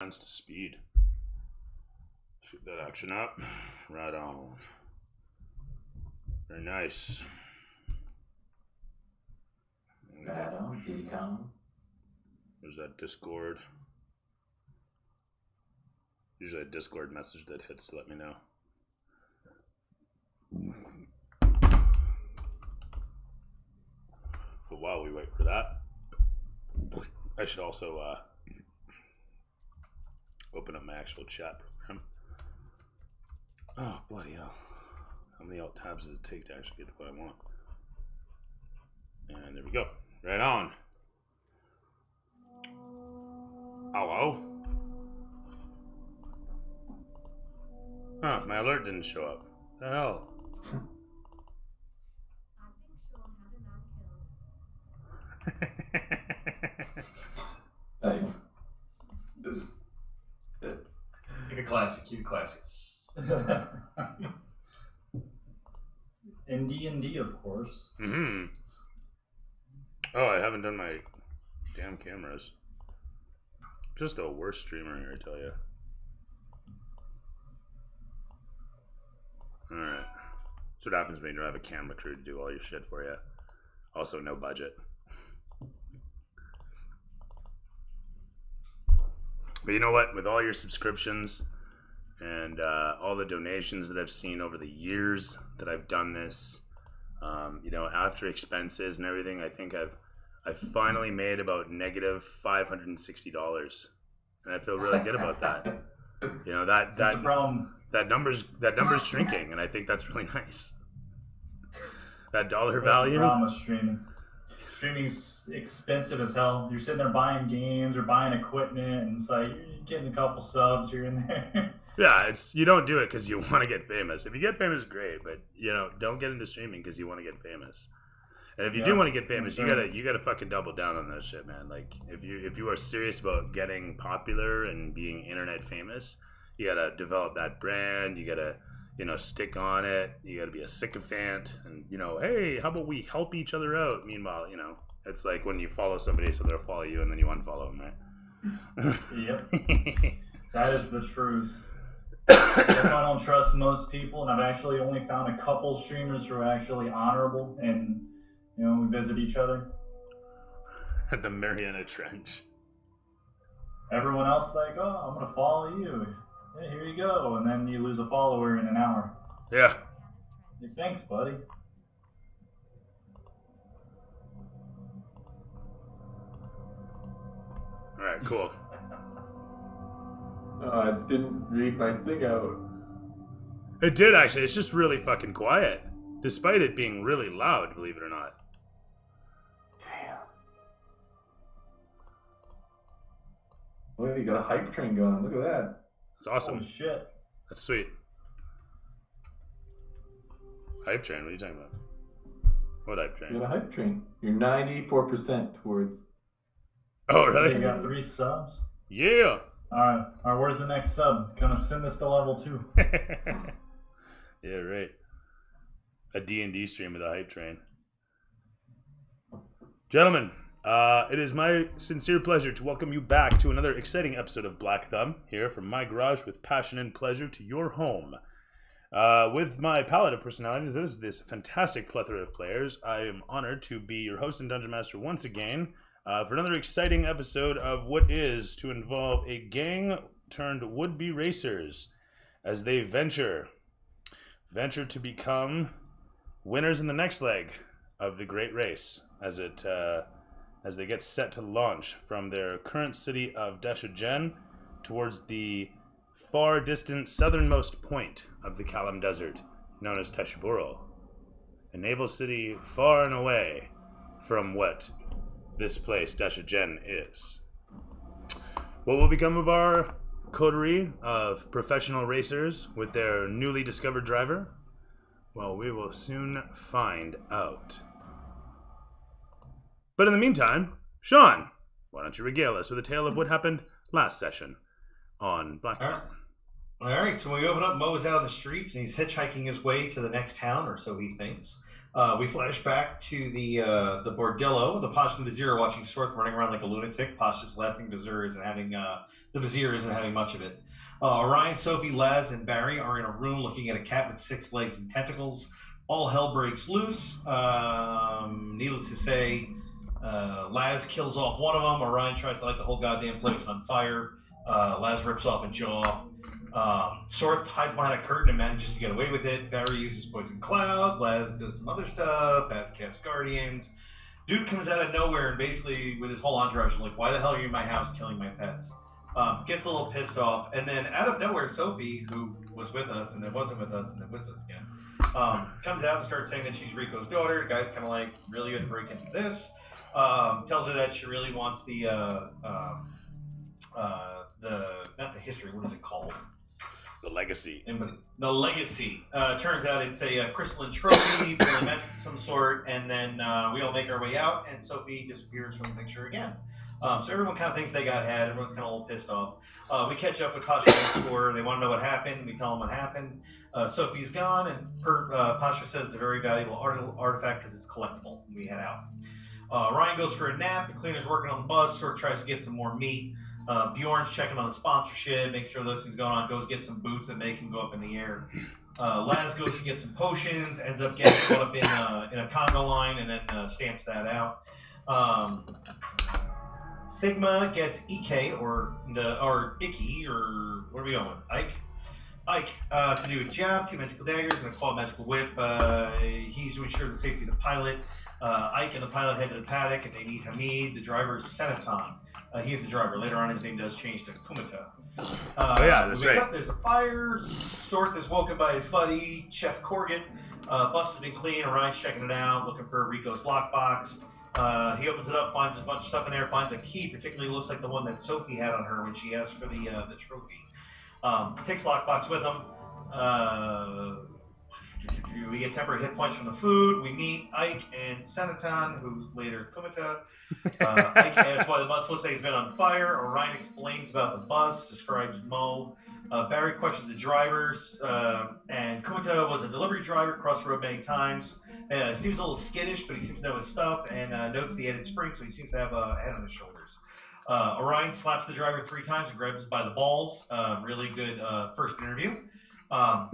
To speed. Shoot that action up. Right on. Very nice. Right on, King Kong. There's that Discord. Usually a Discord message that hits to let me know. But while we wait for that, I should also open up my actual chat program. Oh, bloody hell. How many alt tabs does it take to actually get to what I want? And there we go. Right on. Hello? Huh, my alert didn't show up. The hell? Nice. Like a classic, cute classic. And D&D, of course. Mm-hmm. Oh, I haven't done my damn cameras. Just a worst streamer here, I tell you. Alright. That's what happens when you don't have a camera crew to do all your shit for you. Also, no budget. But you know what? With all your subscriptions and all the donations that I've seen over the years that I've done this, you know, after expenses and everything, I think I've finally made about negative $560, and I feel really good about that. You know, that number's shrinking, and I think that's really nice. That dollar value. The problem with streaming. Streaming's expensive as hell. You're sitting there buying games or buying equipment, and it's like you're getting a couple subs here and there. Yeah, you don't do it because you want to get famous. If you get famous, great, but you know, don't get into streaming because you want to get famous. And if you do want to get famous, you gotta fucking double down on that shit, man. Like if you are serious about getting popular and being internet famous, you gotta develop that brand. You gotta, you know, stick on it. You gotta be a sycophant, and you know, hey, how about we help each other out? Meanwhile, you know, it's like when you follow somebody, so they'll follow you, and then you unfollow them, right? Yep, that is the truth. That's why I don't trust most people, and I've actually only found a couple streamers who are actually honorable, and you know, we visit each other. At the Mariana Trench. Everyone else is like, oh, I'm gonna follow you. Hey, here you go, and then you lose a follower in an hour. Yeah. Like, thanks, buddy. All right, cool. I didn't read my thing out. It did actually. It's just really fucking quiet, despite it being really loud. Believe it or not. Damn. Well, you got a hype train going. Look at that. It's awesome. Holy shit. That's sweet. Hype train? What are you talking about? What hype train? You got a hype train. You're 94% towards. Oh, really? You got 3 subs? Yeah. Alright, where's the next sub? Gonna send this to level 2. Yeah, right. A D&D stream with a hype train. Gentlemen, it is my sincere pleasure to welcome you back to another exciting episode of Black Thumb, here from my garage with passion and pleasure to your home. With my palette of personalities, this fantastic plethora of players, I am honored to be your host and Dungeon Master once again for another exciting episode of what is to involve a gang turned would-be racers as they venture to become winners in the next leg of the great race as they get set to launch from their current city of Dashadjen towards the far distant southernmost point of the Calim Desert, known as Teshburl, a naval city far and away from what this place, Dashadjen, is. What will become of our coterie of professional racers with their newly discovered driver? Well, we will soon find out. But in the meantime, Sean, why don't you regale us with a tale of what happened last session on Black Thumb? All right, so when we open up, Mo is out of the streets, and he's hitchhiking his way to the next town, or so he thinks. We flash back to the bordello. The Pasha and the Vizier are watching Sorth running around like a lunatic. Pasha's laughing. The Vizier isn't having much of it. Orion, Sophie, Laz, and Barry are in a room looking at a cat with 6 legs and tentacles. All hell breaks loose. Needless to say, Laz kills off one of them. Orion tries to light the whole goddamn place on fire. Laz rips off a jaw. Sorth hides behind a curtain and manages to get away with it. Barry uses Poison Cloud. Laz does some other stuff. Baz casts Guardians. Dude comes out of nowhere and basically, with his whole entourage, like, why the hell are you in my house killing my pets? Gets a little pissed off, and then out of nowhere, Sophie, who was with us and then wasn't with us and then was with us again, comes out and starts saying that she's Rico's daughter. The guy's kind of like, really gonna break into this. Tells her that she really wants not the history, what is it called? The legacy. The legacy. Turns out it's a crystalline trophy, really magic of some sort, and then we all make our way out, and Sophie disappears from the picture again. So everyone kind of thinks they got had. Everyone's kind of a little pissed off. We catch up with Pasha and Score. They want to know what happened. We tell them what happened. Sophie's gone, and Pasha says it's a very valuable artifact because it's collectible. We head out. Ryan goes for a nap. The cleaner's working on the bus. Sort of tries to get some more meat. Bjorn's checking on the sponsorship, make sure those things going on. Goes get some boots that make him go up in the air. Laz goes to get some potions. Ends up getting caught up in a Congo line, and then stamps that out. Sigma gets EK or Icky, or what are we going with? Ike to do a job, 2 magical daggers and a claw magical whip. He's to ensure the safety of the pilot. Ike and the pilot head to the paddock, and they meet Hamid. The driver is Senaton. He's the driver. Later on, his name does change to Kumita. Oh yeah, that's right. Up, there's a fire. Sorth is woken by his buddy, Chef Corget. Bus has been clean. Orion's checking it out, looking for Rico's lockbox. He opens it up, finds a bunch of stuff in there, finds a key, particularly looks like the one that Sophie had on her when she asked for the trophy. Takes the lockbox with him. We get temporary hit points from the food. We meet Ike and Senaton, who's later Kumita. Ike asks why the bus looks like it's been on fire. Orion explains about the bus, describes Mo. Barry questions the drivers, and Kumita was a delivery driver, crossed the road many times. Seems a little skittish, but he seems to know his stuff, and notes the added spring, so he seems to have a head on his shoulders. Orion slaps the driver 3 times and grabs by the balls. Really good first interview.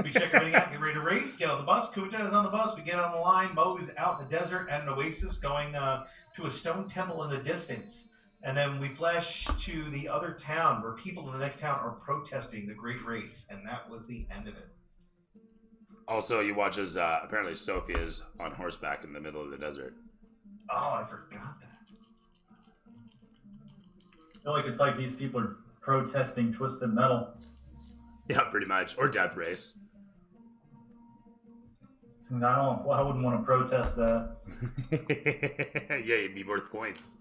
We check everything out, get ready to race, get on the bus. Kumita is on the bus, we get on the line. Mo is out in the desert at an oasis going to a stone temple in the distance. And then we flash to the other town where people in the next town are protesting the great race. And that was the end of it. Also, you watch as apparently Sophie is on horseback in the middle of the desert. Oh, I forgot that. I feel like it's like these people are protesting Twisted Metal. Yeah, pretty much. Or Death Race. I wouldn't want to protest that. Yeah, you'd be worth points.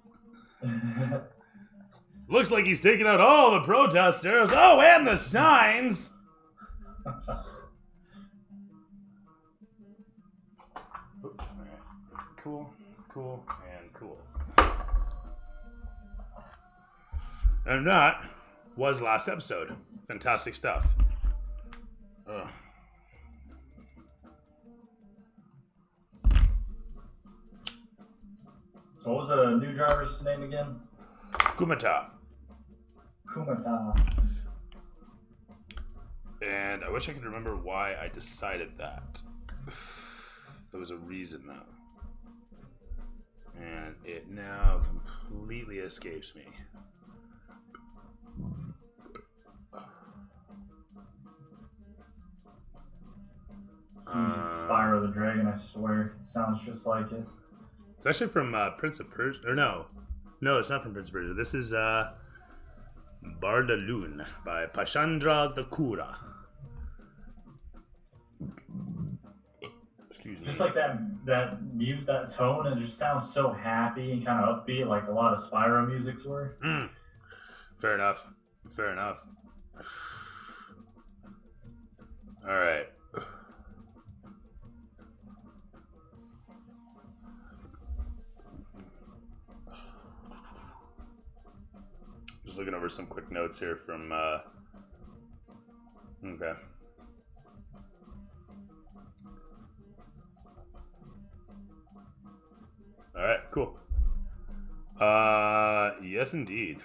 Looks like he's taking out all the protesters. Oh, and the signs. Cool, and cool. And that was last episode. Fantastic stuff. Ugh. So what was the new driver's name again? Kumita. Kumita. And I wish I could remember why I decided that. There was a reason though. And it now completely escapes me. It's Spyro the Dragon, I swear. It sounds just like it. It's actually from Prince of Persia. Or no, it's not from Prince of Persia. This is Bardaloon by Pashandra the Kura. Excuse me. Just like that music, that tone, it just sounds so happy and kind of upbeat, like a lot of Spyro musics were. Fair enough. All right. Just looking over some quick notes here from okay. Alright, cool. Yes indeed.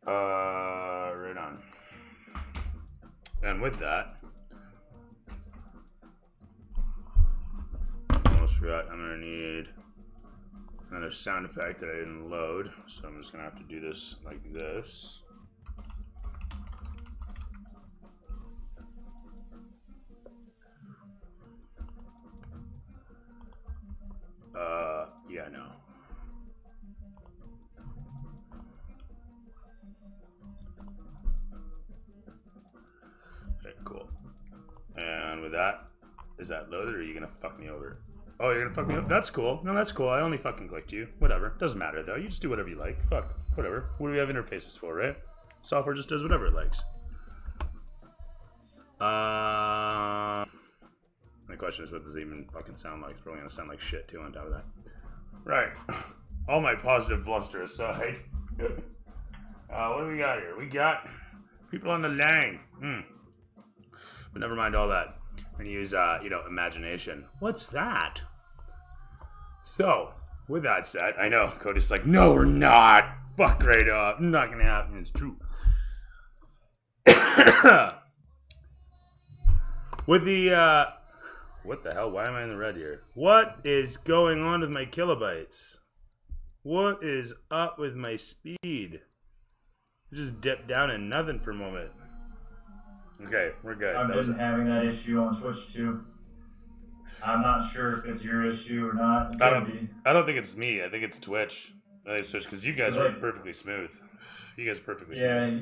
Right on. And with that, almost forgot, I'm gonna need another sound effect that I didn't load, so I'm just gonna have to do this like this. Yeah, no. Okay, cool. And with that, is that loaded or are you gonna fuck me over? Oh, you're gonna fuck me up? That's cool. No, that's cool. I only fucking clicked you. Whatever. Doesn't matter though. You just do whatever you like. Fuck. Whatever. What do we have interfaces for, right? Software just does whatever it likes. My question is, what does it even fucking sound like? It's probably gonna sound like shit too on top of that. Right. All my positive bluster aside. What do we got here? We got people on the line. But never mind all that. We're gonna use, imagination. What's that? So, with that said, I know Cody's like, no, we're not. Fuck right off. Not gonna happen. It's true. With the, what the hell? Why am I in the red here? What is going on with my kilobytes? What is up with my speed? It just dipped down in nothing for a moment. Okay, we're good. I've been having that issue on Twitch too. I'm not sure if it's your issue or not. I don't think it's me. I think it's Twitch. I think it's Twitch because you guys are perfectly smooth. You guys are perfectly smooth. Yeah,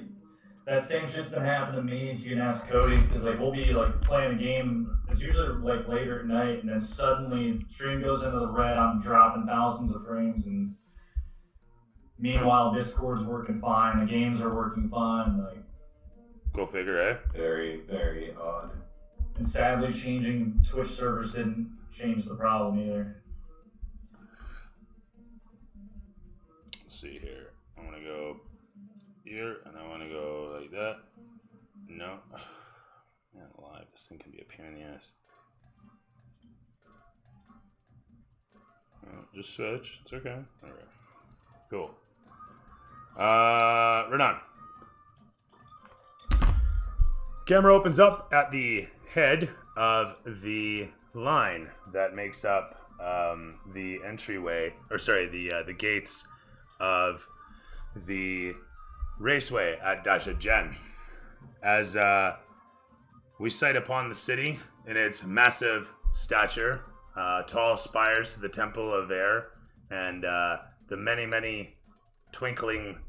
that same shit's been happening to me. You can ask Cody because we'll be playing a game. It's usually later at night, and then suddenly stream goes into the red. I'm dropping thousands of frames, and meanwhile Discord's working fine. The games are working fine. Go figure, eh? Very, very odd. And sadly, changing Twitch servers didn't change the problem either. Let's see here. I want to go here, and I want to go like that. No. Man alive, this thing can be a pain in the ass. Just switch. It's okay. Alright. Cool. Right on. Camera opens up at the head of the line that makes up the entryway, or sorry, the gates of the raceway at Dashadjen. As we sight upon the city in its massive stature, tall spires to the Temple of Air, and the many, many twinkling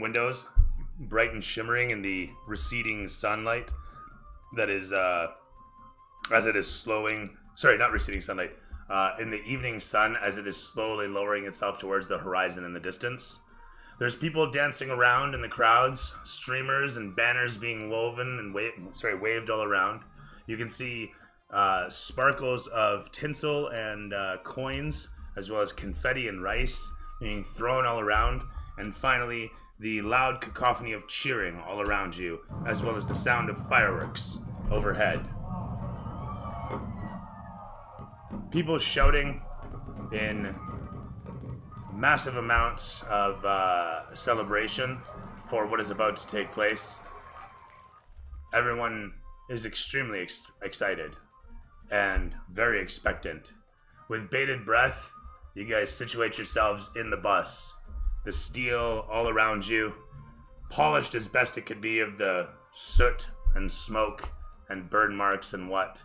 windows, bright and shimmering in the receding sunlight that is, as it is slowing, sorry, not receding sunlight, in the evening sun as it is slowly lowering itself towards the horizon in the distance. There's people dancing around in the crowds, streamers and banners being woven and waved all around. You can see sparkles of tinsel and coins, as well as confetti and rice being thrown all around. And finally, the loud cacophony of cheering all around you, as well as the sound of fireworks overhead. People shouting in massive amounts of celebration for what is about to take place. Everyone is extremely excited and very expectant. With bated breath, you guys situate yourselves in the bus. The steel all around you, polished as best it could be of the soot and smoke and burn marks and what.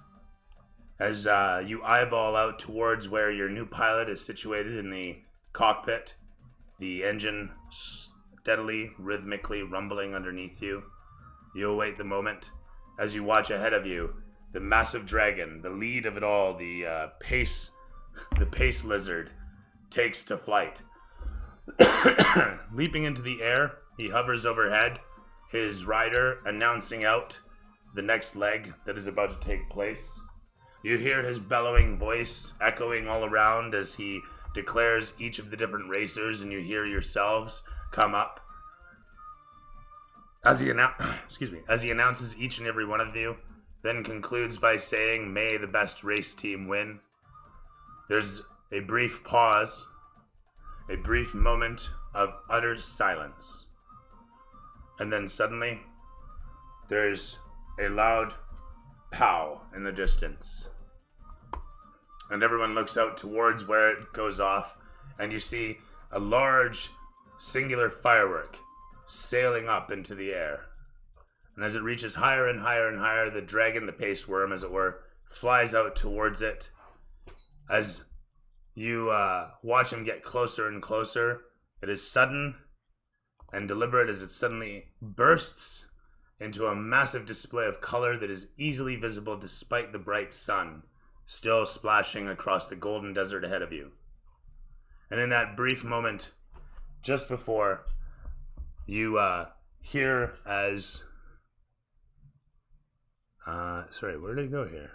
As you eyeball out towards where your new pilot is situated in the cockpit, the engine steadily, rhythmically rumbling underneath you, you await the moment as you watch ahead of you the massive dragon, the lead of it all, the pace lizard, takes to flight. Leaping into the air, he hovers overhead, his rider announcing out the next leg that is about to take place. You hear his bellowing voice echoing all around as he declares each of the different racers, and you hear yourselves come up. As he as he announces each and every one of you, then concludes by saying, "May the best race team win." There's a brief pause, a brief moment of utter silence, and then suddenly there's a loud pow in the distance, and everyone looks out towards where it goes off, and you see a large singular firework sailing up into the air. And as it reaches higher and higher and higher, the dragon, the pace worm as it were, flies out towards it. As you watch him get closer and closer, it is sudden and deliberate as it suddenly bursts into a massive display of color that is easily visible despite the bright sun still splashing across the golden desert ahead of you. And in that brief moment, just before, you hear as... sorry, where did it go here?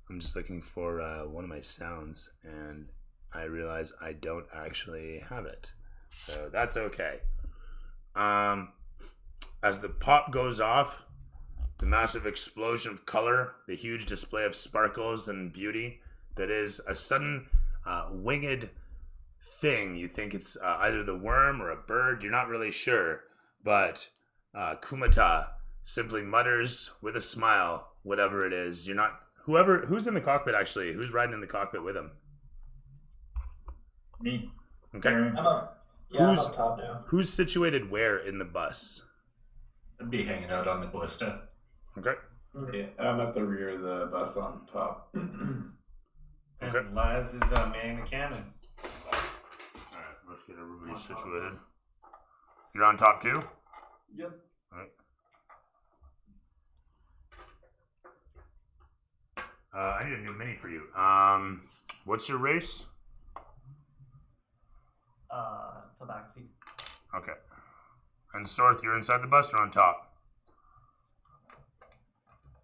I'm just looking for one of my sounds, and I realize I don't actually have it. So that's okay. As the pop goes off, the massive explosion of color, the huge display of sparkles and beauty that is a sudden winged thing. You think it's either the worm or a bird, you're not really sure, but Kumata simply mutters with a smile, whatever it is. You're not... Who's in the cockpit, actually? Who's riding in the cockpit with him? Me. Okay. Aaron. I'm up top now. Who's situated where in the bus? I'd be hanging out on the ballista. Okay. Yeah, I'm at the rear of the bus on top. And Okay. Laz is manning the cannon. Alright, let's get everybody situated. You're on top too? Yep. Alright. I need a new mini for you. What's your race? Tabaxi. Okay. And Sorth, you're inside the bus or on top?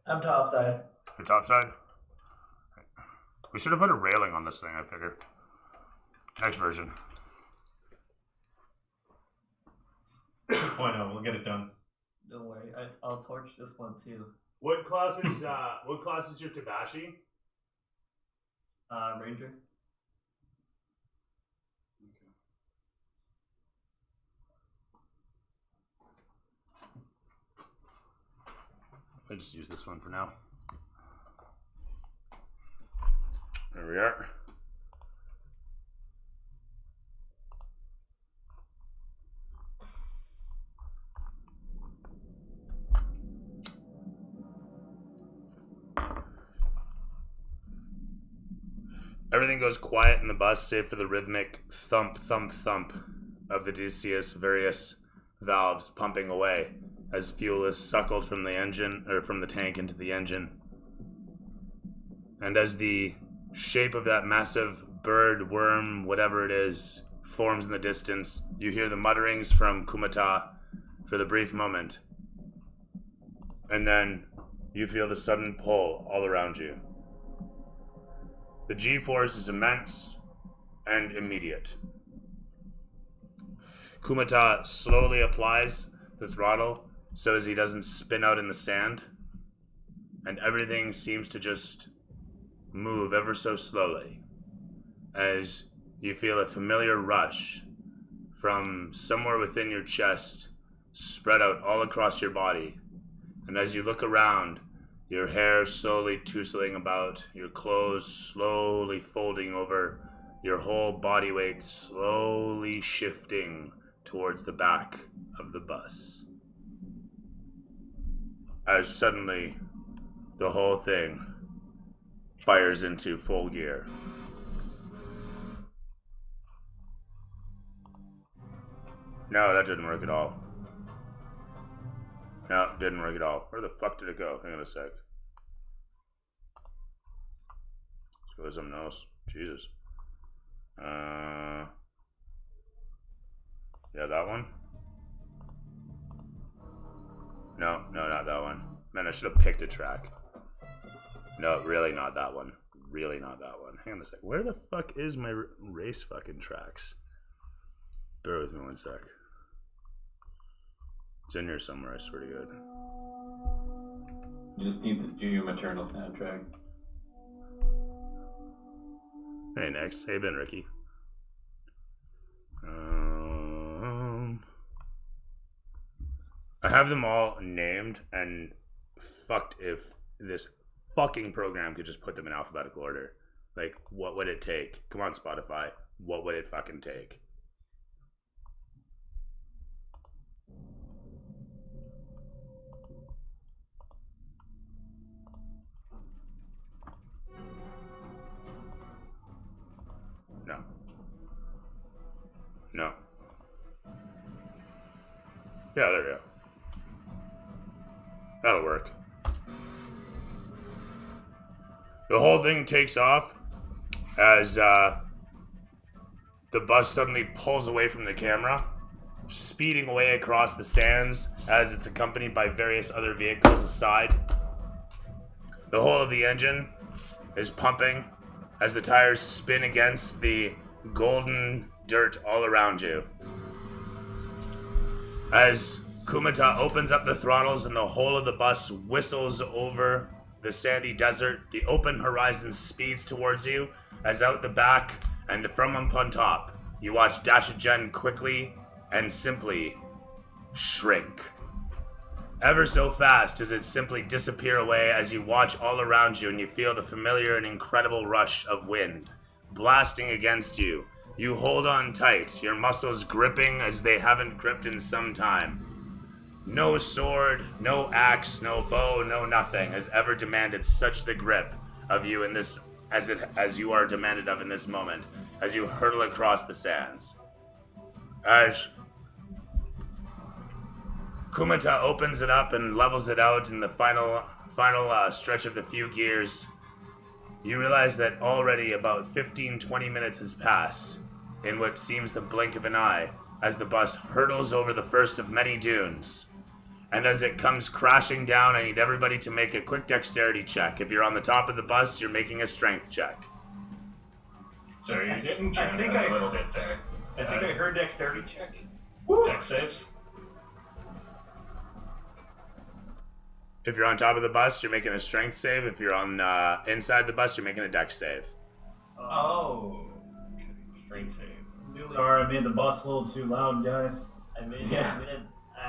I'm top side. Your top side? We should have put a railing on this thing, I figure. Next version. Why not? We'll get it done. Don't worry, I'll torch this one too. What class is your Tabashi? Ranger. I'll just use this one for now. There we are. Everything goes quiet in the bus, save for the rhythmic thump, thump, thump of the Odysseus' various valves pumping away as fuel is suckled from the engine, or from the tank into the engine. And as the shape of that massive bird, worm, whatever it is, forms in the distance, you hear the mutterings from Kumata for the brief moment. And then you feel the sudden pull all around you. The G-force is immense and immediate. Kumata slowly applies the throttle so as he doesn't spin out in the sand, and everything seems to just move ever so slowly as you feel a familiar rush from somewhere within your chest spread out all across your body. And as you look around, your hair slowly tousling about, your clothes slowly folding over, your whole body weight slowly shifting towards the back of the bus. As suddenly, the whole thing fires into full gear. No, that didn't work at all. No, didn't work at all. Where the fuck did it go? Hang on a sec. Let's go with something else. Jesus. Yeah, that one? No, not that one. Man, I should have picked a track. No, really not that one. Really not that one. Hang on a sec. Where the fuck is my race fucking tracks? Bear with me one sec. It's in here somewhere, I swear to God. Just need the Doom Eternal soundtrack. Hey, next. Hey, Ben, Ricky. I have them all named, and fucked if this fucking program could just put them in alphabetical order. Like, what would it take? Come on, Spotify. What would it fucking take? No. No. Yeah, there we go. That'll work. The whole thing takes off as the bus suddenly pulls away from the camera, speeding away across the sands as it's accompanied by various other vehicles aside. The whole of the engine is pumping as the tires spin against the golden dirt all around you. As Kumata opens up the throttles and the whole of the bus whistles over the sandy desert, the open horizon speeds towards you as out the back and from up on top, you watch Dashadjen quickly and simply shrink. Ever so fast does it simply disappear away as you watch all around you and you feel the familiar and incredible rush of wind blasting against you. You hold on tight, your muscles gripping as they haven't gripped in some time. No sword, no axe, no bow, no nothing has ever demanded such the grip of you in this as you are demanded of in this moment, as you hurtle across the sands. As Kumata opens it up and levels it out in the final stretch of the few gears, you realize that already about 15-20 minutes has passed in what seems the blink of an eye as the bus hurtles over the first of many dunes. And as it comes crashing down, I need everybody to make a quick dexterity check. If you're on the top of the bus, you're making a strength check. So you're getting I jammed think a little bit there. I think I heard dexterity check. Dex saves. If you're on top of the bus, you're making a strength save. If you're on inside the bus, you're making a dex save. Oh. Strength save. Sorry, I made the bus a little too loud, guys. I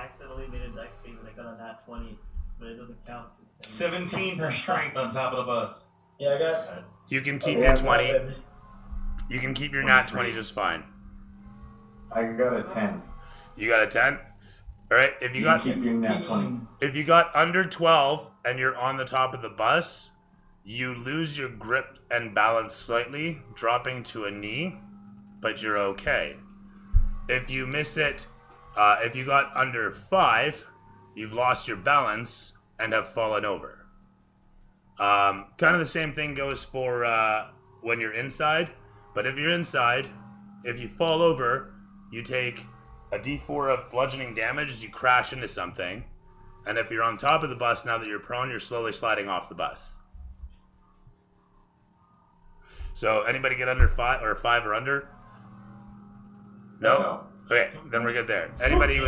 accidentally made a dex save and I got a nat 20, but it doesn't count. 17 for strength on top of the bus. Yeah, I got. You can keep your 20. You can keep your nat 20 just fine. I got a 10. You got a 10? Alright, if you got keep your nat 20. if you got under 12 and you're on the top of the bus, you lose your grip and balance slightly, dropping to a knee, but you're okay. If you miss it, if you got under 5, you've lost your balance and have fallen over. Kind of the same thing goes for when you're inside, but if you're inside, if you fall over, you take a d4 of bludgeoning damage as you crash into something, and if you're on top of the bus, now that you're prone, you're slowly sliding off the bus. So anybody get under 5 or 5 or under? No? Okay, then we're good there. Anybody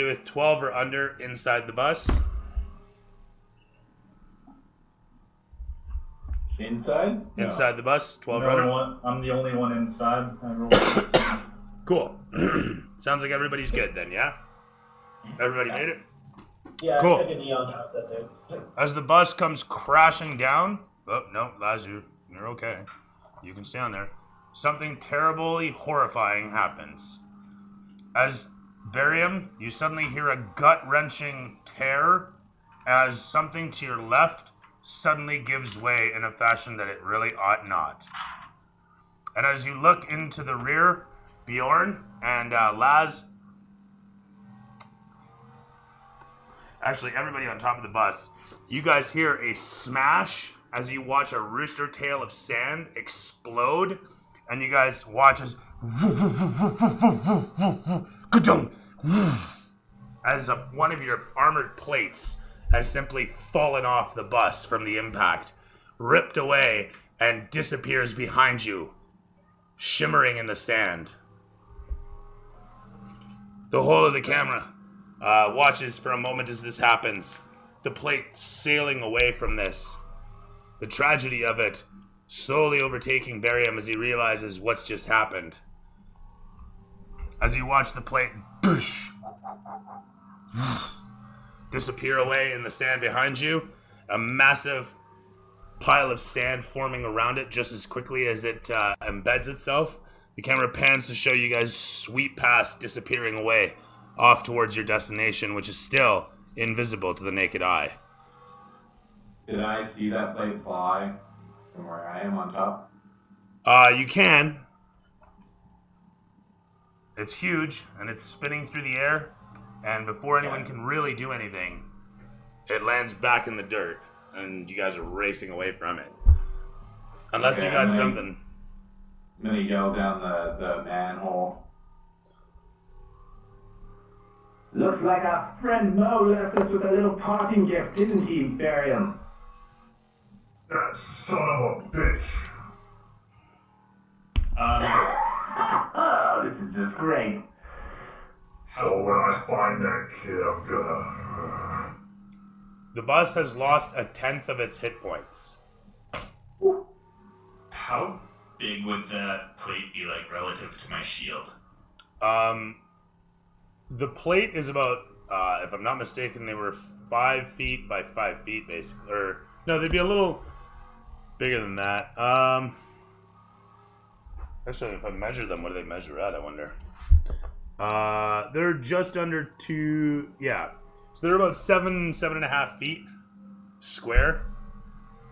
with 12 or under inside the bus? Inside? No. Inside the bus, 12 or under? I'm the only one inside. I rolled Cool. Sounds like everybody's good then, yeah? Everybody made it? Yeah, Cool. I took a knee on top, that's it. As the bus comes crashing down, oh, no, Laz, you're okay. You can stay on there. Something terribly horrifying happens. As Barium, you suddenly hear a gut-wrenching tear as something to your left suddenly gives way in a fashion that it really ought not. And as you look into the rear, Bjorn and Laz, actually everybody on top of the bus, you guys hear a smash as you watch a rooster tail of sand explode, and you guys watch as one of your armored plates has simply fallen off the bus from the impact, ripped away, and disappears behind you, shimmering in the sand. The whole of the camera watches for a moment as this happens. The plate sailing away from this. The tragedy of it slowly overtaking Barium as he realizes what's just happened. As you watch the plate disappear away in the sand behind you, a massive pile of sand forming around it just as quickly as it embeds itself. The camera pans to show you guys sweep past, disappearing away off towards your destination, which is still invisible to the naked eye. Did I see that plate fly from where I am on top? You can. It's huge, and it's spinning through the air, and before anyone can really do anything, it lands back in the dirt, and you guys are racing away from it. Unless you got something. I'm gonna yell down the manhole. Looks like our friend Mo left us with a little parting gift, didn't he, Barium? That son of a bitch. Oh, this is just great. So when I find that kid, I'm gonna... The bus has lost 1/10 of its hit points. How big would that plate be, like, relative to my shield? The plate is about, if I'm not mistaken, they were 5 feet by 5 feet, basically. Or, no, they'd be a little bigger than that. Actually, if I measure them, what do they measure at, I wonder? They're just under 2, yeah. So they're about 7.5 feet square.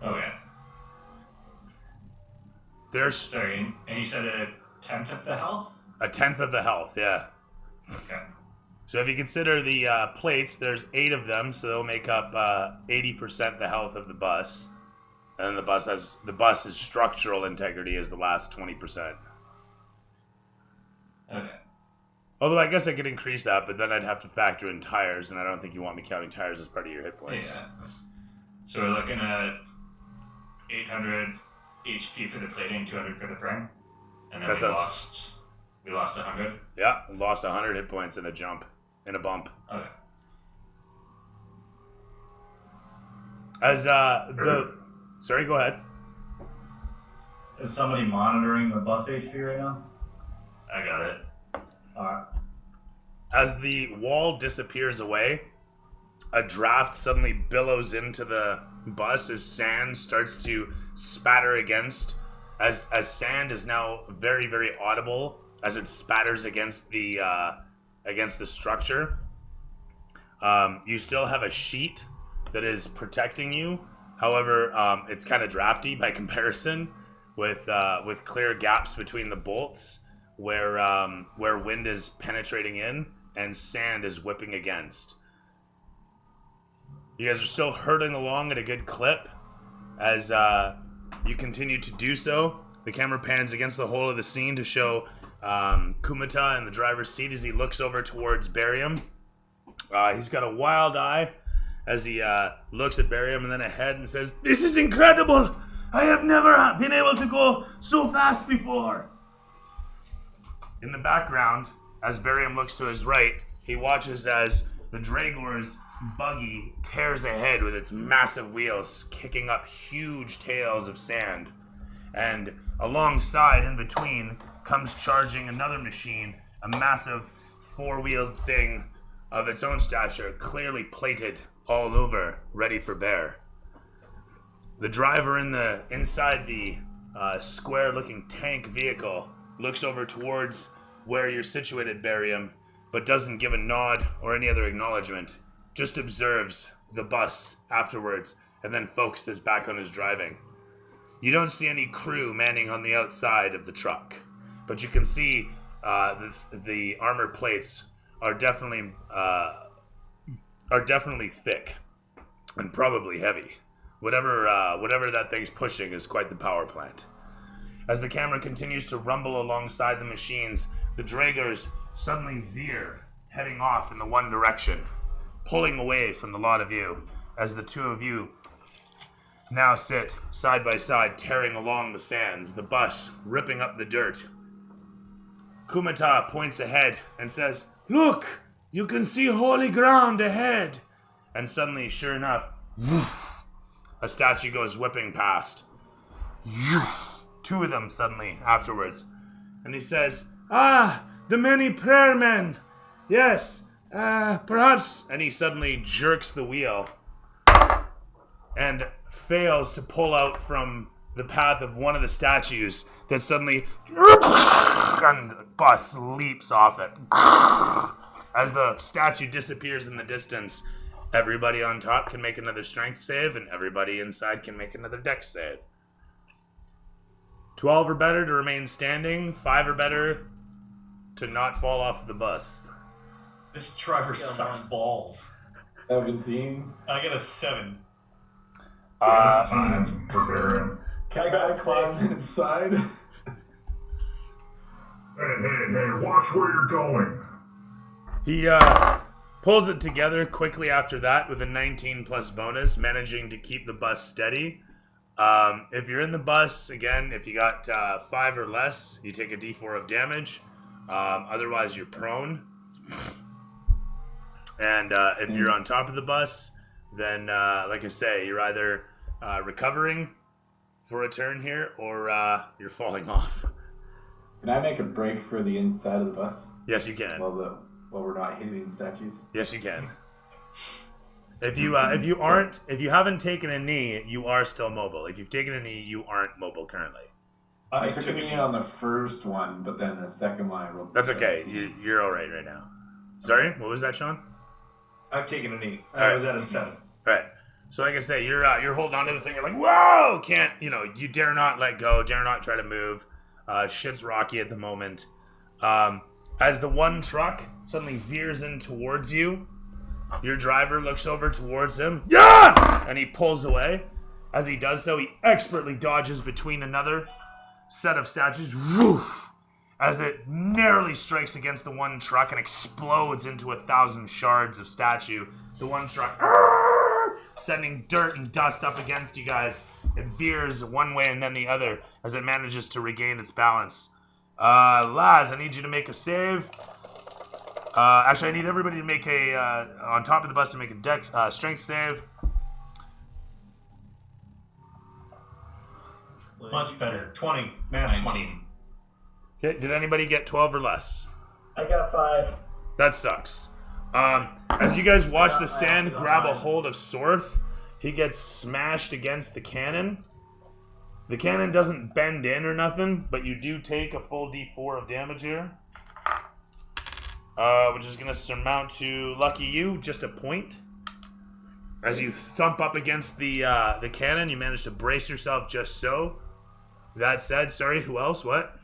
Okay. They're Sorry, and you said 1/10 of the health? 1/10 of the health, yeah. Okay. So if you consider the plates, there's 8 of them, so they'll make up 80% the health of the bus. And the bus's structural integrity is the last 20%. Okay. Although I guess I could increase that, but then I'd have to factor in tires, and I don't think you want me counting tires as part of your hit points. Yeah. So we're looking at 800 HP for the plating, 200 for the frame, and then we lost 100. Yeah, lost 100 hit points in a bump. Okay. As sorry, go ahead. Is somebody monitoring the bus HP right now? I got it. Alright. As the wall disappears away, a draft suddenly billows into the bus as sand starts to spatter against. As sand is now very, very audible as it spatters against the structure. You still have a sheet that is protecting you. However, it's kind of drafty by comparison, with clear gaps between the bolts where wind is penetrating in and sand is whipping against. You guys are still hurtling along at a good clip as you continue to do so. The camera pans against the whole of the scene to show Kumata in the driver's seat as he looks over towards Barium. He's got a wild eye as he looks at Barium and then ahead and says, "This is incredible! I have never been able to go so fast before!" In the background, as Barium looks to his right, he watches as the Dragor's buggy tears ahead with its massive wheels, kicking up huge tails of sand. And alongside, in between, comes charging another machine, a massive four-wheeled thing of its own stature, clearly plated all over, ready for bear. The driver inside the square-looking tank vehicle looks over towards where you're situated, Barium, but doesn't give a nod or any other acknowledgement. Just observes the bus afterwards and then focuses back on his driving. You don't see any crew manning on the outside of the truck, but you can see the armor plates are definitely thick and probably heavy. Whatever that thing's pushing is quite the power plant. As the camera continues to rumble alongside the machines, the Dragors suddenly veer, heading off in the one direction, pulling away from the lot of you, as the two of you now sit side by side, tearing along the sands, the bus ripping up the dirt. Kumata points ahead and says, "Look! You can see holy ground ahead. And suddenly, sure enough, a statue goes whipping past. Two of them suddenly afterwards. And he says, "Ah, the many prayer men. Yes, perhaps." And he suddenly jerks the wheel and fails to pull out from the path of one of the statues that suddenly, and the bus leaps off it. As the statue disappears in the distance, everybody on top can make another strength save, and everybody inside can make another dex save. 12 or better to remain standing, 5 or better to not fall off the bus. This driver sucks balls. 17. I get a 7. I'm preparing. Can I climb inside? Hey, watch where you're going. He pulls it together quickly after that with a 19 plus bonus, managing to keep the bus steady. If you're in the bus, again, if you got 5 or less, you take a d4 of damage. Otherwise, you're prone. And if you're on top of the bus, then, like I say, you're either recovering for a turn here, or you're falling off. Can I make a break for the inside of the bus? Yes, you can. While we're not hitting statues? Yes, you can. If you haven't taken a knee, you are still mobile. If you've taken a knee, you aren't mobile currently. I took a knee on the first one, but then the second one I rolled. That's okay. You're all right now. Sorry, what was that, Sean? I've taken a knee. All right. I was at a 7. All right. So like I say, you're holding on to the thing. You're like, whoa! Can't, you dare not let go. Dare not try to move. Shit's rocky at the moment. As the one truck suddenly veers in towards you, your driver looks over towards him. Yeah! And he pulls away. As he does so, he expertly dodges between another set of statues. Woof! As it narrowly strikes against the one truck and explodes into 1,000 shards of statue. The one truck sending dirt and dust up against you guys. It veers one way and then the other as it manages to regain its balance. Laz, I need you to make a save. Actually, I need everybody to make on top of the bus to make a dex strength save. Much better. 20. Math 20. Okay, did anybody get 12 or less? I got 5. That sucks. As you guys watch the sand grab a hold of Sorth, he gets smashed against the cannon. The cannon doesn't bend in or nothing, but you do take a full d4 of damage here. Which is going to surmount to, lucky you, just a point. As you thump up against the cannon, you manage to brace yourself just so. That said, sorry, who else? What?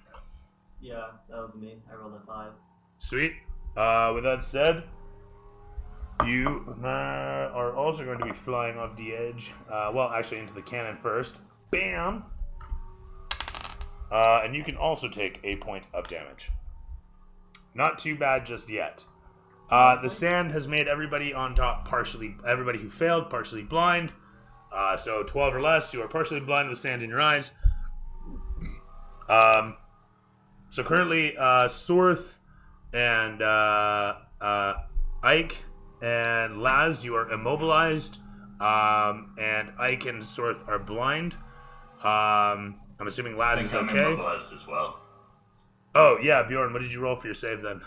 Yeah, that was me. I rolled a 5. Sweet. With that said, you are also going to be flying off the edge. Well, actually into the cannon first. Bam! And you can also take a point of damage. Not too bad just yet. The sand has made everybody on top everybody who failed partially blind. So 12 or less, you are partially blind with sand in your eyes. So currently, Sorth and Ike and Laz, you are immobilized. And Ike and Sorth are blind. I'm assuming Laz is okay. I'm immobilized as well. Oh, yeah, Bjorn, what did you roll for your save then?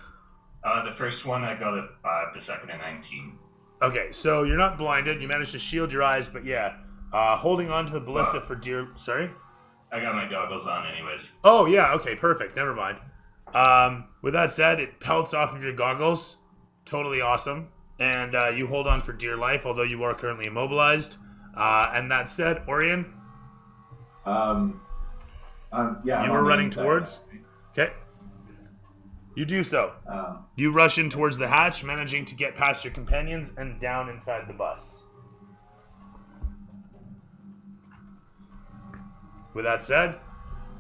The first one I got a 5, the second a 19. Okay, so you're not blinded. You managed to shield your eyes, but yeah. Holding on to the ballista for dear... Sorry? I got my goggles on anyways. Oh, yeah, okay, perfect. Never mind. With that said, it pelts off of your goggles. Totally awesome. And you hold on for dear life, although you are currently immobilized. And that said, Orion? Yeah. You were running towards? Okay. You do so. You rush in towards the hatch, managing to get past your companions and down inside the bus. With that said,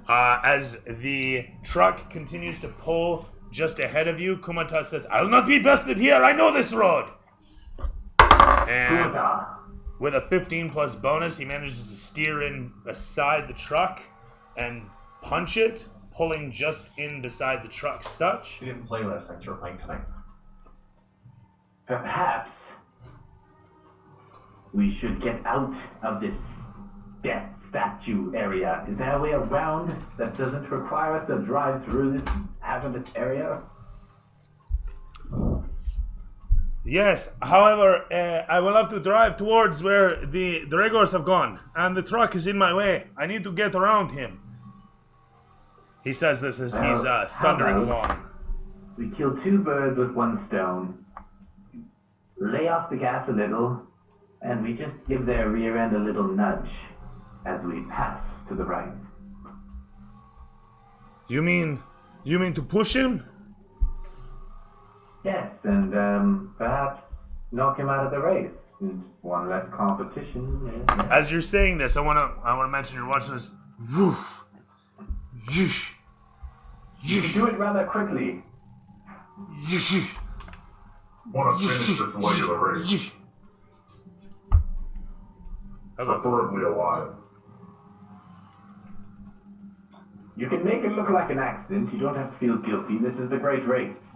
as the truck continues to pull just ahead of you, Kumata says, "I'll not be bested here, I know this road!" And with a 15 plus bonus, he manages to steer in beside the truck and punch it, pulling just in beside the truck such. She didn't play last night, so we're playing tonight. Perhaps we should get out of this death statue area. Is there a way around that doesn't require us to drive through this hazardous area? Yes, however, I will have to drive towards where the Dregors have gone, and the truck is in my way. I need to get around him. He says this as he's thundering along. We kill two birds with one stone. Lay off the gas a little, and we just give their rear end a little nudge as we pass to the right. You mean to push him? Yes, and perhaps knock him out of the race. It's one less competition. Yeah. As you're saying this, I wanna mention you're watching this. Woof. Yeesh. You can do it rather quickly. Yeesh. Want to finish this leg of the race, Yeesh. preferably alive. You can make it look like an accident. You don't have to feel guilty. This is the great race.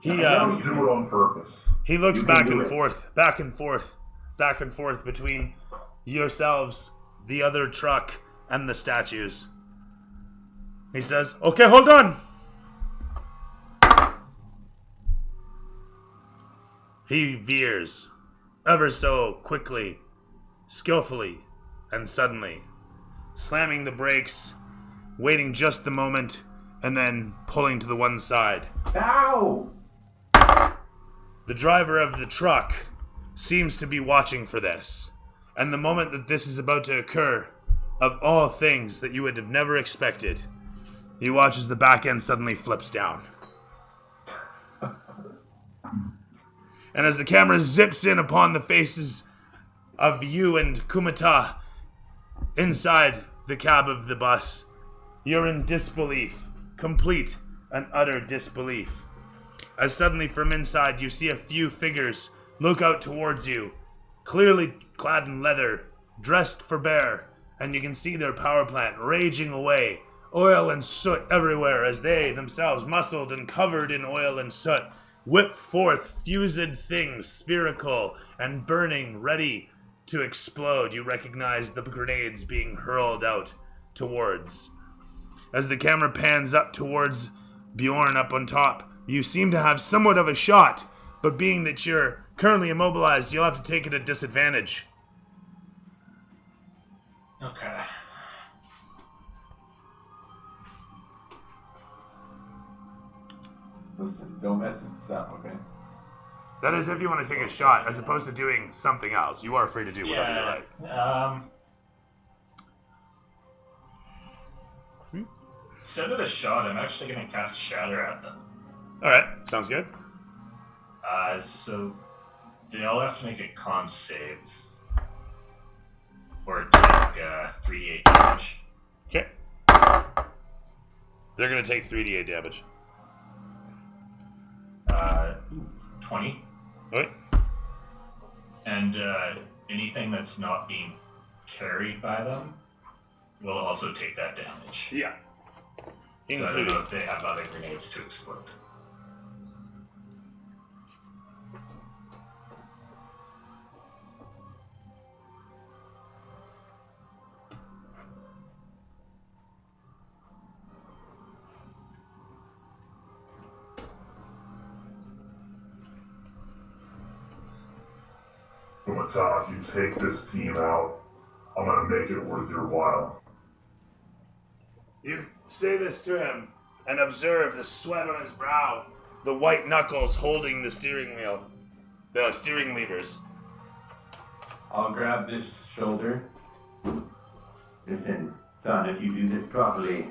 He Let's do it on purpose. He looks You can back do and it. forth between yourselves, the other truck, and the statues. He says, "Okay, hold on." He veers, ever so quickly, skillfully, and suddenly, slamming the brakes, waiting just the moment, and then pulling to the one side. Ow! The driver of the truck seems to be watching for this, and the moment that this is about to occur, of all things that you would have never expected, you watch as the back end suddenly flips down. And as the camera zips in upon the faces of you and Kumata inside the cab of the bus, you're in disbelief, complete and utter disbelief. As suddenly from inside you see a few figures look out towards you, clearly clad in leather, dressed for bear, and you can see their power plant raging away, oil and soot everywhere as they themselves, muscled and covered in oil and soot, whip forth fused things, spherical and burning, ready to explode. You recognize the grenades being hurled out towards. As the camera pans up towards Bjorn up on top, you seem to have somewhat of a shot, but being that you're currently immobilized, you'll have to take it at disadvantage. Okay. Listen, don't mess this up, okay? That is if you want to take a shot, as opposed to doing something else. You are free to do whatever you like. Instead of the shot, I'm actually going to cast Shatter at them. Alright, sounds good. So they all have to make a con save or take 3d8 damage. Okay. They're going to take 3d8 damage. 20. Alright. And anything that's not being carried by them will also take that damage. Yeah. So I don't Including. know if they have other grenades to explode. If you take this team out, I'm gonna make it worth your while. You say this to him and observe the sweat on his brow, the white knuckles holding the steering wheel, the steering levers. I'll grab this shoulder. Listen, son, if you do this properly,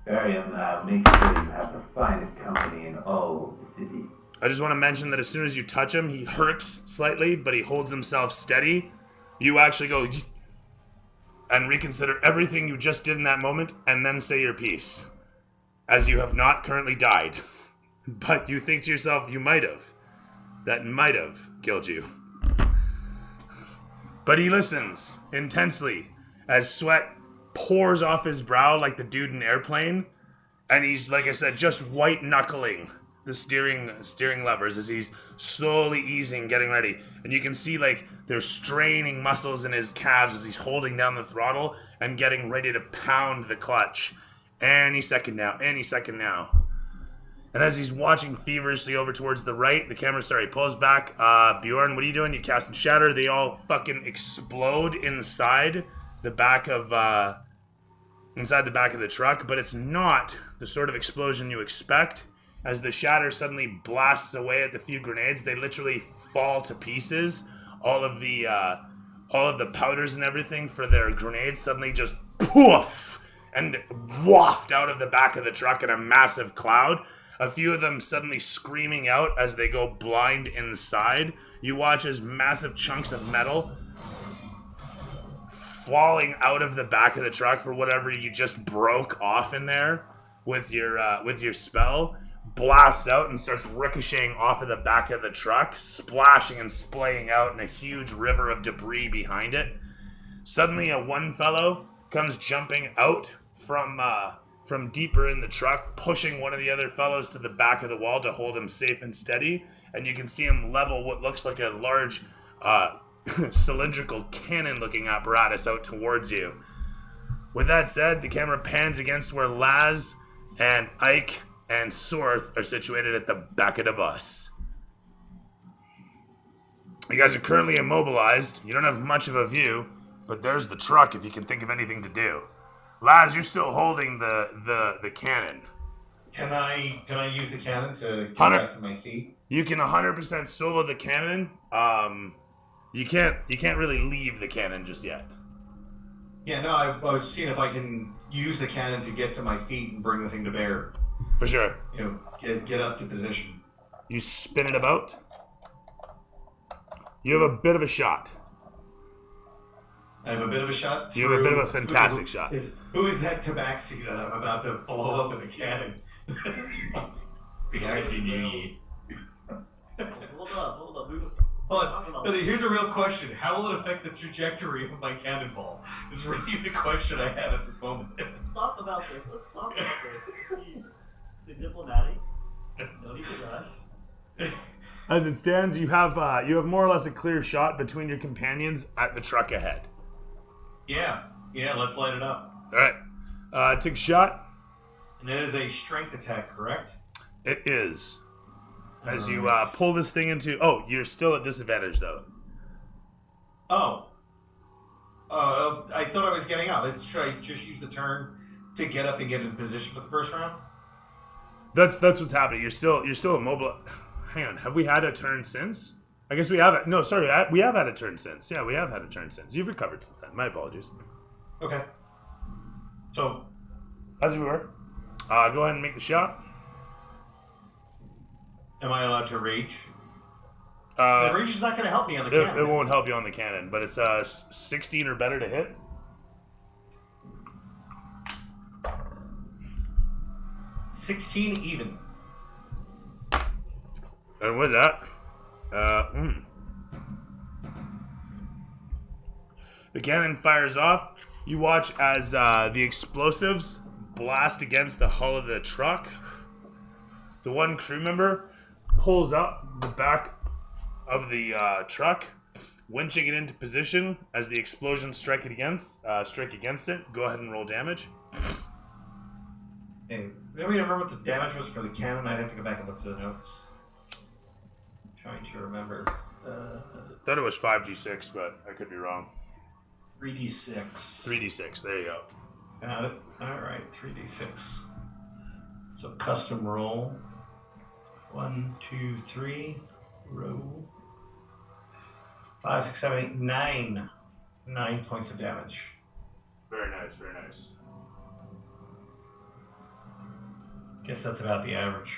Ariam and I will make sure you have the finest company in all the city. I just want to mention that as soon as you touch him, he hurts slightly, but he holds himself steady. You actually go and reconsider everything you just did in that moment, and then say your piece. As you have not currently died. But you think to yourself, you might have. That might have killed you. But he listens intensely as sweat pours off his brow like the dude in Airplane. And he's, like I said, just white knuckling the steering levers as he's slowly easing, getting ready. And you can see like there's straining muscles in his calves as he's holding down the throttle and getting ready to pound the clutch. Any second now. And as he's watching feverishly over towards the right, the camera, pulls back. Bjorn, what are you doing? You're casting Shatter. They all fucking explode inside the back of the truck, but it's not the sort of explosion you expect. As the Shatter suddenly blasts away at the few grenades, they literally fall to pieces. All of the powders and everything for their grenades suddenly just poof and waft out of the back of the truck in a massive cloud. A few of them suddenly screaming out as they go blind inside. You watch as massive chunks of metal falling out of the back of the truck for whatever you just broke off in there with your spell, blasts out and starts ricocheting off of the back of the truck, splashing and splaying out in a huge river of debris behind it. Suddenly one fellow comes jumping out from deeper in the truck, pushing one of the other fellows to the back of the wall to hold him safe and steady, and you can see him level what looks like a large cylindrical cannon-looking apparatus out towards you. With that said, the camera pans against where Laz and Ike and Sorth are situated at the back of the bus. You guys are currently immobilized. You don't have much of a view, but there's the truck if you can think of anything to do. Laz, you're still holding the cannon. Can I use the cannon to get back to my feet? You can 100% solo the cannon. You can't really leave the cannon just yet. Yeah, no, I was seeing if I can use the cannon to get to my feet and bring the thing to bear. For sure. You know, get up to position. You spin it about. You have a bit of a shot. I have a bit of a shot? You have a bit of a fantastic shot. Who is that tabaxi that I'm about to blow up with a cannon? Reality me. Hold up. Hold on. But here's a real question. How will it affect the trajectory of my cannonball? Is really the question I have at this moment. Let's talk about this. Let's be diplomatic. No need to rush. As it stands, you have more or less a clear shot between your companions at the truck ahead. Yeah, let's light it up. Alright. Take a shot. And that is a strength attack, correct? It is. As you pull this thing into... Oh, you're still at disadvantage, though. Oh. I thought I was getting out. Should I just use the turn to get up and get in position for the first round? That's what's happening. You're still immobile. Hang on. Have we had a turn since? I guess we have. No, sorry. We have had a turn since. Yeah, we have had a turn since. You've recovered since then. My apologies. Okay. So, as we were. Go ahead and make the shot. Am I allowed to rage? Rage is not going to help me on the cannon. It won't help you on the cannon, but it's 16 or better to hit. $16 even. And with that, the cannon fires off. You watch as the explosives blast against the hull of the truck. The one crew member pulls up the back of the truck, winching it into position as the explosions strike against it. Go ahead and roll damage. Hey, maybe remember what the damage was for the cannon. I'd have to go back and look through the notes. Trying to remember. Thought it was 5d6, but I could be wrong. 3d6. 3d6. There you go. Got it. All right, 3d6. So custom roll. 1, 2, 3. Roll. 5, 6, 7, 8, 9. 9 points of damage. Very nice. Very nice. Guess that's about the average.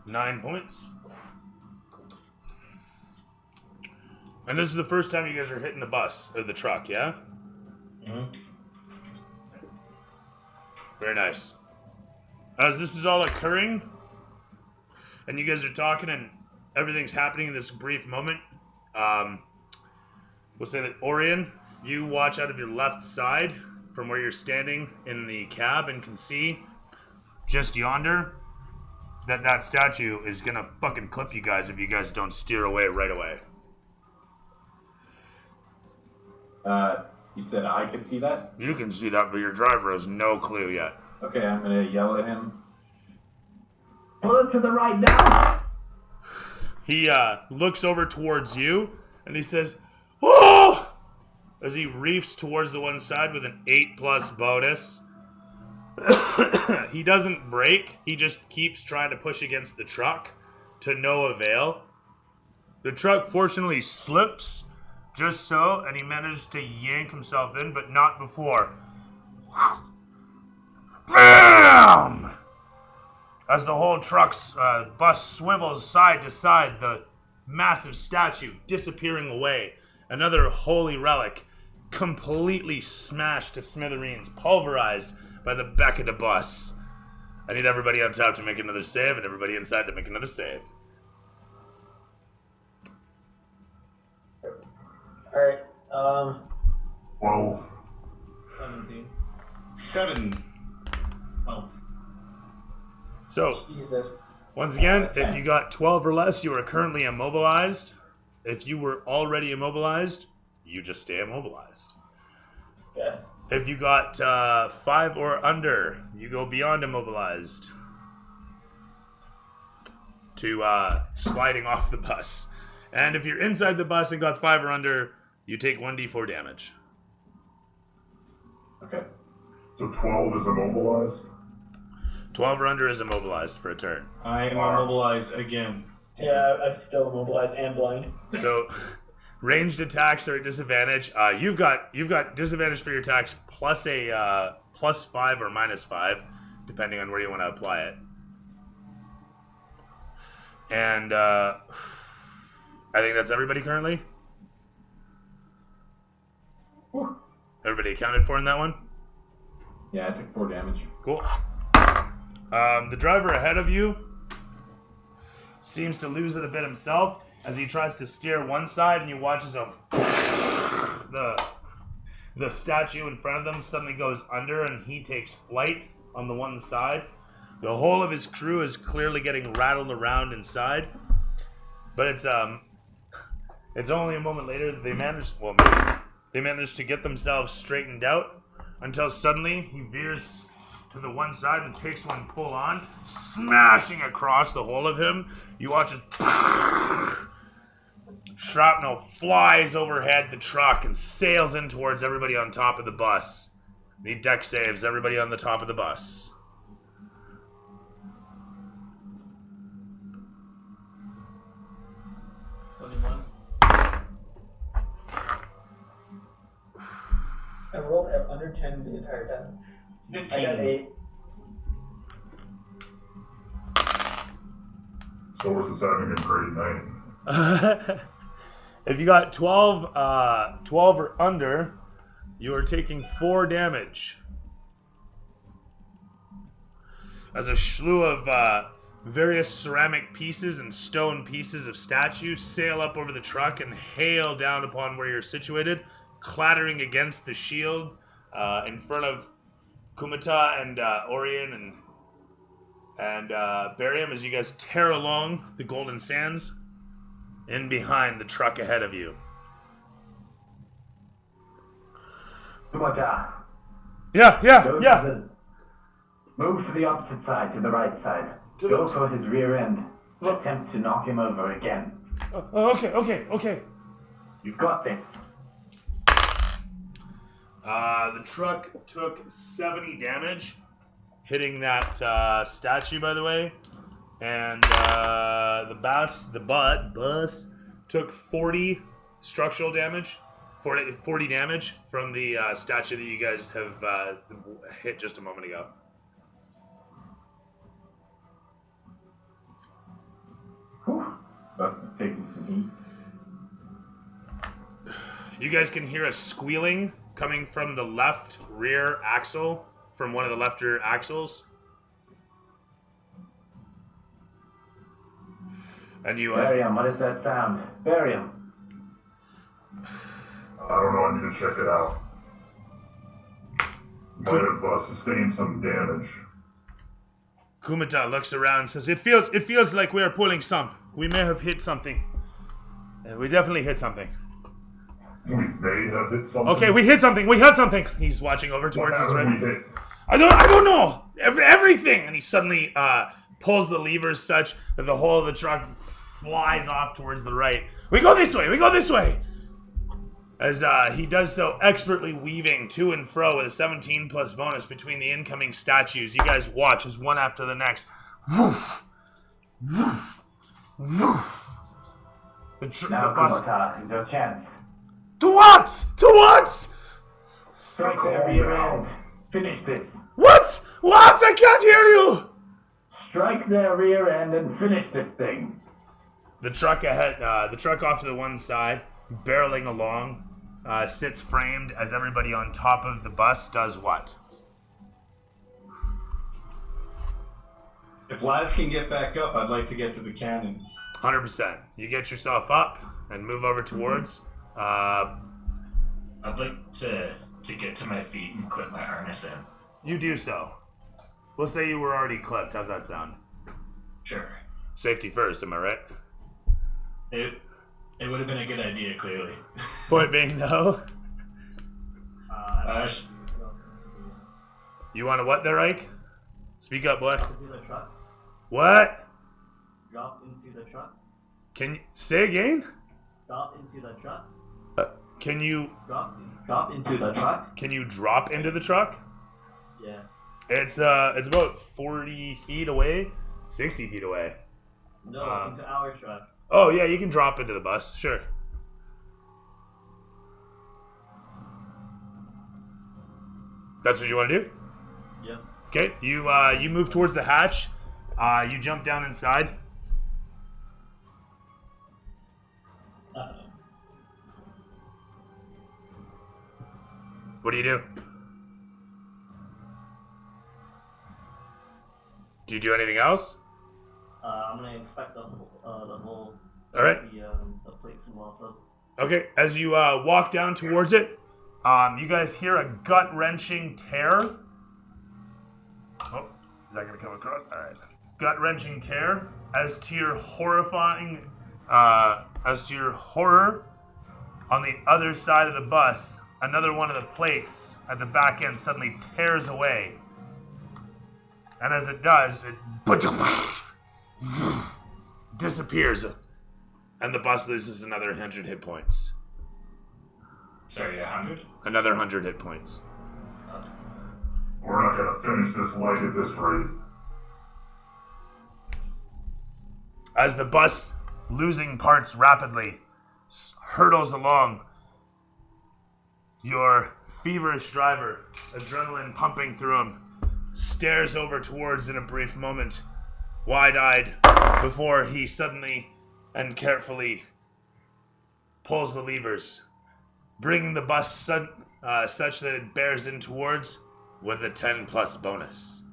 Nine points. And this is the first time you guys are hitting the bus, or the truck, yeah? Very nice. As this is all occurring, and you guys are talking and everything's happening in this brief moment, we'll say that Orion, you watch out of your left side from where you're standing in the cab and can see just yonder that statue is gonna fucking clip you guys if you guys don't steer away right away. You said I could see that? You can see that, but your driver has no clue yet. Okay, I'm gonna yell at him. Pull it to the right now! He looks over towards you and he says, "Oh!" as he reefs towards the one side with an 8+ bonus. He doesn't brake, he just keeps trying to push against the truck to no avail. The truck fortunately slips just so, and he manages to yank himself in, but not before. BAM! As the whole truck's bus swivels side to side, the massive statue disappearing away. Another holy relic completely smashed to smithereens, pulverized by the back of the bus. I need everybody on top to make another save, and everybody inside to make another save. Alright, 12. 17. 7. 12. So, Jesus. once again, if you got 12 or less, you are currently immobilized. If you were already immobilized, you just stay immobilized. Okay. If you got 5 or under, you go beyond immobilized to sliding off the bus. And if you're inside the bus and got 5 or under, you take 1d4 damage. Okay. So 12 is immobilized? 12 or under is immobilized for a turn. I am immobilized again. Yeah, I'm still immobilized and blind. So, ranged attacks are at disadvantage. You've got disadvantage for your attacks plus a +5 or -5, depending on where you want to apply it. And I think that's everybody currently. Whew. Everybody accounted for in that one? Yeah, I took 4 damage. Cool. The driver ahead of you seems to lose it a bit himself as he tries to steer one side, and you watch as the statue in front of them suddenly goes under, and he takes flight on the one side. The whole of his crew is clearly getting rattled around inside, but it's only a moment later that they manage to get themselves straightened out until suddenly he veers to the one side and takes one full on, smashing across the whole of him. You watch as shrapnel flies overhead the truck and sails in towards everybody on top of the bus. Need deck saves, everybody on the top of the bus. I rolled under 10 the entire time. 15. I got 8. So what's this having a great night? If you got 12 or under, you are taking 4 damage. As a slew of various ceramic pieces and stone pieces of statues sail up over the truck and hail down upon where you're situated, clattering against the shield in front of Kumata and Orion and Barium as you guys tear along the Golden Sands in behind the truck ahead of you. Kumata. Yeah. Move to the opposite side, to the right side. Go for his rear end. Attempt to knock him over again. Okay. You've got this. The truck took 70 damage, hitting that statue, by the way, and the bus took 40 structural damage, 40 damage from the statue that you guys have hit just a moment ago. Whew. Bus is taking some heat. You guys can hear a squealing coming from the left rear axle, from one of the left rear axles. And you have... Barium, what is that sound? Barium. I don't know, I need to check it out. Might have sustained some damage. Kumata looks around and says, It feels like we are pulling some. We may have hit something. We definitely hit something. We may have hit something. Okay, we hit something. We hit something. He's watching over towards his right. We hit? I don't know. Everything. And he suddenly pulls the levers such that the whole of the truck flies off towards the right. We go this way. We go this way. As he does so, expertly weaving to and fro with a 17 plus bonus between the incoming statues. You guys watch as one after the next. Woof. Woof. Woof. Now, Kumata, is your chance. To what? To what? Strike their rear end. Finish this. What? What? I can't hear you. Strike their rear end and finish this thing. The truck ahead, the truck off to the one side, barreling along, sits framed as everybody on top of the bus does what? If Laz can get back up, I'd like to get to the cannon. 100%. You get yourself up and move over towards. I'd like to get to my feet and clip my harness in. You do so. We'll say you were already clipped. How's that sound? Sure. Safety first, am I right? It would have been a good idea, clearly. Point being, though. You want to what there, Ike? Speak up, boy. Into the truck. What? Drop into the truck. Can you say again? Drop into the truck. Can you Drop into the truck. Can you drop into the truck? Yeah. It's about 40 feet away, 60 feet away. No, into our truck. Oh yeah, you can drop into the bus, sure. That's what you want to do? Yep. Okay, you move towards the hatch. You jump down inside. What do you do? Do you do anything else? I'm gonna inspect the whole. All right. The plate from off. Okay, as you walk down towards it, you guys hear a gut-wrenching tear. Oh, is that gonna come across? All right. Gut-wrenching tear. As to your horror, on the other side of the bus, another one of the plates at the back end suddenly tears away. And as it does, it disappears. And the bus loses another 100 hit points. Sorry, 100? Another 100 hit points. We're not gonna finish this light at this rate. As the bus, losing parts rapidly, hurtles along, your feverish driver, adrenaline pumping through him, stares over towards in a brief moment, wide-eyed, before he suddenly and carefully pulls the levers, bringing the bus such that it bears in towards with a 10 plus bonus.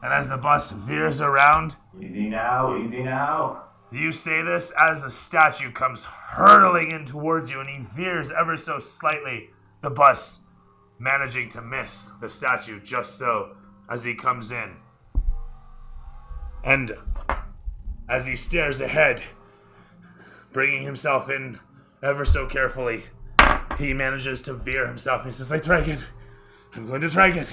And as the bus veers around, Easy now, easy now. you say this as a statue comes hurtling in towards you, and he veers ever so slightly, the bus managing to miss the statue just so as he comes in. And as he stares ahead, bringing himself in ever so carefully, he manages to veer himself, and he says, "I try again. I'm going to try again."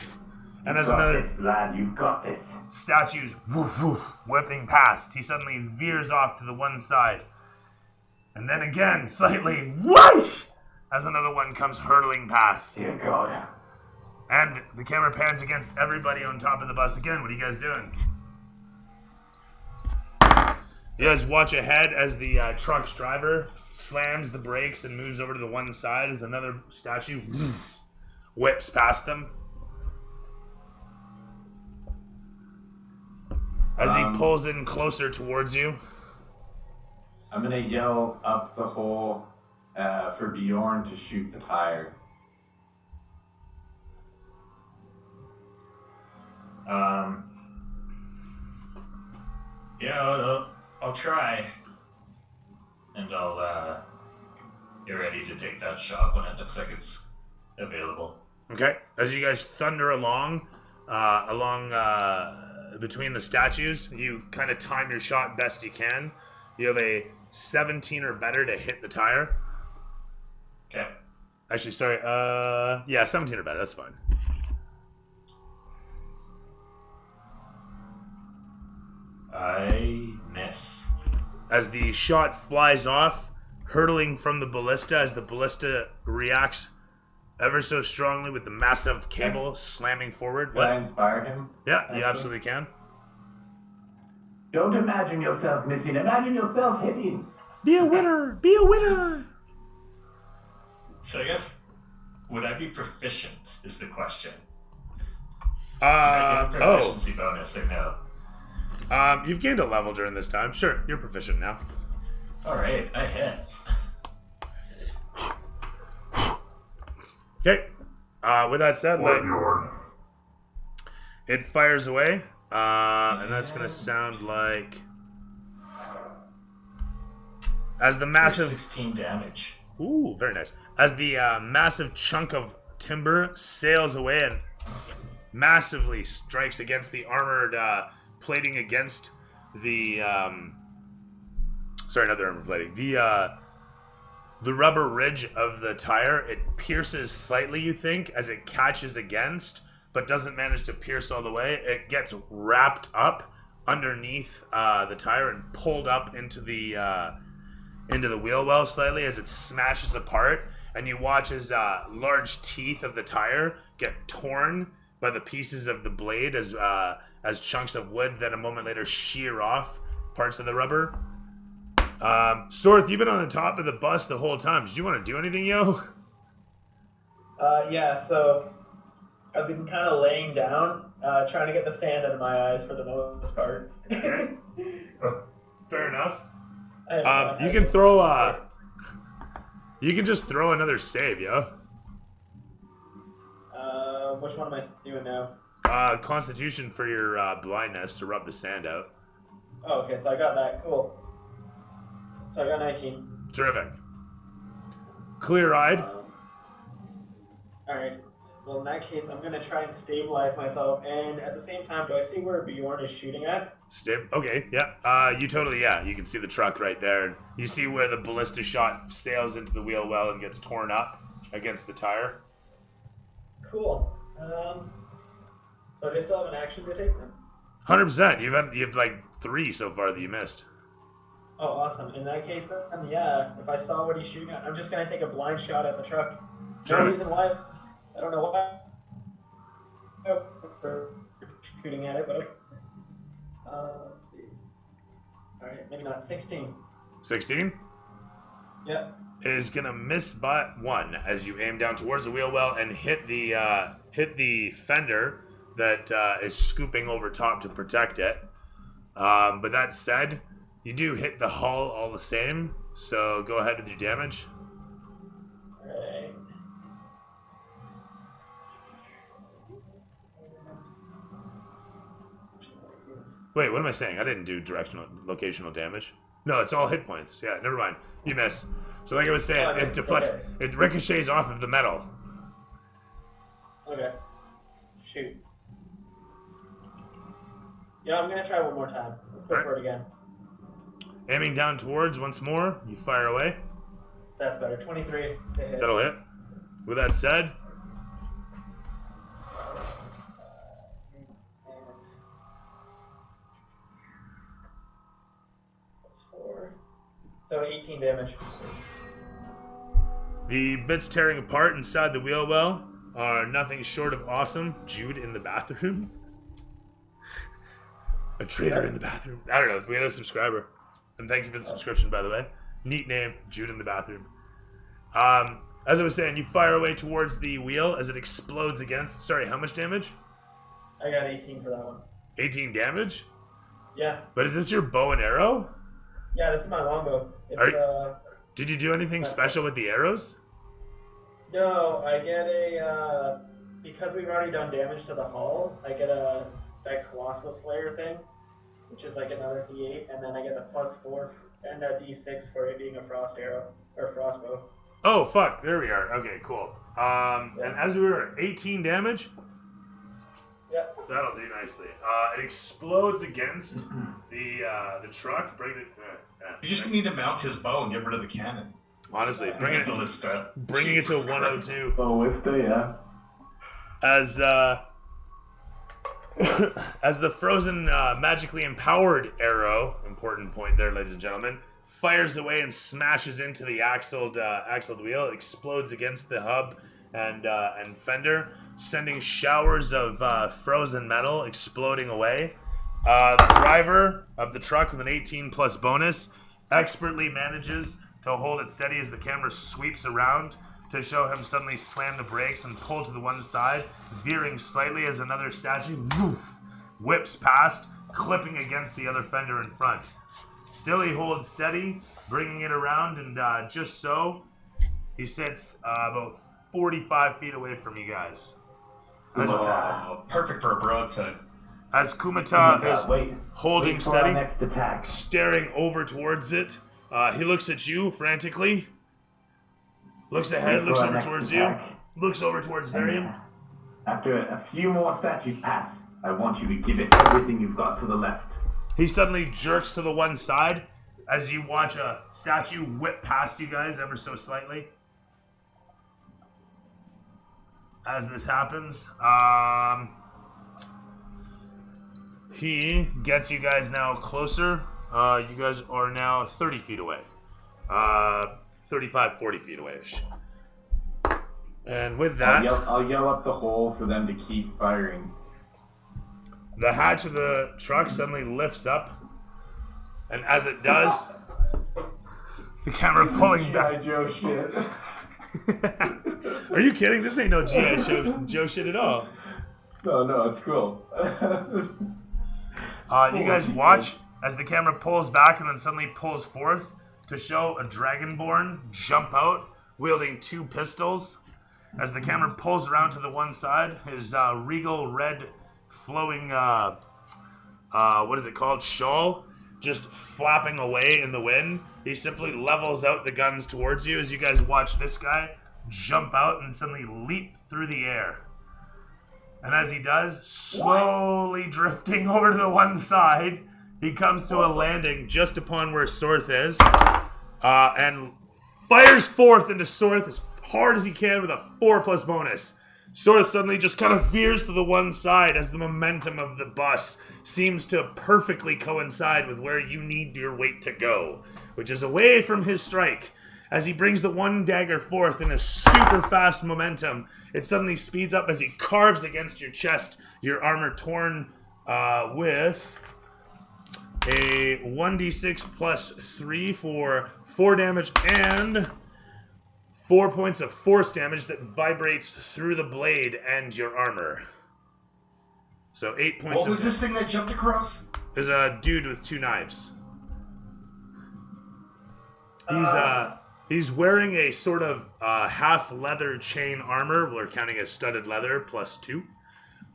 And as another This, lad, you've got this. statue's woof woof whipping past, he suddenly veers off to the one side. And then again, slightly whoosh, as another one comes hurtling past. Dear God. And the camera pans against everybody on top of the bus again. What are you guys doing? You guys watch ahead as the truck's driver slams the brakes and moves over to the one side as another statue whips past them. As he pulls in closer towards you. I'm gonna yell up the hole for Bjorn to shoot the tire. Yeah, I'll try. And I'll get ready to take that shot when it looks like it's available. Okay. As you guys thunder along between the statues, you kind of time your shot best you can. You have a 17 or better to hit the tire. Okay. Actually, sorry. Yeah, 17 or better. That's fine. I miss. As the shot flies off, hurtling from the ballista, as the ballista reacts ever so strongly with the massive cable slamming forward. Can I inspire him? Yeah, actually? you absolutely can. Don't imagine yourself missing. Imagine yourself hitting. Be a winner! Be a winner! So I guess, would I be proficient is the question. Can I get a proficiency bonus or no? You've gained a level during this time. Sure, you're proficient now. Alright, I hit. Okay. With that said, What, Bjorn? it fires away, and that's gonna sound like as the massive 16 damage. Ooh, very nice. As the massive chunk of timber sails away and massively strikes against the armored plating against the sorry, not the armor plating. The rubber ridge of the tire, it pierces slightly, you think, as it catches against, but doesn't manage to pierce all the way. It gets wrapped up underneath the tire and pulled up into the wheel well slightly as it smashes apart, and you watch as large teeth of the tire get torn by the pieces of the blade as chunks of wood then a moment later shear off parts of the rubber. Sorth, you've been on the top of the bus the whole time. Did you want to do anything, yo? Yeah, so I've been kind of laying down, trying to get the sand out of my eyes for the most part. Fair enough. You can throw you can just throw another save, yo. Which one am I doing now? Constitution for your blindness to rub the sand out. Oh, okay, so I got that. Cool. So I got 19. Terrific. Clear-eyed. Alright. Well, in that case, I'm going to try and stabilize myself, and at the same time, do I see where Bjorn is shooting at? Okay, yeah. You totally, yeah. You can see the truck right there. You see where the ballista shot sails into the wheel well and gets torn up against the tire. Cool. So I still have an action to take then? 100%. You've like 3 so far that you missed. Oh, awesome. In that case, then, yeah, if I saw what he's shooting at, I'm just going to take a blind shot at the truck. Sure. No reason why. I don't know why. Shooting at it, but let's see. Alright, maybe not. 16. 16? Yep. Is gonna miss by 1 as you aim down towards the wheel well and hit the fender that is scooping over top to protect it. But that said, you do hit the hull all the same, so go ahead with your damage. Alright. Wait, what am I saying? I didn't do locational damage. No, it's all hit points. Yeah, never mind. You miss. So like I was saying, it deflects. Okay. It ricochets off of the metal. Okay. Shoot. Yeah, I'm gonna try one more time. Let's go for it again. Aiming down towards once more, you fire away. That's better. 23 to hit. That'll hit. With that said, That's 4. So 18 damage. the bits tearing apart inside the wheel well are nothing short of awesome. Jude in the bathroom. A traitor in the bathroom. I don't know. We had a subscriber. And thank you for the subscription, by the way. Neat name, Jude in the bathroom. As I was saying, you fire away towards the wheel as it explodes against. Sorry, how much damage? I got 18 for that one. 18 damage? Yeah. But is this your bow and arrow? Yeah, this is my longbow. It's Did you do anything special with the arrows? No, I get a because we've already done damage to the hull. I get that Colossal Slayer thing, which is like another D8, and then I get the +4 and a D6 for it being a frost arrow or frostbow. Oh fuck! There we are. Okay, cool. And as we were at 18 damage. Yeah. That'll do nicely. It explodes against the truck. You just need to mount his bow and get rid of the cannon. Honestly, bringing it to 102. Ballista, yeah. As the frozen magically empowered arrow, important point there, ladies and gentlemen, fires away and smashes into the axled wheel. It explodes against the hub and fender, sending showers of frozen metal exploding away. The driver of the truck with an 18 plus bonus expertly manages to hold it steady as the camera sweeps around to show him suddenly slam the brakes and pull to the one side, veering slightly as another statue whips past, clipping against the other fender in front. Still he holds steady, bringing it around, and just so, he sits about 45 feet away from you guys. Perfect for a broadside. As Kumata is holding steady, next attack. staring over towards it, he looks at you frantically, looks ahead, looks over towards you, looks over towards Varian. After a few more statues pass, I want you to give it everything you've got to the left. He suddenly jerks to the one side as you watch a statue whip past you guys ever so slightly. As this happens, he gets you guys now closer. You guys are now 30 feet away. 35, 40 feet away-ish. And with that, I'll yell up the hole for them to keep firing. the hatch of the truck suddenly lifts up. And as it does, the camera pulling back. Joe shit. Are you kidding? This ain't no G.I. Joe shit at all. No, it's cool. You guys watch as the camera pulls back and then suddenly pulls forth to show a Dragonborn jump out, wielding 2 pistols. As the camera pulls around to the one side, his regal red flowing, what is it called, shawl, just flapping away in the wind. He simply levels out the guns towards you as you guys watch this guy jump out and suddenly leap through the air. And as he does, slowly drifting over to the one side, he comes to a landing just upon where Sorth is, and fires forth into Sorth as hard as he can with a 4+ bonus. Sorth suddenly just kind of veers to the one side as the momentum of the bus seems to perfectly coincide with where you need your weight to go, which is away from his strike. As he brings the one dagger forth in a super fast momentum, it suddenly speeds up as he carves against your chest, your armor torn with a 1d6 plus 3 for 4 damage and 4 points of force damage that vibrates through the blade and your armor. So 8 points What was this thing that jumped across? There's a dude with 2 knives. He's wearing a sort of half leather chain armor. We're counting as studded leather plus 2.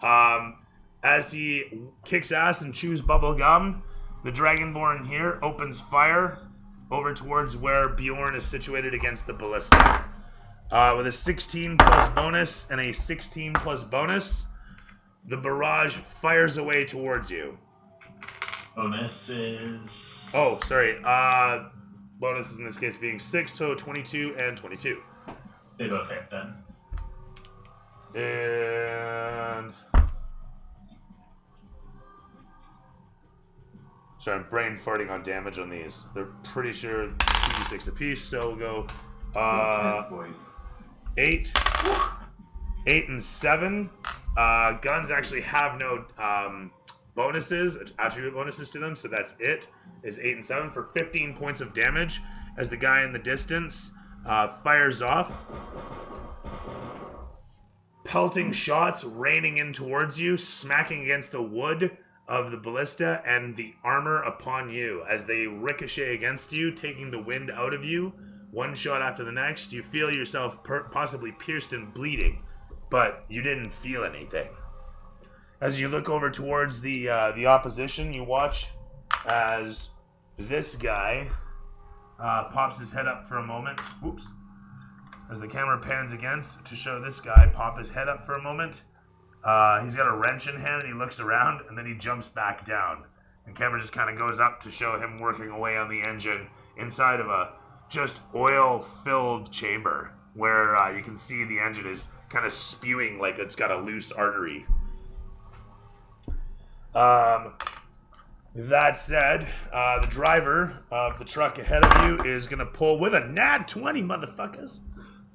As he kicks ass and chews bubble gum, the Dragonborn here opens fire over towards where Bjorn is situated against the ballista. With a 16 plus bonus and a 16 plus bonus, the barrage fires away towards you. Bonus is... Oh, sorry. Bonuses in this case being 6, so 22 and 22. They both hit then. And... Sorry, I'm brain farting on damage on these. They're pretty sure 2d6 apiece, so we'll go 8 and 7. Guns actually have no bonuses, attribute bonuses to them, so that's it. Is 8 and 7 for 15 points of damage as the guy in the distance fires off. Pelting shots raining in towards you, smacking against the wood of the ballista and the armor upon you as they ricochet against you, taking the wind out of you one shot after the next. You feel yourself possibly pierced and bleeding, but you didn't feel anything. As you look over towards the opposition, you watch as this guy pops his head up for a moment. Whoops. As the camera pans against to show this guy pop his head up for a moment. He's got a wrench in hand and he looks around and then he jumps back down. The camera just kind of goes up to show him working away on the engine inside of a just oil-filled chamber where you can see the engine is kind of spewing like it's got a loose artery. That said, the driver of the truck ahead of you is going to pull with a nat 20, motherfuckers.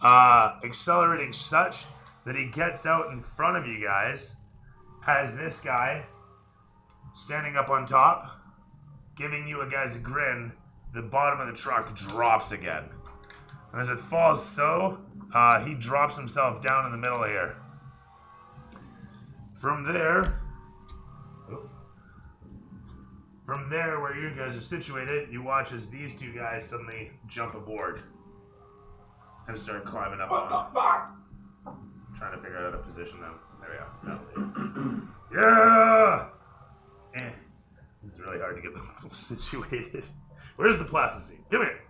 Accelerating such that he gets out in front of you guys as this guy standing up on top, giving you guys a grin. The bottom of the truck drops again. And as it falls he drops himself down in the middle here. From there, where you guys are situated, you watch as these two guys suddenly jump aboard and start climbing up on. What the fuck? Trying to figure out how to position them. There we go. Yeah! This is really hard to get them situated. Where's the plasticine? Come here.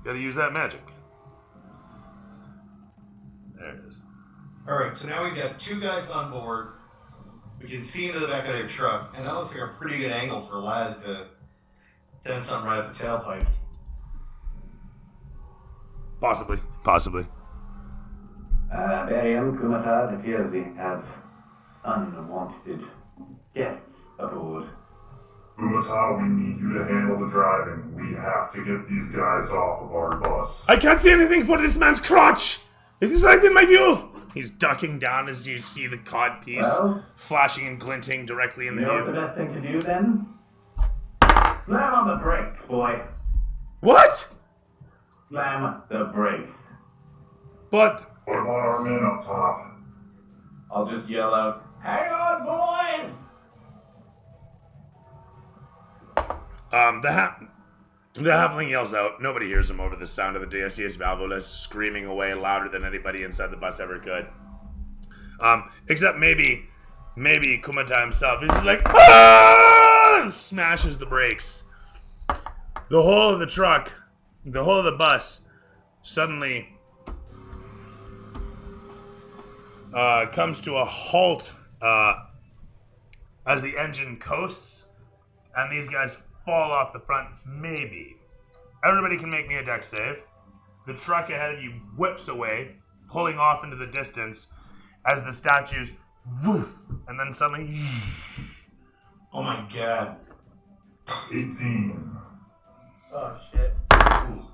Gotta use that magic. There it is. Alright, so now we've got two guys on board. We can see into the back of their truck, and that looks like a pretty good angle for Laz to send something right at the tailpipe. Possibly. Barian, Kumata, it appears we have unwanted guests aboard. Umata, we need you to handle the driving. We have to get these guys off of our bus. I can't see anything for this man's crotch! It is right in my view! He's ducking down as you see the codpiece flashing and glinting directly in the view. You know what the best thing to do then? Slam on the brakes, boy. What? Slam the brakes. But... What about our men up top? I'll just yell out, hang on, boys! The halfling yells out. Nobody hears him over the sound of the DSCS Valvola screaming away louder than anybody inside the bus ever could. Except maybe Kumata himself. He's like, ah! And smashes the brakes. The whole of the truck, the whole of the bus, suddenly comes to a halt as the engine coasts, and these guys fall off the front, maybe. Everybody can make me a dex save. The truck ahead of you whips away, pulling off into the distance as the statues woof, and then suddenly... Oh my god. 18. Oh shit.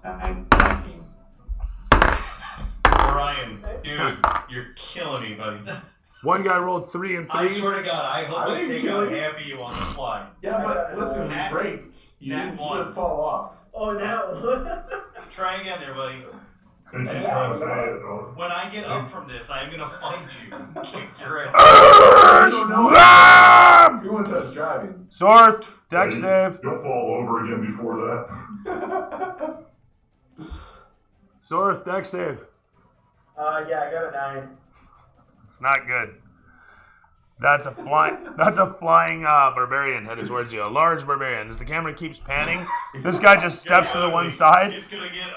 I'm 19. Orion, dude, you're killing me, buddy. One guy rolled 3 and 3. I swear to God, I hope I take out half of you on the fly. Yeah, but listen, Nat- great. You Nat didn't one. fall off. Oh no. Try again there, buddy. I think he's trying to say it, though. When I get up from this, I'm gonna find you and kick your ass. You want to touch driving. Sorth, dex Hey, save. You'll fall over again before that. Sorth, dex save. Yeah, I got a 9. It's not good. That's a flying barbarian headed towards you. A large barbarian. As the camera keeps panning, this guy just steps to the one side. It's gonna get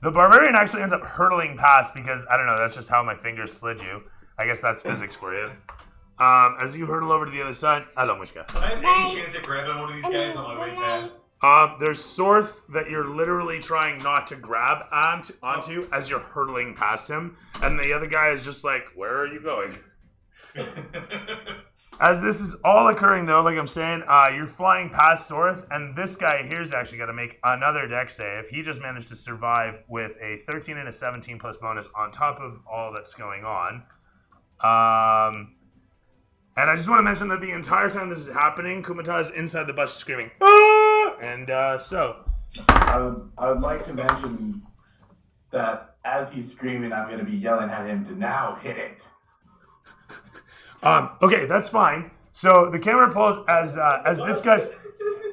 The barbarian actually ends up hurtling past because, I don't know, that's just how my fingers slid you. I guess that's physics for you. As you hurdle over to the other side, hello, Mushka. I have any chance at grabbing one of these guys on my way past? There's Sorth that you're literally trying not to grab onto as you're hurtling past him, and the other guy is just like, where are you going? As this is all occurring, though, like I'm saying, you're flying past Sorth, and this guy here's actually got to make another dex save. He just managed to survive with a 13 and a 17 plus bonus on top of all that's going on. And I just want to mention that the entire time this is happening, Kumata is inside the bus screaming, ah! And so. I would like to mention that as he's screaming, I'm going to be yelling at him to now hit it. Okay, that's fine. So the camera pulls as this guy's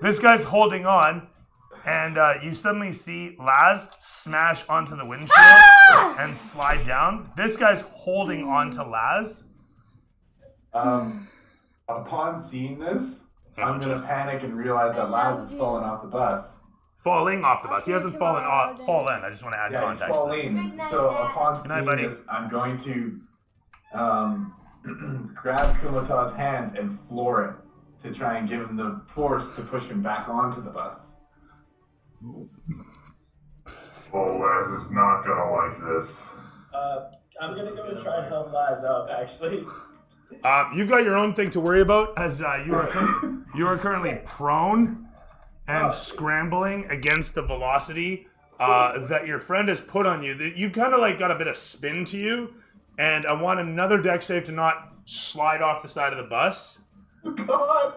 This guy's holding on, and you suddenly see Laz smash onto the windshield and slide down. This guy's holding on to Laz. Upon seeing this, I'm gonna panic and realize that Laz has fallen off the bus. Falling off the bus. He hasn't fallen. I just want to add context. He's falling. So upon seeing buddy. this, I'm going to grab Kumata's hands and floor it to try and give him the force to push him back onto the bus. Oh, Laz is not gonna like this. I'm gonna go and try and help Laz up, actually. You've got your own thing to worry about, as you are currently prone and scrambling against the velocity that your friend has put on you. You kind of like got a bit of spin to you, and I want another deck save to not slide off the side of the bus. God.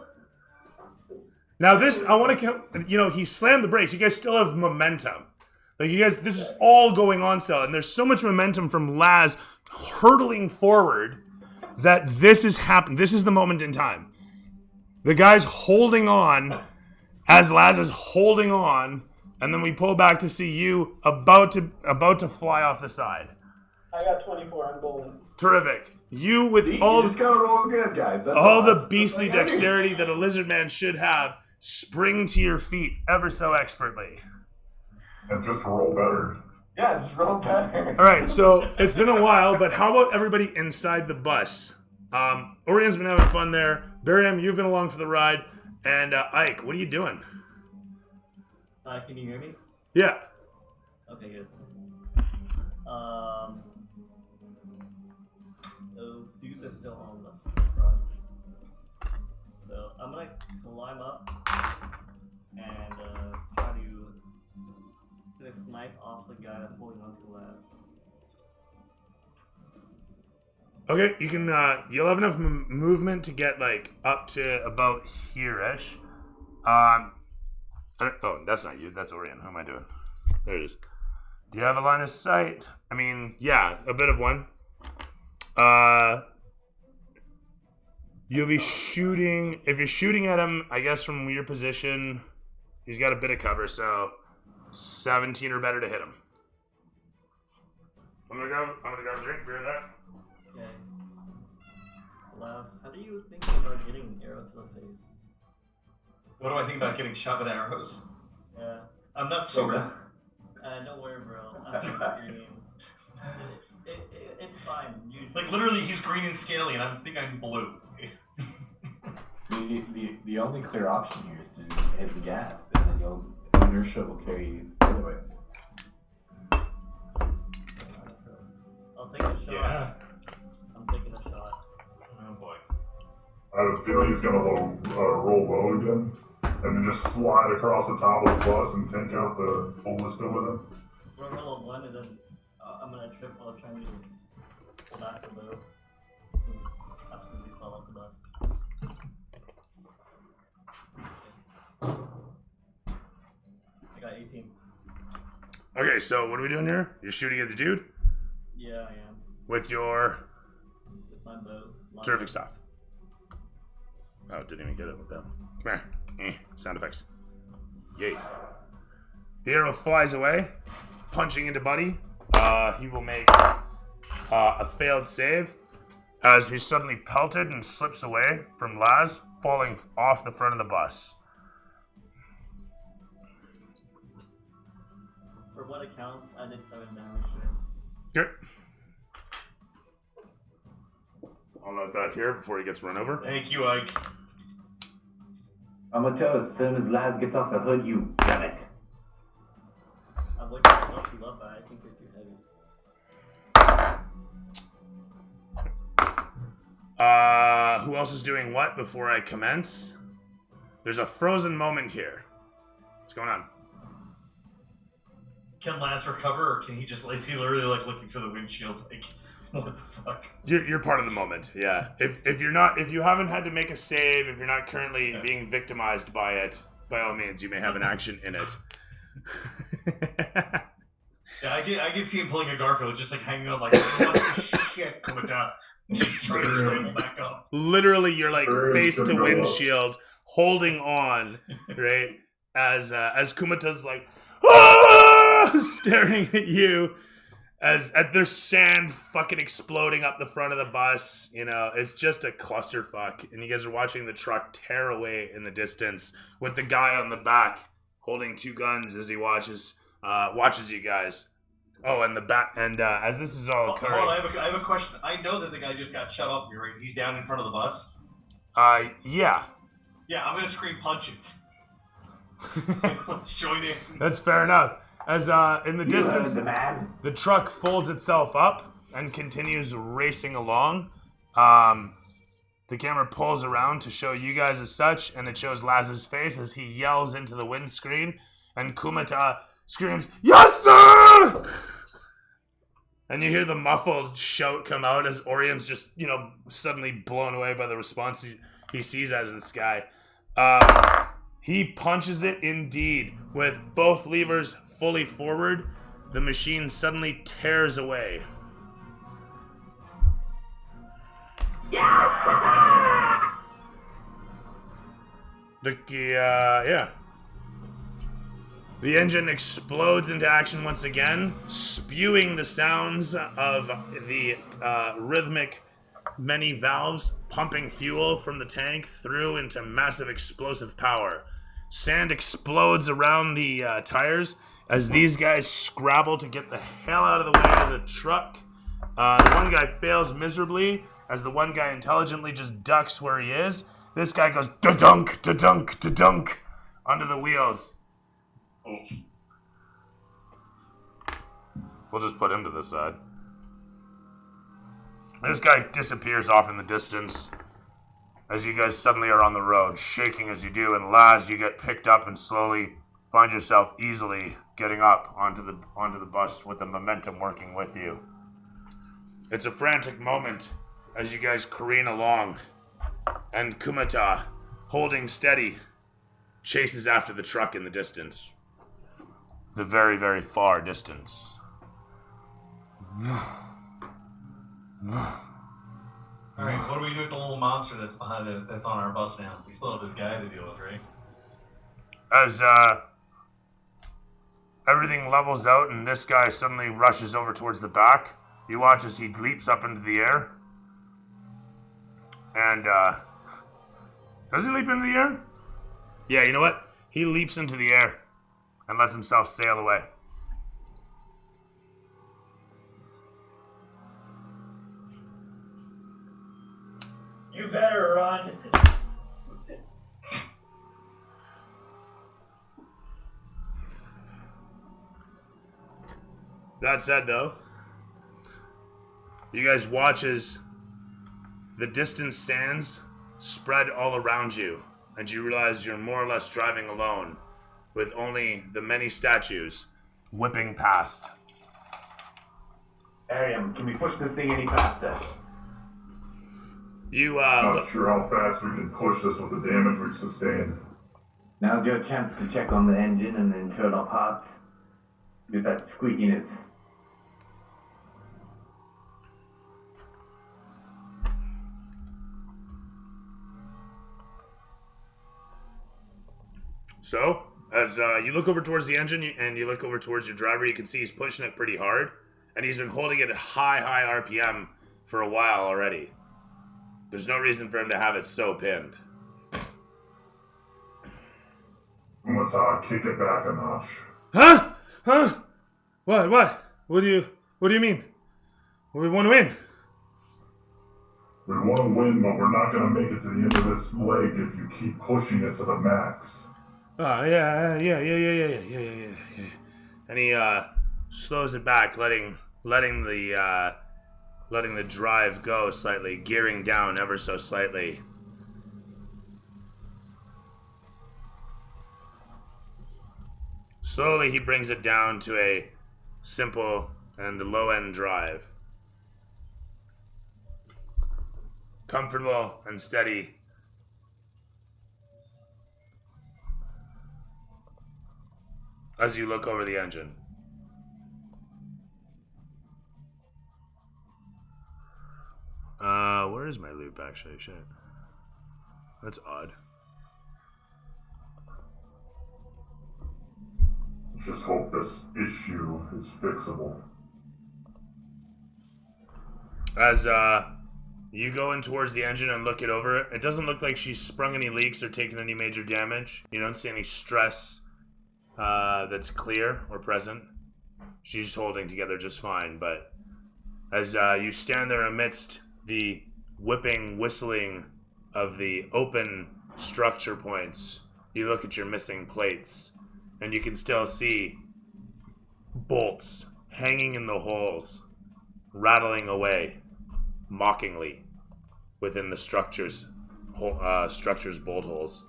Now this, I want to count. You know, he slammed the brakes. You guys still have momentum. Like you guys, this is all going on still, and there's so much momentum from Laz hurtling forward that this is happening. This is the moment in time. The guy's holding on as Laz is holding on, and then we pull back to see you about to fly off the side. I got 24. I'm golden. Terrific. You with You all just gotta roll good, guys. That's all the That's beastly like, I mean- dexterity that a lizard man should have, spring to your feet ever so expertly. And just roll better. Yeah, just roll better. All right, so it's been a while, but how about everybody inside the bus? Orion's been having fun there. Bariam, you've been along for the ride. And Ike, what are you doing? Can you hear me? Yeah. Okay, good. Those dudes are still on the front. So I'm gonna climb up and try to get a snipe off the guy that's holding onto the last. Okay, you can. You'll have enough movement to get like up to about here-ish. Oh, that's not you. That's Orion. Who am I doing? There it is. Do you have a line of sight? I mean, yeah, a bit of one. You'll be shooting. If you're shooting at him, I guess from your position, he's got a bit of cover. So 17 or better to hit him. I'm gonna grab a drink. Beer that. Okay. Last, how do you think about getting an arrow to the face? What do I think about getting shot with arrows? Yeah. I'm not sober. Don't worry, bro. I've experienced. It's fine. Usually. Like literally, he's green and scaly, and I think I'm blue. The only clear option here is to hit the gas, and then inertia will carry you the other way. I'll take a shot. Yeah. I'm taking a shot. Oh boy. I have a feeling he's gonna roll low again, and then just slide across the top of the bus and take out the ballista with him. We're gonna roll one, and then I'm gonna trip while trying to pull back the bow. Absolutely fall off the bus. I got 18. Okay, so what are we doing here? You're shooting at the dude Yeah, I am. with your With my bow. terrific stuff. Oh, didn't even get it with that. Come here. Sound effects. Yay. The arrow flies away, punching into Buddy. He will make a failed save as he's suddenly pelted and slips away from Laz, falling off the front of the bus. For what it counts, I did 7 damage to him. Good. I'll note that here before he gets run over. Thank you, Ike. I'm gonna tell as soon as Laz gets off the hood, you got it. I've looked you up, but I think they're too heavy. Who else is doing what before I commence? There's a frozen moment here. What's going on? Can Laz recover, or can he just, is he literally like looking through the windshield? Like, what the fuck? You're part of the moment, yeah. If you haven't had to make a save, if you're not currently being victimized by it, by all means, you may have an action in it. Yeah, I can see him pulling a Garfield, just like hanging out like, what the shit, Kumata? Just trying to scramble back up. Literally, you're like face to Go up. windshield, holding on, right? As Kumata's like, ah! Staring at you, as there's sand fucking exploding up the front of the bus. You know, it's just a clusterfuck. And you guys are watching the truck tear away in the distance with the guy on the back holding two guns as he watches you guys. Oh, and the back, and as this is all occurring, hold on, I have a question. I know that the guy just got shut off me, right? He's down in front of the bus. Yeah. Yeah, I'm gonna scream punch it. Let's join in. That's fair enough. As in the distance, the truck folds itself up and continues racing along. The camera pulls around to show you guys as such, and it shows Laz's face as he yells into the windscreen, and Kumata screams, "Yes, sir!" And you hear the muffled shout come out as Orion's just, suddenly blown away by the response he sees out of the sky. He punches it indeed. With both levers fully forward, the machine suddenly tears away. The engine explodes into action once again, spewing the sounds of the rhythmic many valves pumping fuel from the tank through into massive explosive power. Sand explodes around the tires as these guys scrabble to get the hell out of the way of the truck. The one guy fails miserably as the one guy intelligently just ducks where he is. This guy goes da-dunk, da-dunk, da-dunk under the wheels. Oh. We'll just put him to the side. This guy disappears off in the distance as you guys suddenly are on the road, shaking as you do, and Laz, you get picked up and slowly find yourself easily getting up onto the bus with the momentum working with you. It's a frantic moment as you guys careen along, and Kumata, holding steady, chases after the truck in the distance. The very, very far distance. Alright, what do we do with the little monster that's behind it, that's on our bus now? We still have this guy to deal with, right? As everything levels out and this guy suddenly rushes over towards the back, you watch as he leaps up into the air. And, does he leap into the air? Yeah, you know what? He leaps into the air and lets himself sail away. You better run. That said, though, you guys watch as the distant sands spread all around you, and you realize you're more or less driving alone, with only the many statues whipping past. Ariam, can we push this thing any faster? Not sure how fast we can push this with the damage we've sustained. Now's your chance to check on the engine and the internal parts. With that squeakiness. So, as you look over towards the engine and you look over towards your driver, you can see he's pushing it pretty hard, and he's been holding it at high RPM for a while already. There's no reason for him to have it so pinned. Let's kick it back a notch. Huh? What do you mean? We want to win. We want to win, but we're not going to make it to the end of this leg if you keep pushing it to the max. Yeah. And he slows it back, letting the drive go slightly, gearing down ever so slightly. Slowly, he brings it down to a simple and low-end drive. Comfortable and steady. As you look over the engine. where is my loop actually? Shit. That's odd. Just hope this issue is fixable. As you go in towards the engine and look it over, it doesn't look like she's sprung any leaks or taken any major damage. You don't see any stress that's clear or present. She's holding together just fine, but as you stand there amidst the whipping, whistling of the open structure points, you look at your missing plates, and you can still see bolts hanging in the holes, rattling away mockingly within the structure's bolt holes.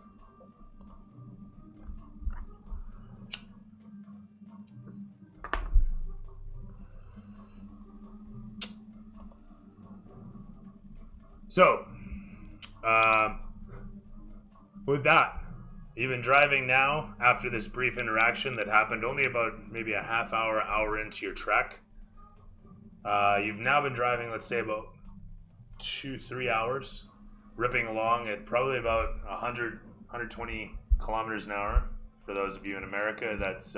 So, with that, even driving now, after this brief interaction that happened only about maybe a half hour into your trek, you've now been driving, let's say, about 2-3 hours, ripping along at probably about 120 kilometers an hour. For those of you in America, that's,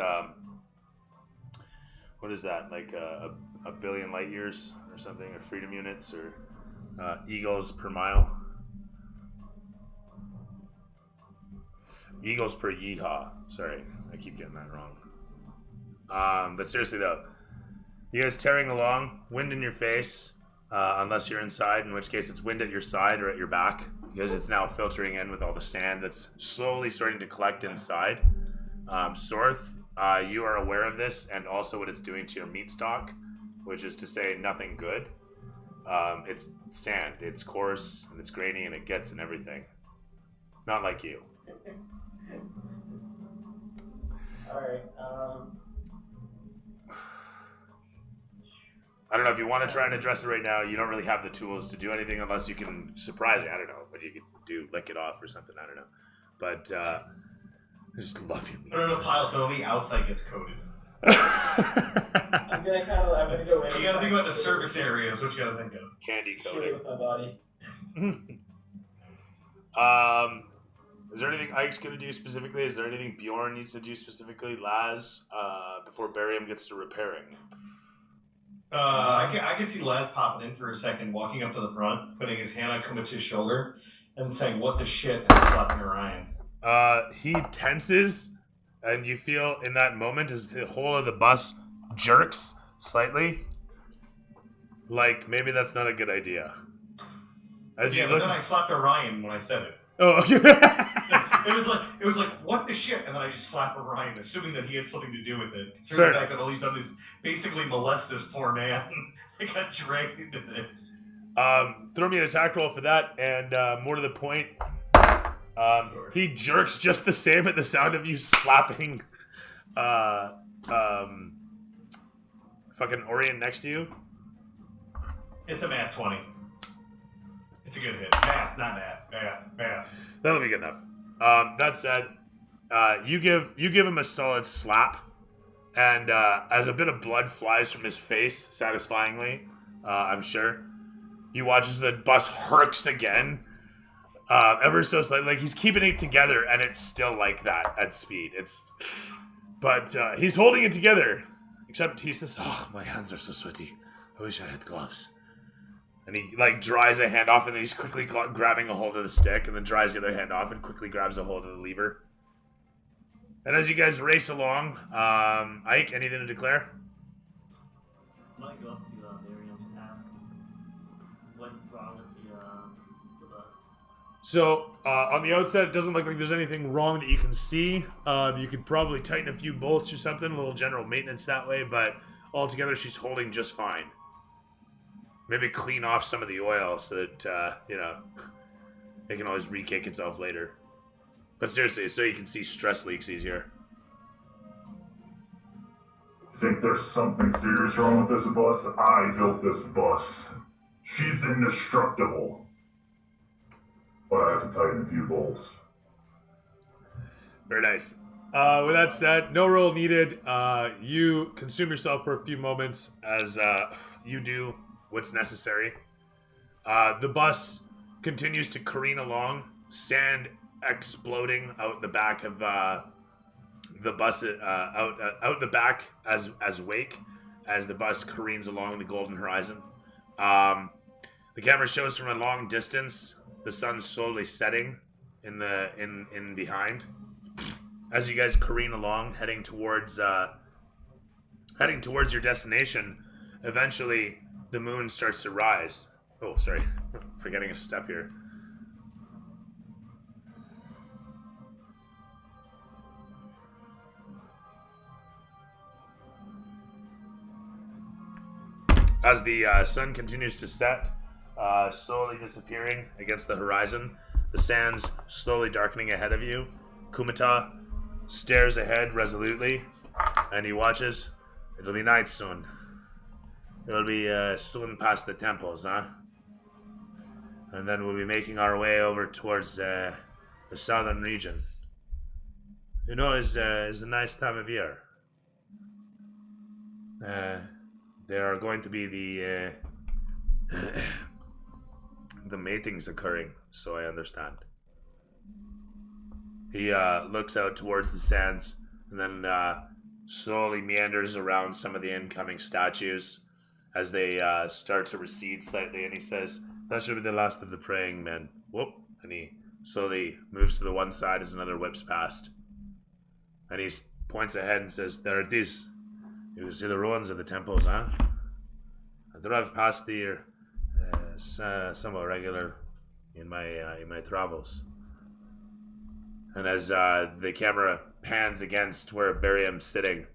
what is that, like a billion light years or something, or freedom units, or eagles per mile. Eagles per yeehaw. Sorry, I keep getting that wrong. But seriously though, you guys tearing along, wind in your face, unless you're inside, in which case it's wind at your side or at your back, because it's now filtering in with all the sand that's slowly starting to collect inside. Sorth, you are aware of this and also what it's doing to your meat stock, which is to say nothing good. It's sand, it's coarse, and it's grainy, and it gets in everything. Not like you. Alright, I don't know if you want to try and address it right now. You don't really have the tools to do anything unless you can surprise me. I don't know what you can do, lick it off or something. I don't know. But I just love you. Put it in a pile so only outside gets coated. I'm gonna go in. You gotta think about the surface area is what you gotta think of. Candy Shoot it coating. with my body. Is there anything Ike's going to do specifically? Is there anything Bjorn needs to do specifically? Laz, before Barium gets to repairing? I can see Laz popping in for a second, walking up to the front, putting his hand on Kumich's shoulder, and saying, "What the shit?" and slapping Orion. He tenses, and you feel in that moment as the whole of the bus jerks slightly. Like, maybe that's not a good idea. As Yeah, you but look... then I slapped Orion when I said it. Oh, okay. It was like, what the shit? And then I just slapped Orion, assuming that he had something to do with it. Through Fair the fact that all he's done is basically molest this poor man. They got dragged into this. Throw me an attack roll for that, and more to the point, he jerks just the same at the sound of you slapping fucking Orion next to you. It's a math 20. It's a good hit. Math, not math. That'll be good enough. That said, you give him a solid slap, and as a bit of blood flies from his face, satisfyingly, I'm sure, you watch as the bus hurks again, ever so slightly. Like, he's keeping it together, and it's still like that at speed. But he's holding it together, except he says, "Oh, my hands are so sweaty. I wish I had gloves." And he, like, dries a hand off, and then he's quickly grabbing a hold of the stick, and then dries the other hand off and quickly grabs a hold of the lever. And as you guys race along, Ike, anything to declare? I might go up to Miriam and ask what's wrong with the bus. So, on the outset, it doesn't look like there's anything wrong that you can see. You could probably tighten a few bolts or something, a little general maintenance that way, but altogether she's holding just fine. Maybe clean off some of the oil so that, it can always re-kick itself later. But seriously, so you can see stress leaks easier. Think there's something serious wrong with this bus? I built this bus. She's indestructible. But I have to tighten a few bolts. Very nice. With that said, no roll needed. You consume yourself for a few moments as you do what's necessary. The bus continues to careen along, sand exploding out the back of the bus, out the back as wake as the bus careens along the golden horizon. The camera shows from a long distance the sun slowly setting in behind as you guys careen along, heading towards your destination. Eventually, the moon starts to rise. Oh, sorry, forgetting a step here. As the sun continues to set, slowly disappearing against the horizon, the sands slowly darkening ahead of you, Kumita stares ahead resolutely, and he watches. It'll be night soon. It'll be soon past the temples, huh? And then we'll be making our way over towards the southern region. You know, it's a nice time of year. There are going to be the the matings occurring, so I understand. He looks out towards the sands and then slowly meanders around some of the incoming statues as they start to recede slightly, and he says, "That should be the last of the praying men." Whoop! And he slowly moves to the one side as another whips past. And he points ahead and says, "There it is. You can see the ruins of the temples, huh? I drive past here somewhat regular in my travels." And as the camera pans against where Barium's sitting,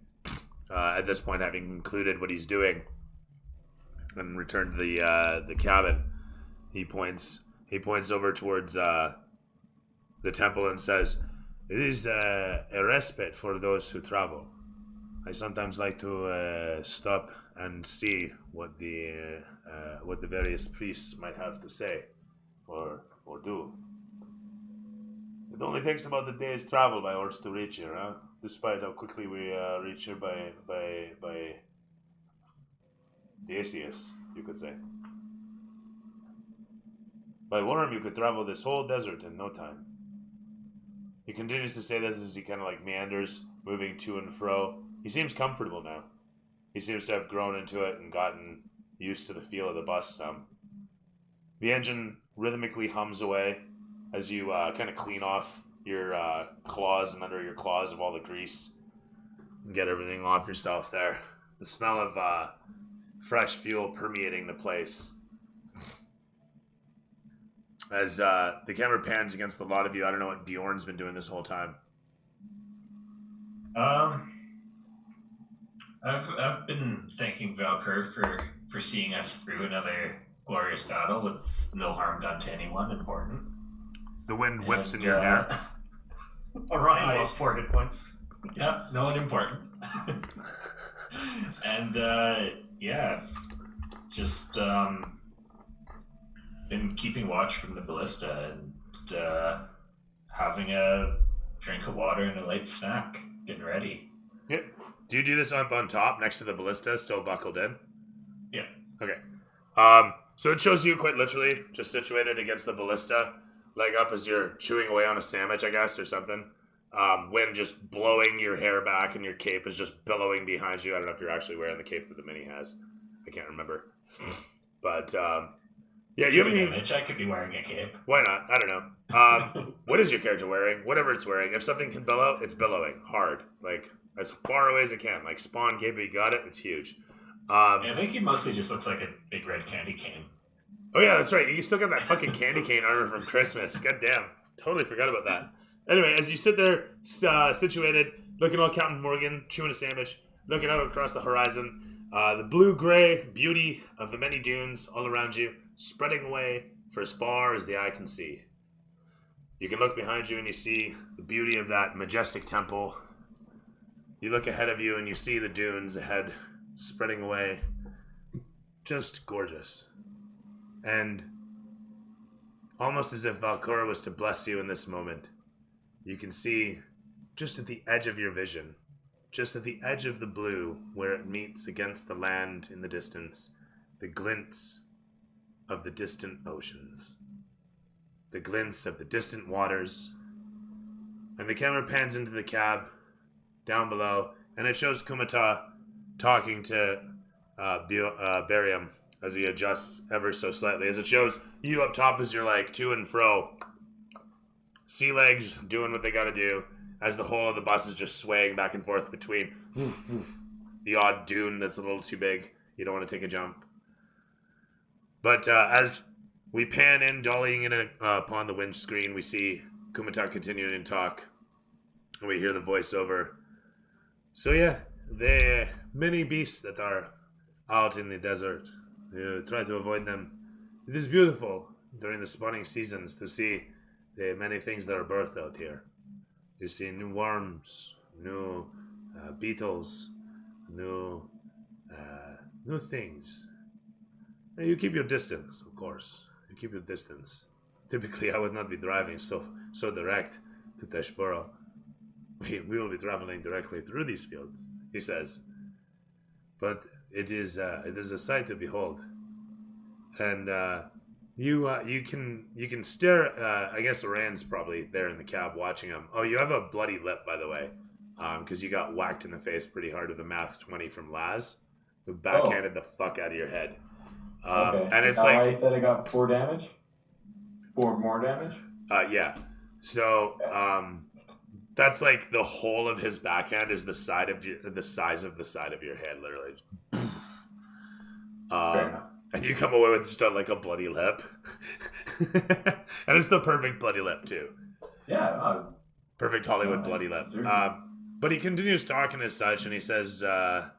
at this point having concluded what he's doing and returned to the cabin, he points over towards the temple and says, "It is a respite for those who travel. I sometimes like to stop and see what the various priests might have to say or do. It only takes about a day's travel by horse to reach here, huh? Despite how quickly we reach here by Decius, you could say. By worm, you could travel this whole desert in no time." He continues to say this as he kind of like meanders, moving to and fro. He seems comfortable now. He seems to have grown into it and gotten used to the feel of the bus some. The engine rhythmically hums away as you kind of clean off your claws and under your claws of all the grease and get everything off yourself there. The smell of fresh fuel permeating the place. As the camera pans against the lot of you, I don't know what Bjorn's been doing this whole time. I've been thanking Valkyr for seeing us through another glorious battle with no harm done to anyone important. The wind whips in your hair. Orion lost 4 hit points. Yeah, no one important. And just been keeping watch from the ballista and having a drink of water and a light snack, getting ready. Yep. Do you do this up on top next to the ballista, still buckled in? Yeah. Okay. So it shows you quite literally just situated against the ballista, leg up as you're chewing away on a sandwich, I guess, or something. Wind just blowing your hair back and your cape is just billowing behind you. I don't know if you're actually wearing the cape that the mini has. I can't remember. But, yeah, you haven't even... I could be wearing a cape. Why not? I don't know. What is your character wearing? Whatever it's wearing. If something can billow, it's billowing. Hard. Like, as far away as it can. Like, spawn cape, you got it. It's huge. I think he mostly just looks like a big red candy cane. Oh, yeah, that's right. You still got that fucking candy cane armor from Christmas. God damn. Totally forgot about that. Anyway, as you sit there, situated, looking all Captain Morgan, chewing a sandwich, looking out across the horizon, the blue-gray beauty of the many dunes all around you, spreading away for as far as the eye can see. You can look behind you and you see the beauty of that majestic temple. You look ahead of you and you see the dunes ahead, spreading away. Just gorgeous. And almost as if Valkyra was to bless you in this moment, you can see just at the edge of your vision, just at the edge of the blue where it meets against the land in the distance, the glints of the distant oceans, the glints of the distant waters, and the camera pans into the cab down below, and it shows Kumata talking to Barium as he adjusts ever so slightly. As it shows you up top as you're like to and fro, sea legs doing what they gotta do, as the whole of the bus is just swaying back and forth between the odd dune that's a little too big. You don't want to take a jump. But as we pan in, dollying in upon the windscreen, we see Kumata continuing to talk. And we hear the voiceover. So yeah, there are many beasts that are out in the desert. You try to avoid them. It is beautiful during the spawning seasons to see the many things that are birthed out here. You see new worms, new beetles, new things. And you keep your distance, of course. You keep your distance. Typically, I would not be driving so direct to Teshburl. We will be traveling directly through these fields, he says. But it is a sight to behold. And you can stare. I guess Rand's probably there in the cab watching him. Oh, you have a bloody lip, by the way, because you got whacked in the face pretty hard with a math 20 from Laz, who backhanded the fuck out of your head. Okay. And it's like like I said, I got 4 damage. 4 more damage. Yeah. So that's like the whole of his backhand is the size of the side of your head, literally. And you come away with just a bloody lip, and it's the perfect bloody lip too. Yeah. Perfect Hollywood bloody lip. But he continues talking as such, and he says, I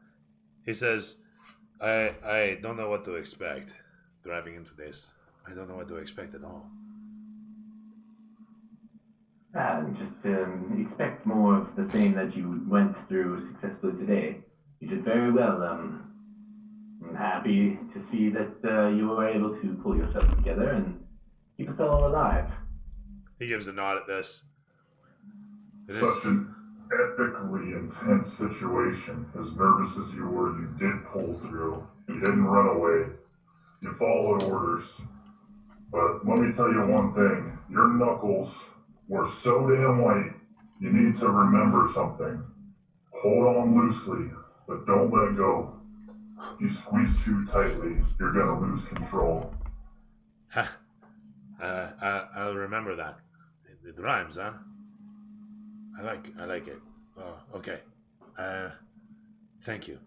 don't know what to expect driving into this. I don't know what to expect at all. Just expect more of the same that you went through successfully today. You did very well. I'm happy to see that you were able to pull yourself together and keep us all alive. He gives a nod at this. Such an epically intense situation. As nervous as you were, you did pull through. You didn't run away. You followed orders. But let me tell you one thing. Your knuckles were so damn white, you need to remember something. Hold on loosely, but don't let go. If you squeeze too tightly, you're gonna lose control. I'll remember that. It rhymes, huh? I like it. Oh, okay. Thank you.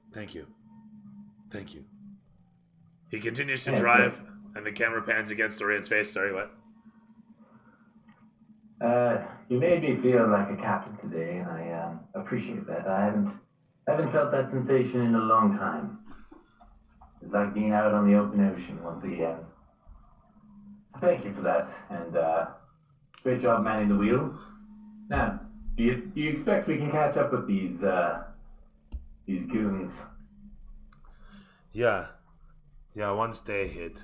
He continues to drive, and the camera pans against Dorian's face. Sorry, what? You made me feel like a captain today, and I appreciate that. I haven't felt that sensation in a long time. It's like being out on the open ocean once again. Thank you for that, and great job manning the wheel. Now, do you expect we can catch up with these goons? Yeah, once they hit,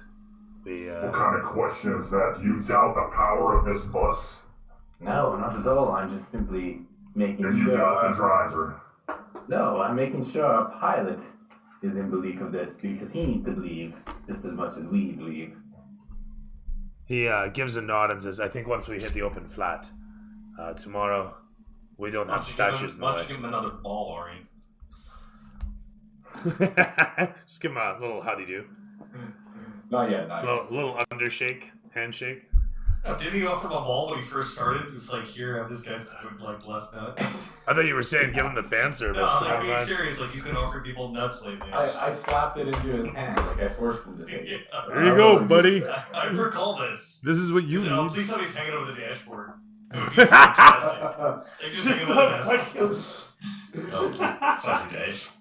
we What kind of question is that? Do you doubt the power of this bus? No, not at all. I'm just simply making Then you sure. doubt the driver. No, I'm making sure our pilot is in belief of this because he needs to believe just as much as we believe. He gives a nod and says, I think once we hit the open flat, tomorrow, we don't have statues in the Why way. don't you give him another ball, Ari? Just give him a little howdy-do. Not yet. Little undershake, handshake. Oh, didn't he offer him a ball when he first started? It's like, here, have this guy's left nut. I thought you were saying give him the fan service. No, but I'm never being mind. serious. Like, he's been offering people nuts lately. I slapped it into his hand, like I forced him to take it. Yeah. There you go, buddy. I recall this. This is what you He said, oh, need. please tell me he's hanging over the dashboard. It would be fantastic. Like, just hanging over the dashboard. Oh, fuzzy days.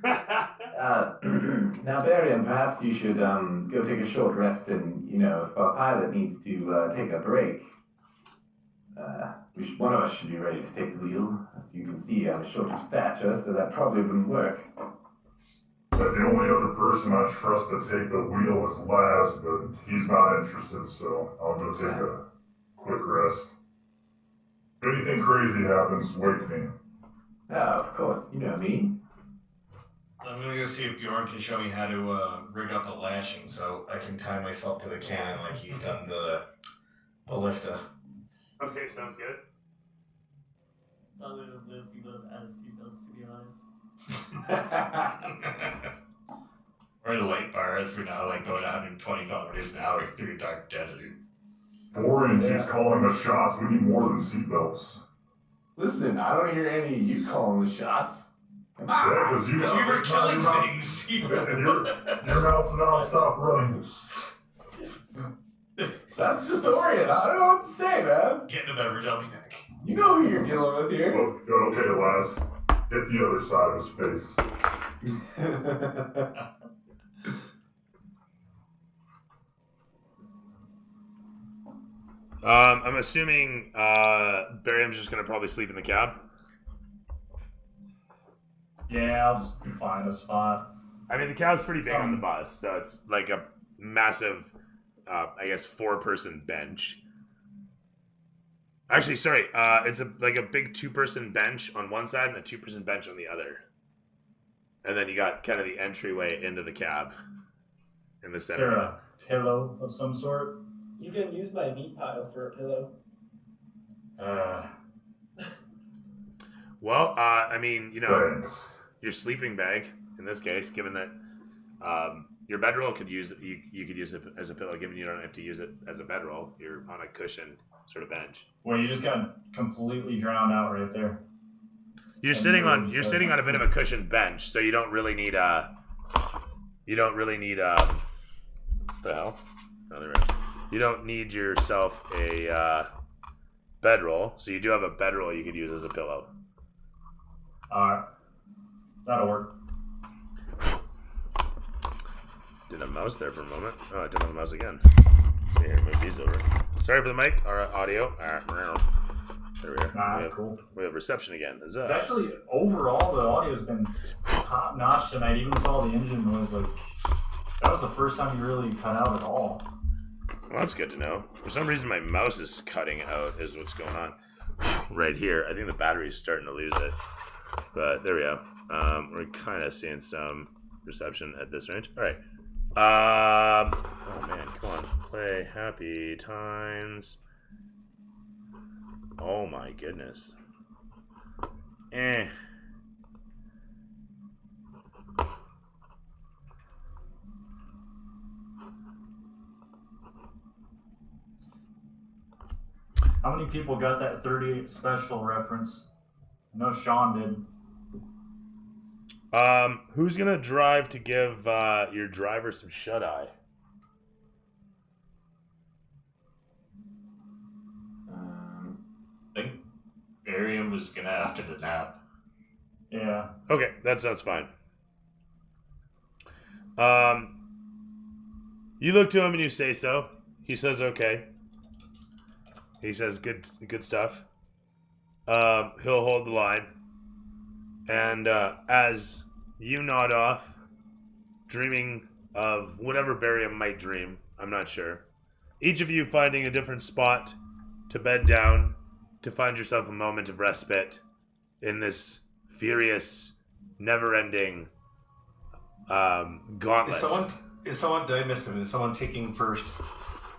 Now, Barium, perhaps you should go take a short rest, and if our pilot needs to take a break, one of us should be ready to take the wheel. As you can see, I'm short of stature, so that probably wouldn't work. But the only other person I trust to take the wheel is Laz, but he's not interested, so I'll go take a quick rest. If anything crazy happens, wake me. Of course, you know me. I'm gonna go see if Bjorn can show me how to rig up the lashing so I can tie myself to the cannon like he's done the ballista. Okay, sounds good. I would have lived, you would have added seatbelts, to be honest. Or the light bars, we're now like going 120 kilometers an hour through a dark desert. Forange keeps calling the shots. We need more than seatbelts. Listen, I don't hear any of you calling the shots. Come on. Yeah, because you We were killing your things! your mouth's non-stop running. That's just Orion. I don't know what to say, man. Get in the beverage, I'll be back. You know who you're dealing with here. Okay, lads. Hit the other side of his face. I'm assuming Barium's just gonna probably sleep in the cab. Yeah, I'll just find a spot. I mean, the cab's pretty big on the bus, so it's like a massive, I guess, 4-person bench. Actually, sorry, it's like a big 2-person bench on one side and a 2-person bench on the other. And then you got kind of the entryway into the cab in the Is center. there a pillow of some sort? You can use my meat pile for a pillow. Well, I mean, you know, Thanks. your sleeping bag in this case, given that your bedroll could use you could use it as a pillow, given you don't have to use it as a bedroll. You're on a cushion sort of bench. Well, you just got completely drowned out right there. You're sitting on a bit of a cushioned bench, so you don't really need what the hell? Oh, they're right. You don't need yourself a bedroll, so you do have a bedroll you could use as a pillow. Alright. That'll work. Didn't have a mouse there for a moment. Oh, I didn't have a mouse again. So here, move these over. Sorry for the mic or audio. There we are. Nah, that's cool. We have reception again. It's actually, overall, the audio's been top notch tonight, even with all the engine noise. Like, that was the first time you really cut out at all. Well, that's good to know. For some reason, my mouse is cutting out, is what's going on. Right here. I think the battery's starting to lose it. But there we go. We're kind of seeing some reception at this range. All right. Oh, man. Come on. Play Happy Times. Oh, my goodness. How many people got that 38 special reference? I know Sean did. Who's gonna drive to give your driver some shut-eye? I think Barium was gonna after the nap. Yeah. Okay, that sounds fine. You look to him and you say so. He says okay. He says good stuff. He'll hold the line. And as you nod off, dreaming of whatever Barium might dream, I'm not sure. Each of you finding a different spot to bed down, to find yourself a moment of respite in this furious, never-ending gauntlet. Is someone? Did I miss him? Is someone taking first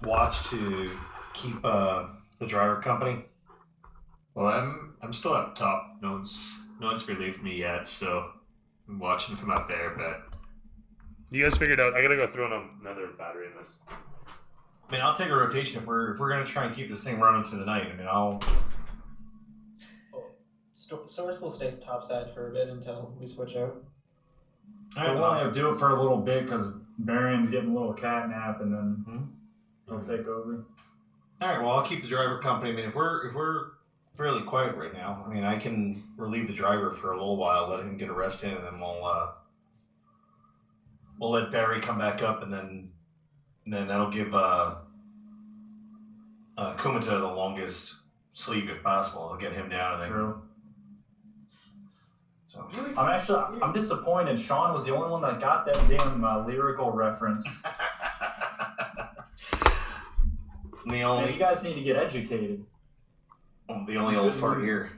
watch to keep the driver company? Well, I'm still up top. No one's relieved me yet, so I'm watching from up there. But You guys figured out. I gotta go throw in another battery in this. I mean, I'll take a rotation if we're gonna try and keep this thing running through the night. I mean, I'll. Source will stay topside for a bit until we switch out. We'll only do it for a little bit because Barium's getting a little cat nap and then he'll take over. All right. Well, I'll keep the driver company. I mean, if we're fairly quiet right now, I mean, I can relieve the driver for a little while, let him get a rest in, and then we'll let Barry come back up, and then that'll give Kumata the longest sleep if possible. I'll get him down and then. True. So. I'm disappointed. Sean was the only one that got that damn lyrical reference. Man, you guys need to get educated. The only old fart here.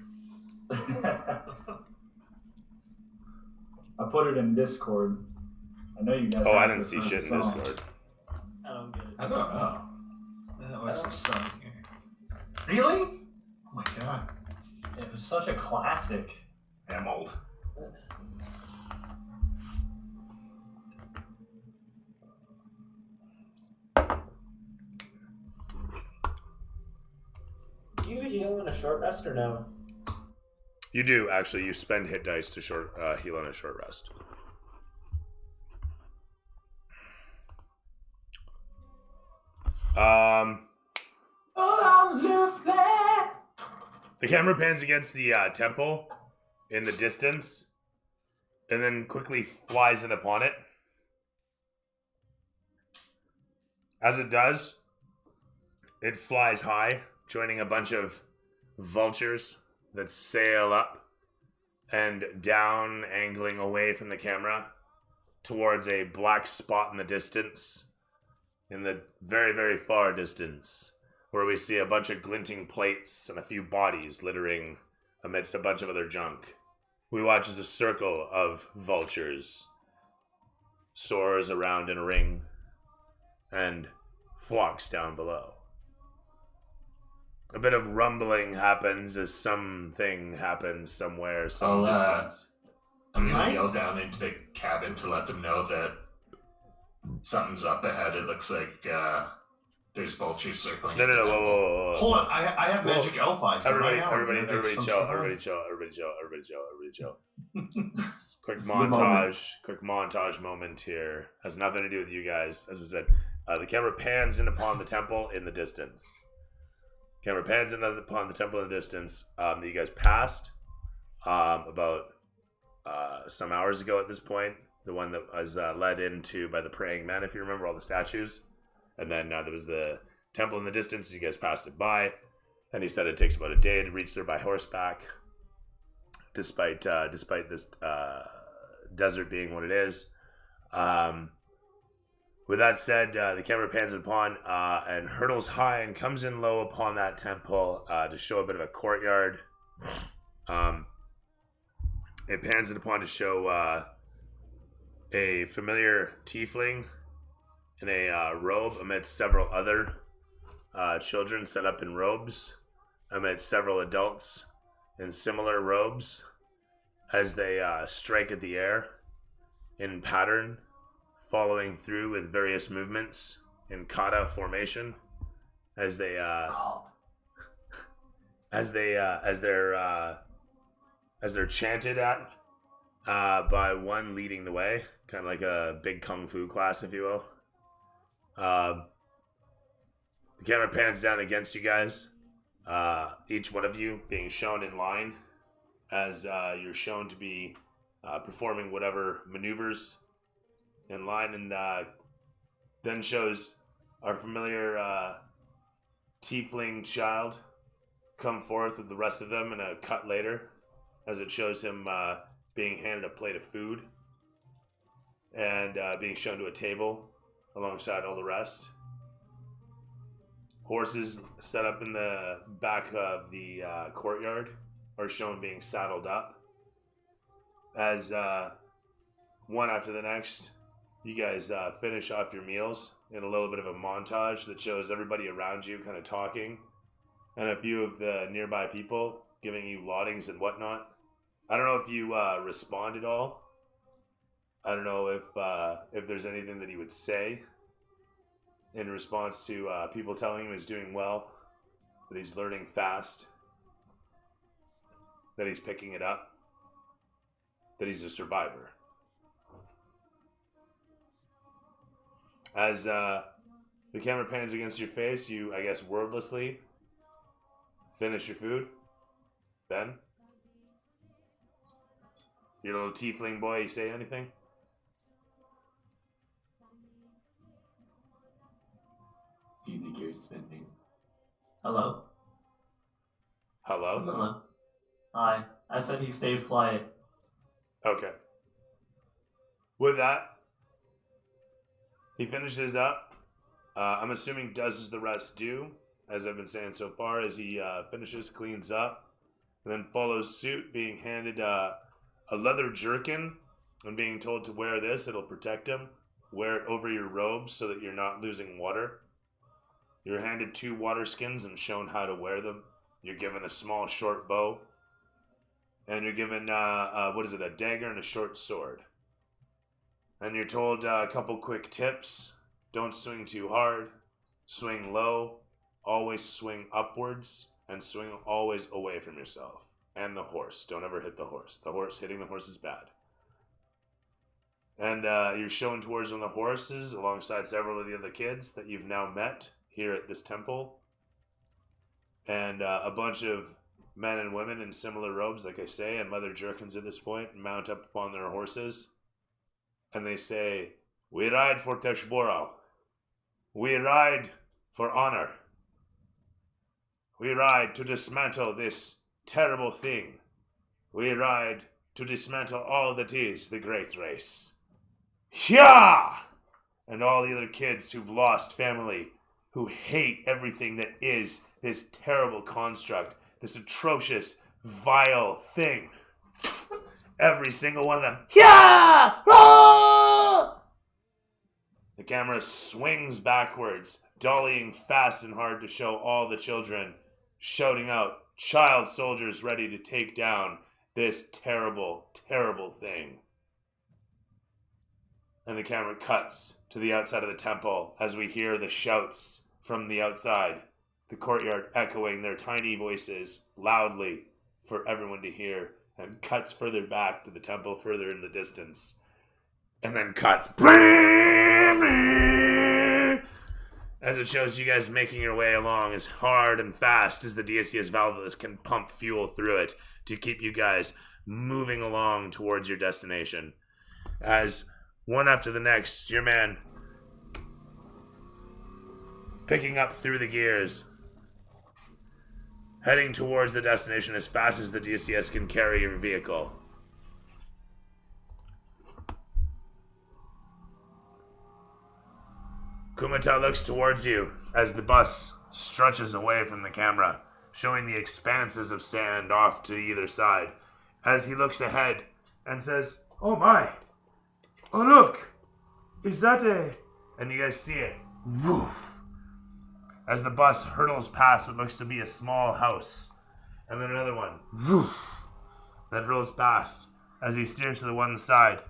I put it in Discord. I know you guys. Oh, I have didn't to see approve shit the in song. Discord. I don't get it. I don't know. That was the song here. Really? Oh my god. It was such a classic. I'm old. Do you heal in a short rest or no? You do, actually. You spend hit dice to heal on a short rest. The camera pans against the temple in the distance and then quickly flies in upon it. As it does, it flies high, joining a bunch of vultures that sail up and down, angling away from the camera towards a black spot in the distance, in the very, very far distance, where we see a bunch of glinting plates and a few bodies littering amidst a bunch of other junk. We watch as a circle of vultures soars around in a ring and flocks down below. A bit of rumbling happens as something happens somewhere, some distance. I'm gonna yell down into the cabin to let them know that something's up ahead. It looks like there's vultures circling. No, whoa. Hold on, I have magic elf eyes. Everybody Right chill. Quick montage moment here. Has nothing to do with you guys. As I said, the camera pans in upon the temple in the distance. Camera pans in upon the temple in the distance that you guys passed about some hours ago at this point. The one that was led into by the praying men, if you remember all the statues. And then there was the temple in the distance. You guys passed it by. And he said it takes about a day to reach there by horseback. Despite this desert being what it is. With that said, the camera pans upon and hurtles high and comes in low upon that temple to show a bit of a courtyard. It pans it upon to show a familiar tiefling in a robe amidst several other children set up in robes, amidst several adults in similar robes as they strike at the air in pattern, following through with various movements in kata formation as they're chanted at by one leading the way, kind of like a big kung fu class, if you will. The camera pans down against you guys, each one of you being shown in line as you're shown to be performing whatever maneuvers in line, and then shows our familiar tiefling child come forth with the rest of them in a cut later, as it shows him being handed a plate of food and being shown to a table alongside all the rest. Horses set up in the back of the courtyard are shown being saddled up as one after the next you guys finish off your meals in a little bit of a montage that shows everybody around you kind of talking and a few of the nearby people giving you laudings and whatnot. I don't know if you respond at all. I don't know if there's anything that he would say in response to people telling him he's doing well, that he's learning fast, that he's picking it up, that he's a survivor. As the camera pans against your face, you, I guess, wordlessly finish your food. Ben? Your little tiefling boy, you say anything? Do you think you're spending? Hello? Hello? Hello. Hi. I said he stays quiet. Okay. With that, he finishes up. I'm assuming does as the rest do, as I've been saying so far, as he finishes, cleans up, and then follows suit, being handed a leather jerkin and being told to wear this. It'll protect him. Wear it over your robes so that you're not losing water. You're handed 2 water skins and shown how to wear them. You're given a small short bow. And you're given, a dagger and a short sword. And you're told a couple quick tips. Don't swing too hard. Swing low. Always swing upwards. And swing always away from yourself. And the horse. Don't ever hit the horse. Hitting the horse is bad. And you're shown towards one of the horses alongside several of the other kids that you've now met here at this temple. And a bunch of men and women in similar robes, like I say, and leather jerkins at this point, mount up upon their horses. And they say, "We ride for Teshburl. We ride for honor. We ride to dismantle this terrible thing. We ride to dismantle all that is the great race. Yeah!" And all the other kids who've lost family, who hate everything that is this terrible construct, this atrocious, vile thing. Every single one of them. Yeah! Ah! The camera swings backwards, dollying fast and hard to show all the children shouting out, child soldiers ready to take down this terrible, terrible thing. And the camera cuts to the outside of the temple as we hear the shouts from the outside, the courtyard echoing their tiny voices loudly for everyone to hear, and cuts further back to the temple further in the distance. And then cuts as it shows you guys making your way along as hard and fast as the DCS Valvulus can pump fuel through it to keep you guys moving along towards your destination. As one after the next, your man picking up through the gears, heading towards the destination as fast as the DCS can carry your vehicle. Kumata looks towards you as the bus stretches away from the camera, showing the expanses of sand off to either side, as he looks ahead and says, "Oh my! Oh look! Is that a..." And you guys see it. Woof! As the bus hurtles past what looks to be a small house. And then another one. Woof! That rolls past as he steers to the one side.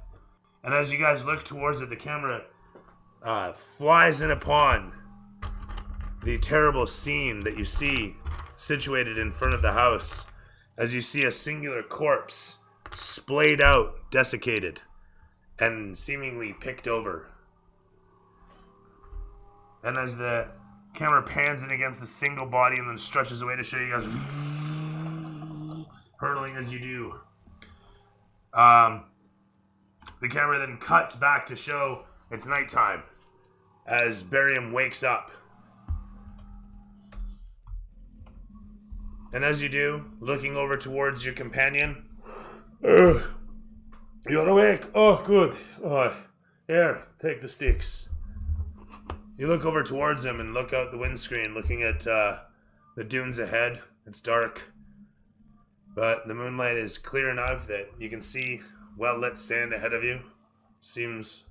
And as you guys look towards it, the camera flies in upon the terrible scene that you see situated in front of the house. As you see a singular corpse splayed out, desiccated, and seemingly picked over. And as the camera pans in against the single body and then stretches away to show you guys hurtling as you do. The camera then cuts back to show it's nighttime as Barium wakes up. And as you do, looking over towards your companion, "You're awake? Oh, good. Here, take the sticks." You look over towards him and look out the windscreen, looking at the dunes ahead. It's dark, but the moonlight is clear enough that you can see well-lit sand ahead of you. Seems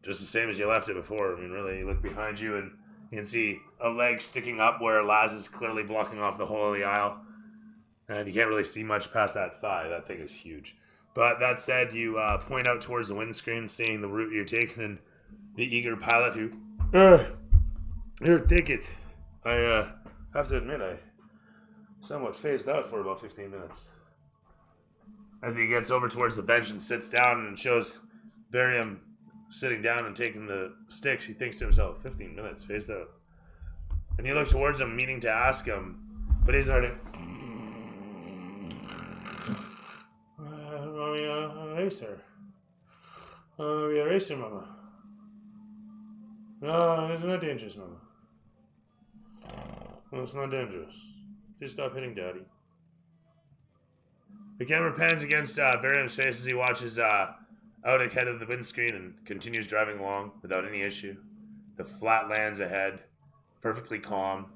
just the same as you left it before. I mean, really, you look behind you and you can see a leg sticking up where Laz is clearly blocking off the whole of the aisle. And you can't really see much past that thigh. That thing is huge. But that said, you point out towards the windscreen, seeing the route you're taking, and the eager pilot who... Here, take it. I have to admit, I somewhat phased out for about 15 minutes. As he gets over towards the bench and sits down and shows Barium sitting down and taking the sticks, he thinks to himself, 15 minutes, phased out. And you look towards him, meaning to ask him, but he's already... Mommy, a racer. We a racer, Mama. No, it's not dangerous, Mama. No, it's not dangerous. Just stop hitting Daddy. The camera pans against Barium's face as he watches out ahead of the windscreen and continues driving along without any issue. The flat lands ahead, perfectly calm.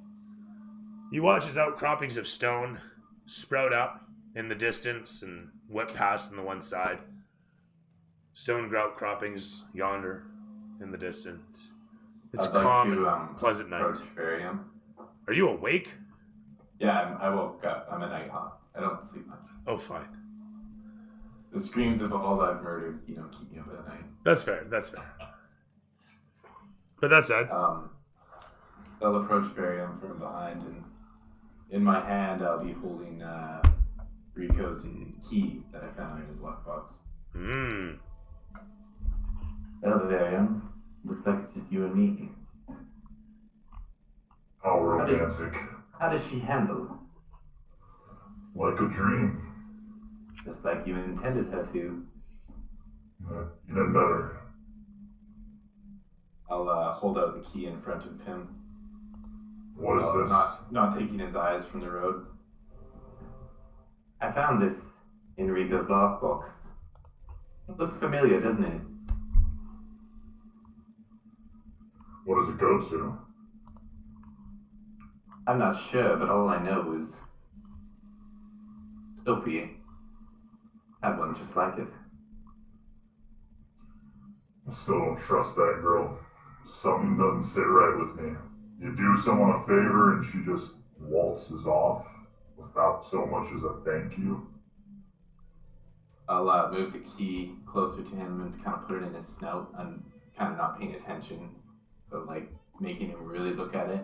You watch as outcroppings of stone sprout up in the distance and whip past on the one side. Stone grout croppings yonder in the distance. It's I'd like calm to, and pleasant night. approach Barium. Are you awake? Yeah, I woke up. I'm a night hawk. I don't sleep much. Oh, fine. The screams of all I've murdered, keep me up at night. That's fair. But that said, I'll approach Barium from behind, and in my hand I'll be holding Rico's key that I found in his lockbox. Well, Barium, looks like it's just you and me. How romantic. How does she handle? Like a dream. Just like you intended her to. Even better. I'll hold out the key in front of him. What is this? Not taking his eyes from the road. I found this in Rico's lockbox. It looks familiar, doesn't it? What does it go to? I'm not sure, but all I know is Sophie had one just like it. I still don't trust that girl. Something doesn't sit right with me. You do someone a favor and she just waltzes off without so much as a thank you. I'll move the key closer to him and kind of put it in his snout. I'm kind of not paying attention, but making him really look at it.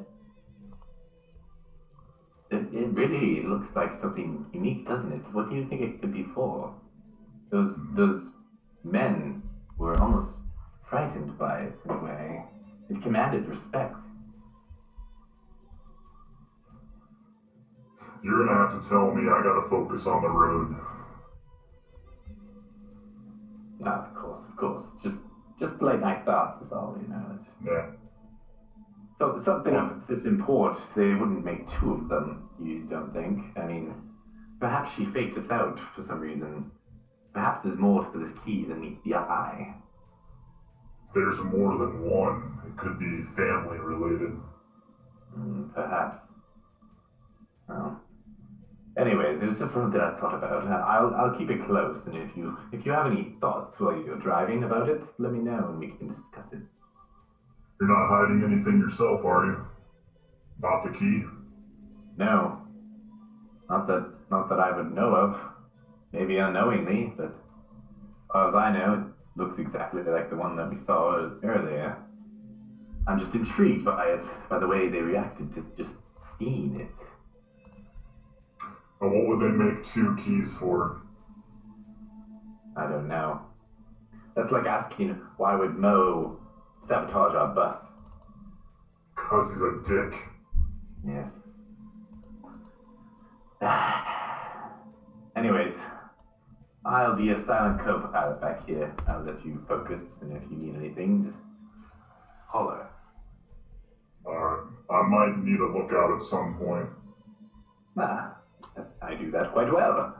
It really looks like something unique, doesn't it? What do you think it could be for? Those men were almost frightened by it in a way. It commanded respect. You're gonna have to tell me I gotta focus on the road. Of course. Just late night thoughts is all, Yeah. So something of this import, they wouldn't make two of them, you don't think? I mean, perhaps she faked us out for some reason. Perhaps there's more to this key than meets the eye. If there's more than one, it could be family related. Perhaps. Well, anyways, it was just something I thought about. I'll keep it close, and if you have any thoughts while you're driving about it, let me know and we can discuss it. You're not hiding anything yourself, are you? Not the key? No. Not that I would know of. Maybe unknowingly, but as far as I know, it looks exactly like the one that we saw earlier. I'm just intrigued by it, by the way they reacted to just seeing it. And what would they make two keys for? I don't know. That's like asking why would Mo sabotage our bus? 'Cause he's a dick. Yes. Anyways, I'll be a silent co-pilot back here. I'll let you focus, and if you need anything, just holler. Alright, I might need a lookout at some point. I do that quite well.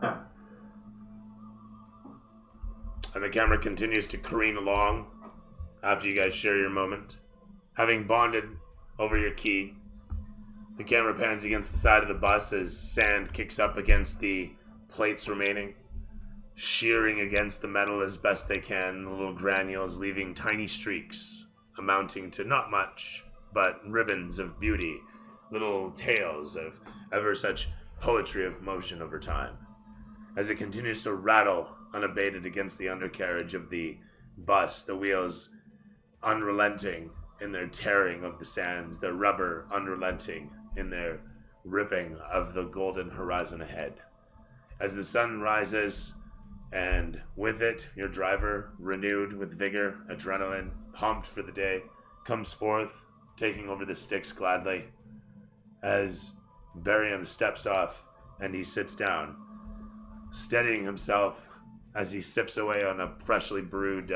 and the camera continues to careen along after you guys share your moment. Having bonded over your key, the camera pans against the side of the bus as sand kicks up against the plates remaining, shearing against the metal as best they can, the little granules leaving tiny streaks, amounting to not much, but ribbons of beauty, little tales of ever such poetry of motion over time. As it continues to rattle unabated against the undercarriage of the bus, the wheels unrelenting in their tearing of the sands, their rubber unrelenting in their ripping of the golden horizon ahead. As the sun rises, and with it, your driver, renewed with vigor, adrenaline, pumped for the day, comes forth, taking over the sticks gladly. As Barium steps off and he sits down, steadying himself as he sips away on a freshly brewed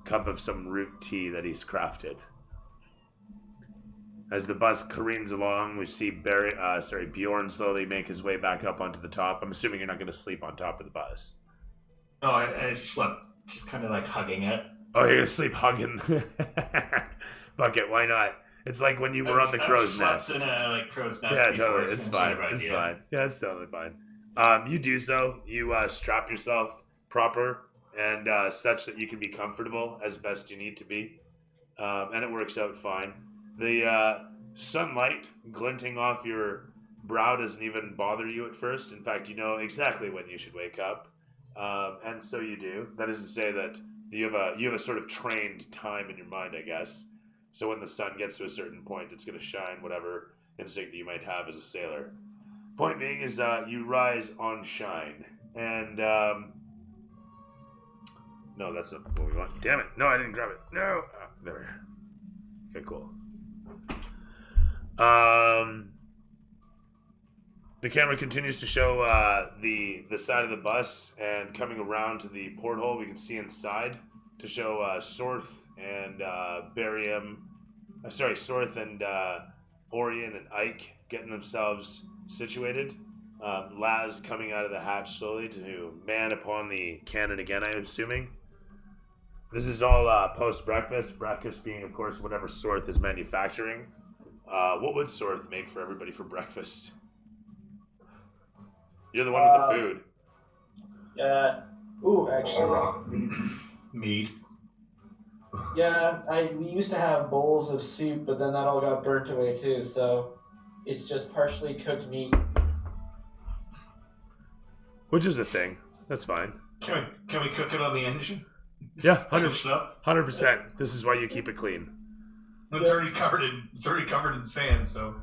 cup of some root tea that he's crafted. As the bus careens along, we see Bjorn slowly make his way back up onto the top. I'm assuming you're not going to sleep on top of the bus. No, I slept just kind of like hugging it. Oh, you're going to sleep hugging? Fuck it, why not? It's like when you were on the crow's nest. In a crow's nest. Yeah, before, totally. It's fine. It's fine. Yeah, it's totally fine. You do so. You strap yourself proper and such that you can be comfortable as best you need to be. And it works out fine. The sunlight glinting off your brow doesn't even bother you at first. In fact, you know exactly when you should wake up, and so you do. That is to say that you have a sort of trained time in your mind, I guess. So when the sun gets to a certain point, it's going to shine whatever instinct you might have as a sailor. Point being is you rise on shine, and no, that's not what we want. Damn it! No, I didn't grab it. No, there. Okay, cool. The camera continues to show the side of the bus, and coming around to the porthole, we can see inside to show Sorth and Sorth and Orion and Ike getting themselves situated. Laz coming out of the hatch slowly to man upon the cannon again, I'm assuming. This is all post-breakfast. Breakfast being, of course, whatever Sorth is manufacturing. What would Sorth make for everybody for breakfast? You're the one with the food. Yeah. Actually. Meat. Yeah, we used to have bowls of soup, but then that all got burnt away too, so it's just partially cooked meat. Which is a thing. That's fine. Can we cook it on the engine? Yeah, 100%. This is why you keep it clean. It's already covered in sand, so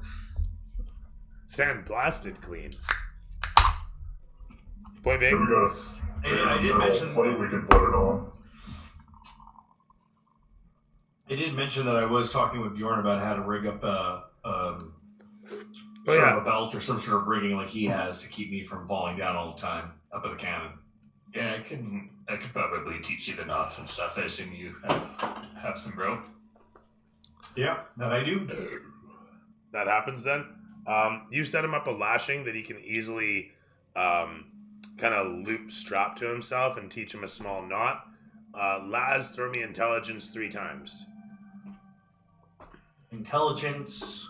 sand blasted clean. Point being, we got I did mention plate we can put it on. I did mention that I was talking with Bjorn about how to rig up a belt or some sort of rigging like he has to keep me from falling down all the time up at the cannon. Yeah, I could probably teach you the knots and stuff. I assume you have some rope. Yeah, that I do. That happens then. You set him up a lashing that he can easily kind of loop strap to himself and teach him a small knot. Laz, throw me intelligence 3 times. Intelligence.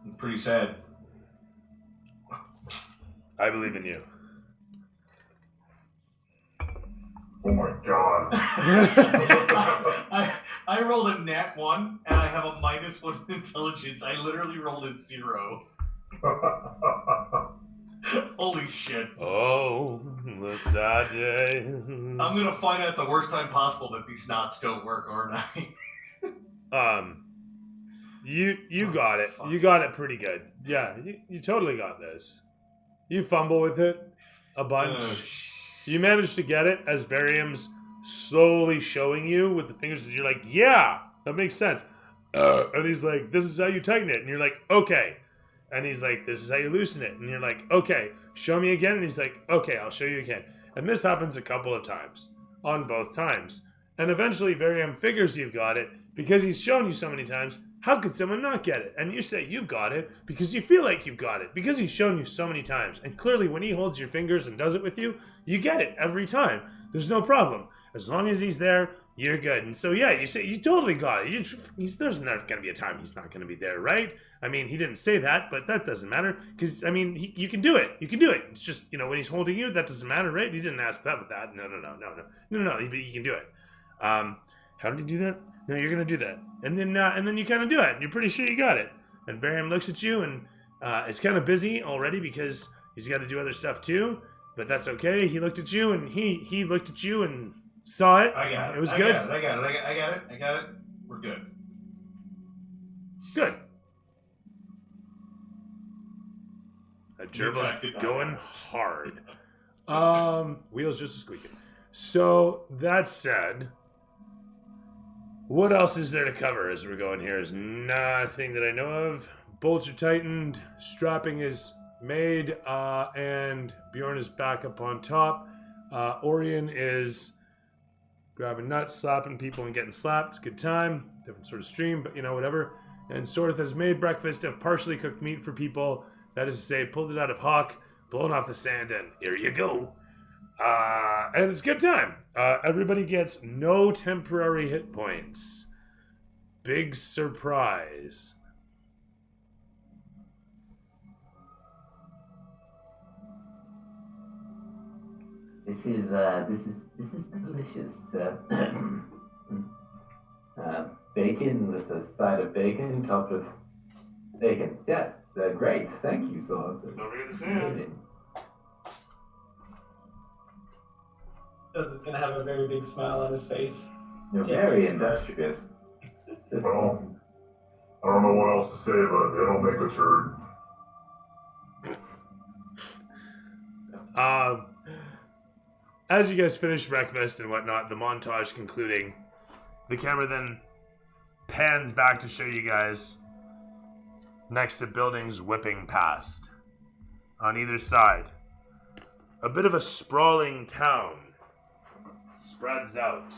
I'm pretty sad. I believe in you. Oh my god. I rolled a nat 1 and I have a -1 intelligence. I literally rolled a 0. Holy shit. Oh, the sad day. I'm gonna find out the worst time possible that these knots don't work, aren't I? You got it. You got it pretty good. Yeah, you totally got this. You fumble with it a bunch. You manage to get it as Barium's slowly showing you with the fingers, and you're like, yeah, that makes sense. And he's like, this is how you tighten it. And you're like, okay. And he's like, this is how you loosen it. And you're like, okay, show me again. And he's like, okay, I'll show you again. And this happens a couple of times, on both times. And eventually Barium figures you've got it because he's shown you so many times. How could someone not get it? And you say you've got it because you feel like you've got it because he's shown you so many times. And clearly when he holds your fingers and does it with you, you get it every time. There's no problem. As long as he's there, you're good. And so, yeah, you say you totally got it. There's not going to be a time he's not going to be there, right? I mean, he didn't say that, but that doesn't matter because, I mean, you can do it. You can do it. It's just, when he's holding you, that doesn't matter, right? He didn't ask that with that. No, but you can do it. How did he do that? No, you're going to do that. And then you kind of do it. And you're pretty sure you got it. And Barium looks at you and is kind of busy already because he's got to do other stuff too. But that's okay. He looked at you and he looked at you and saw it. I got it. It was good. I got it. We're good. Good. That gerbil's going hard. Wheels just squeaking. So, that said, what else is there to cover as we're going here? There's nothing that I know of. Bolts are tightened, strapping is made, and Bjorn is back up on top. Orion is grabbing nuts, slapping people and getting slapped. It's a good time. Different sort of stream, but whatever. And Sorth has made breakfast of partially cooked meat for people. That is to say, pulled it out of Hawk, blown off the sand, and here you go. And it's a good time. Everybody gets no temporary hit points. Big surprise. This is delicious. Bacon with a side of bacon topped with bacon. Yeah, great. Thank you, Sauce. Don't forget the sand. Amazing. Because it's gonna have a very big smile on his face. You're very industrious. Well, I don't know what else to say, but they don't make a turd. As you guys finish breakfast and whatnot, the montage concluding, the camera then pans back to show you guys next to buildings whipping past. On either side, a bit of a sprawling town spreads out.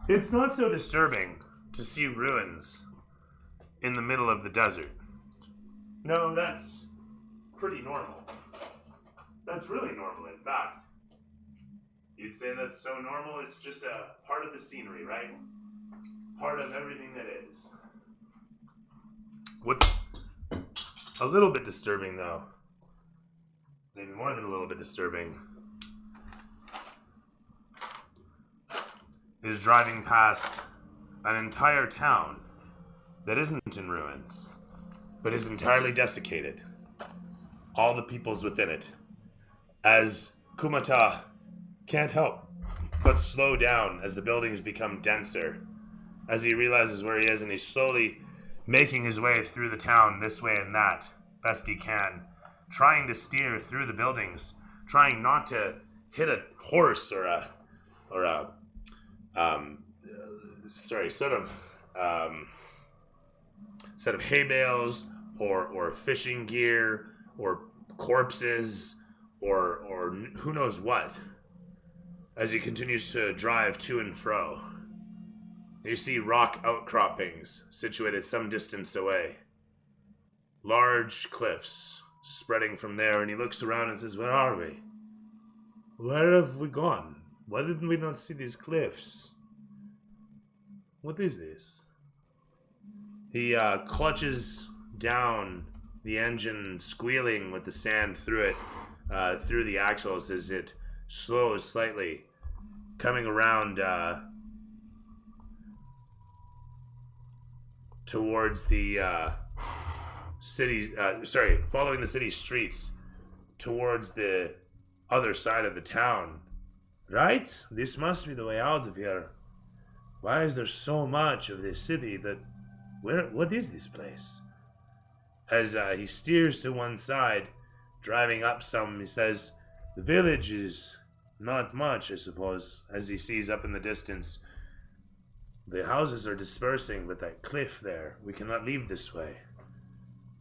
It's not so disturbing to see ruins in the middle of the desert. No, that's pretty normal. That's really normal, in fact. You'd say that's so normal, it's just a part of the scenery, right? Part of everything that is. What's a little bit disturbing, though, maybe more than a little bit disturbing, is driving past an entire town that isn't in ruins, but is entirely desiccated. All the peoples within it. As Kumata can't help but slow down as the buildings become denser, as he realizes where he is, and he's slowly making his way through the town this way and that, best he can, trying to steer through the buildings, trying not to hit a horse or a set of hay bales or fishing gear or corpses or who knows what, as he continues to drive to and fro. You see rock outcroppings situated some distance away. Large cliffs spreading from there, and he looks around and says, "Where are we? Where have we gone? Why didn't we not see these cliffs? What is this?" He clutches down the engine, squealing with the sand through it, through the axles as it slows slightly, coming around towards the following the city streets towards the other side of the town. Right? This must be the way out of here. Why is there so much of this city what is this place? As he steers to one side, driving up some, he says, "The village is not much, I suppose," as he sees up in the distance. "The houses are dispersing, but that cliff there, we cannot leave this way."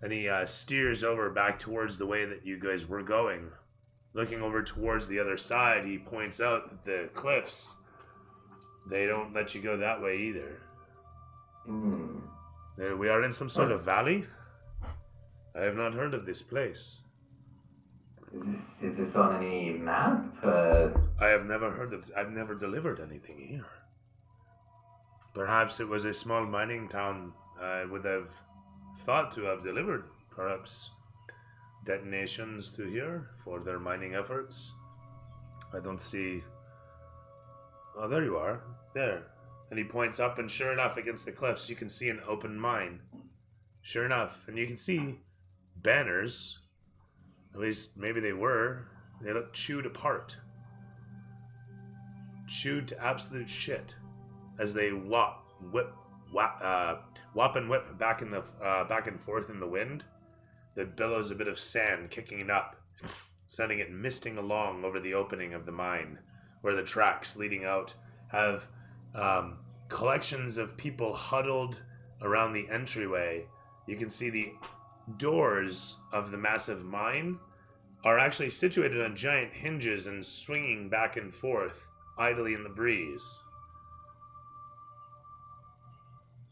And he steers over back towards the way that you guys were going. Looking over towards the other side, he points out that the cliffs, they don't let you go that way either. We are in some sort of valley. I have not heard of this place. Is this on any map? I have never heard of. I've never delivered anything here. Perhaps it was a small mining town. I would have thought to have delivered, perhaps, detonations to here for their mining efforts. I don't see. Oh, there you are. There. And he points up, and sure enough, against the cliffs, you can see an open mine. Sure enough. And you can see banners. At least, maybe they were. They look chewed apart. Chewed to absolute shit. As they whop and whip back and forth in the wind. That billows a bit of sand kicking it up, sending it misting along over the opening of the mine, where the tracks leading out have collections of people huddled around the entryway. You can see the doors of the massive mine are actually situated on giant hinges and swinging back and forth idly in the breeze.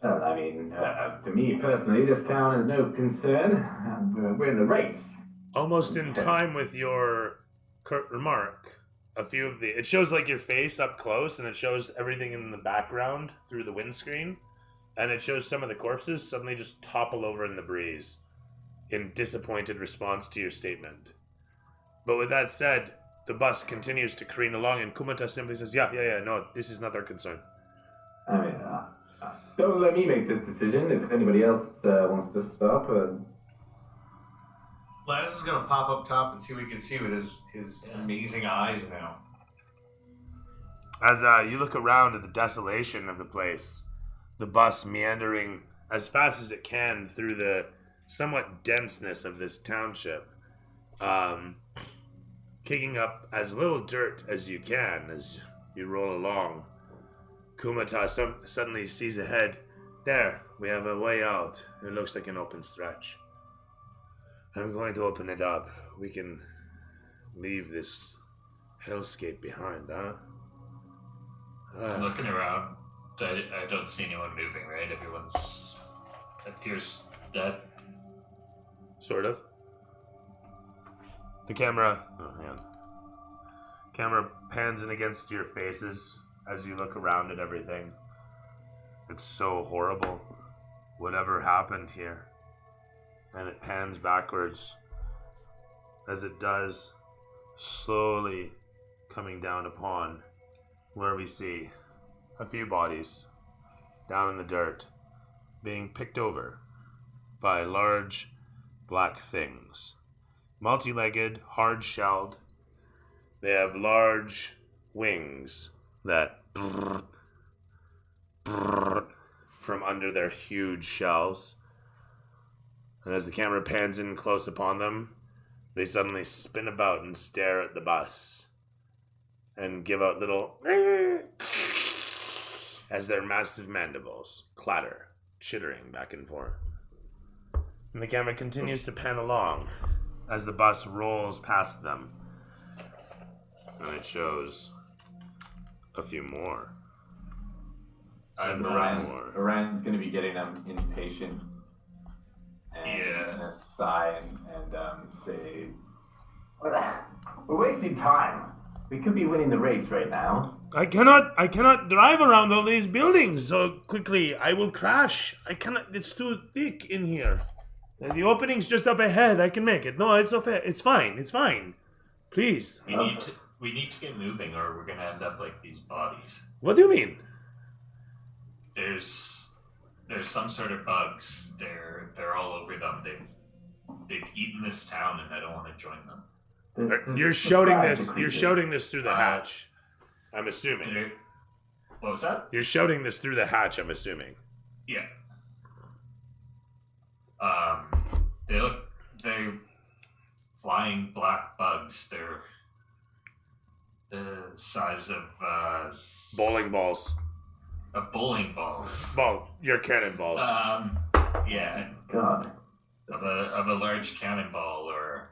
Well, I mean, to me personally, this town is no concern. We're in the race. Almost in time with your curt remark, it shows like your face up close, and it shows everything in the background through the windscreen, and it shows some of the corpses suddenly just topple over in the breeze in disappointed response to your statement. But with that said, the bus continues to careen along, and Kumata simply says, yeah, no, this is not our concern. I mean, don't let me make this decision. If anybody else wants to stop, Laz is gonna pop up top and see what he can see with his amazing eyes now. As you look around at the desolation of the place, the bus meandering as fast as it can through the somewhat denseness of this township, kicking up as little dirt as you can as you roll along. Kumata suddenly sees ahead. There, we have a way out. It looks like an open stretch. I'm going to open it up. We can leave this hellscape behind, huh? I'm looking around. I don't see anyone moving, right? Everyone's appears dead. Sort of. The camera... Oh, man. Camera pans in against your faces as you look around at everything. It's so horrible. Whatever happened here. And it pans backwards. As it does, slowly coming down upon where we see a few bodies down in the dirt being picked over by large black things. Multi-legged, hard-shelled. They have large wings that from under their huge shells. And as the camera pans in close upon them, they suddenly spin about and stare at the bus and give out little as their massive mandibles clatter, chittering back and forth. And the camera continues to pan along as the bus rolls past them. And it shows a few more. And Orion's going to be getting impatient. And he's going to sigh and say, we're wasting time. We could be winning the race right now. I cannot drive around all these buildings so quickly. I will crash. I cannot, it's too thick in here. The opening's just up ahead. I can make it. No, it's okay. It's fine. Please. We need to get moving or we're gonna end up like these bodies. What do you mean? There's some sort of bugs. They're all over them. They've eaten this town and I don't want to join them. You're shouting this through the hatch. I'm assuming. What was that? You're shouting this through the hatch, I'm assuming. Yeah. They're flying black bugs. They're the size of bowling balls. Of bowling balls. Well, your cannonballs. Yeah. God. Of a large cannonball or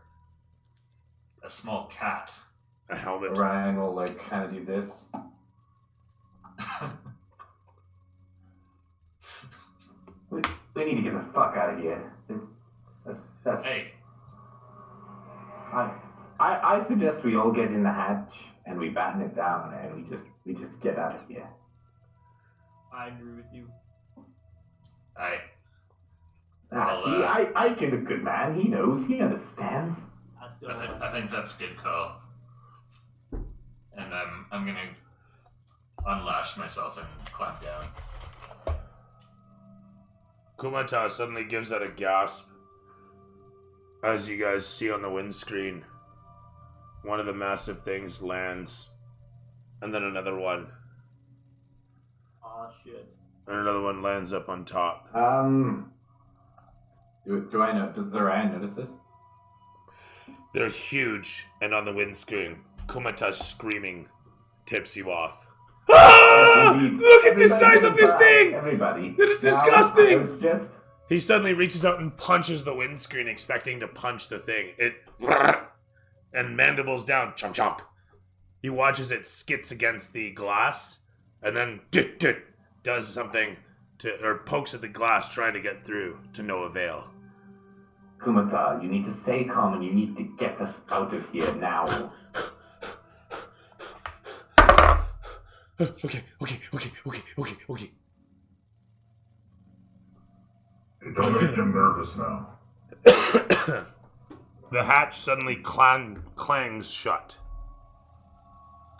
a small cat. A helmet. Orion will kind of do this. We need to get the fuck out of here. That's Hey. I suggest we all get in the hatch and we batten it down and we just get out of here. I agree with you. Ike is a good man. He knows. He understands. I think that's a good call. And I'm gonna unlash myself and clamp down. Kumata suddenly gives out a gasp as you guys see on the windscreen. One of the massive things lands, and then another one. Aw, shit. And another one lands up on top. Do I know? Does Orion notice this? They're huge, and on the windscreen, Kumata screaming tips you off. Ah! Look at the size of this thing! Everybody. It is disgusting! It's just... He suddenly reaches out and punches the windscreen, expecting to punch the thing. It... And mandibles down. Chomp chomp. He watches it skits against the glass, and then does something or pokes at the glass trying to get through, to no avail. Kumata, you need to stay calm and you need to get us out of here now. Okay. Hey, don't make him nervous now. The hatch suddenly clangs shut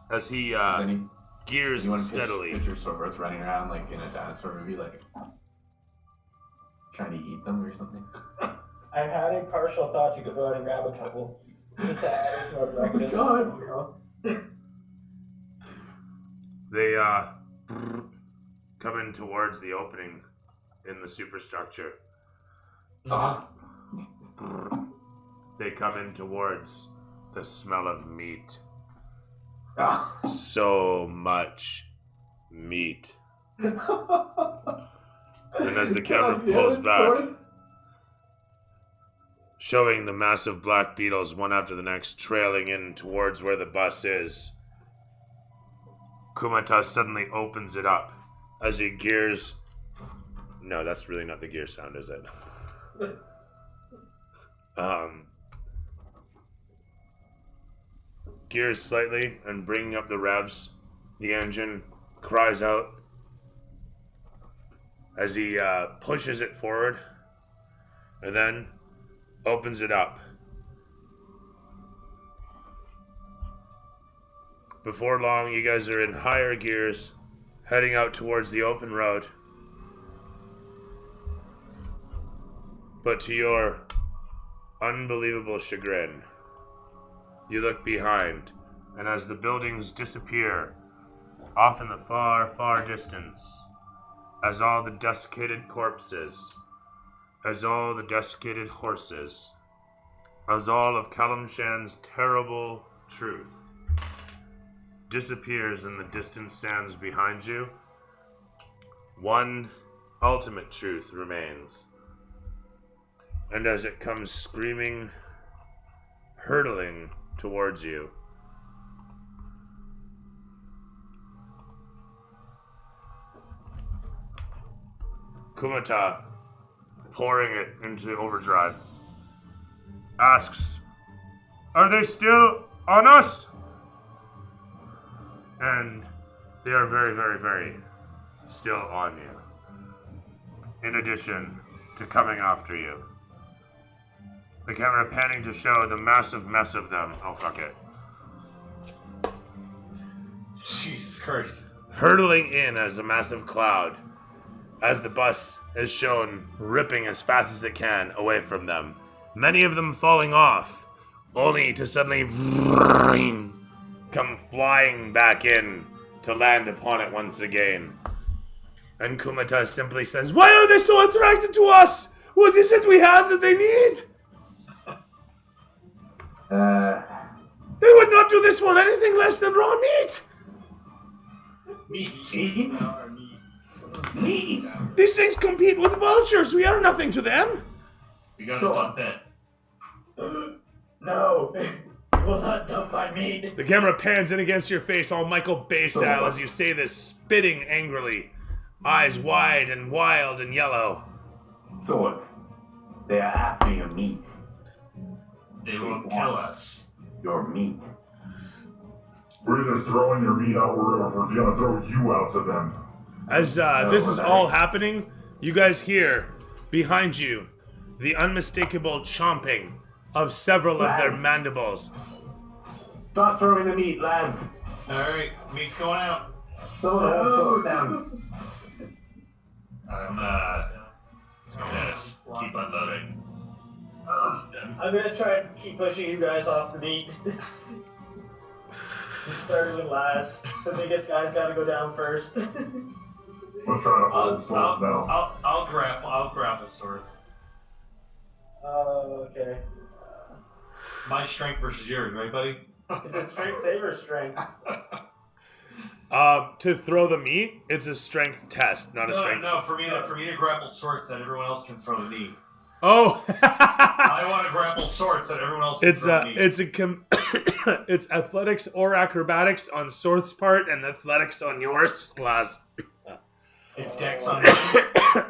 as he gears steadily. Picture Sorth running around like in a dinosaur movie, like trying to eat them or something. I had a partial thought to go out and grab a couple, just to add it to our breakfast. They come in towards the opening in the superstructure. They come in towards the smell of meat. So much meat. And as the camera pulls back, showing the massive black beetles one after the next trailing in towards where the bus is, Kumata suddenly opens it up as he gears. No, that's really not the gear sound, is it? Gears slightly and bringing up the revs. The engine cries out as he pushes it forward and then opens it up. Before long, you guys are in higher gears, heading out towards the open road. But to your unbelievable chagrin, you look behind, and as the buildings disappear, off in the far, far distance, as all the desiccated corpses, as all the desiccated horses, as all of Calim Shan's terrible truth disappears in the distant sands behind you, one ultimate truth remains. And as it comes screaming, hurtling towards you, Kumata, pouring it into overdrive, asks, "Are they still on us?" And they are very, very, very still on you. In addition to coming after you. The camera panning to show the massive mess of them. Oh, fuck it. Jesus Christ. Hurtling in as a massive cloud, as the bus is shown ripping as fast as it can away from them. Many of them falling off, only to suddenly come flying back in to land upon it once again. And Kumata simply says, "Why are they so attracted to us? What is it we have that they need? They would not do this for anything less than raw meat. Meat. These things compete with vultures. We are nothing to them." We gotta dump it. No, you will not dump my meat. The camera pans in against your face, all Michael Bay style, as you say this, spitting angrily, eyes wide and wild and yellow. Sorth, they are after your meat. They will kill us. Your meat. We're either throwing your meat out or we're gonna throw you out to them. As this is all happening, you guys hear, behind you, the unmistakable chomping of several of their mandibles. Stop throwing the meat, lads. Alright, meat's going out. Throw down. I'm gonna keep unloading. I'm gonna try and keep pushing you guys off the meat. Starting with last. The biggest guy's gotta go down first. We'll try to hold Sorth now. I'll grab a sword. Oh, okay. My strength versus yours, right, buddy? Is it strength save or strength? To throw the meat, it's a strength test, not a strength. No, for me to grapple swords that everyone else can throw the meat. Oh. I want to grapple swords that everyone else can throw the meat. It's athletics or acrobatics on Sorth's part, and athletics on yours, Laz. It's dex on me.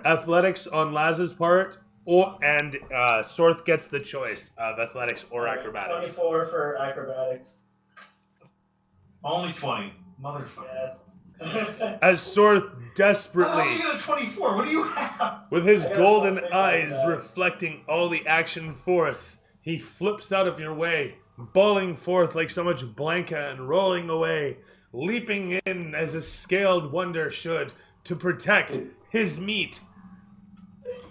Athletics on Laz's part, and Sorth gets the choice of athletics or acrobatics. 24 for acrobatics. Only 20. Motherfucker. Yes. As Sorth How desperately, you got a 24? What do you have? with his I got golden plus 6 eyes on that. reflecting all the action forth, He flips out of your way, bawling forth like so much Blanca and rolling away, leaping in as a scaled wonder should to protect his meat.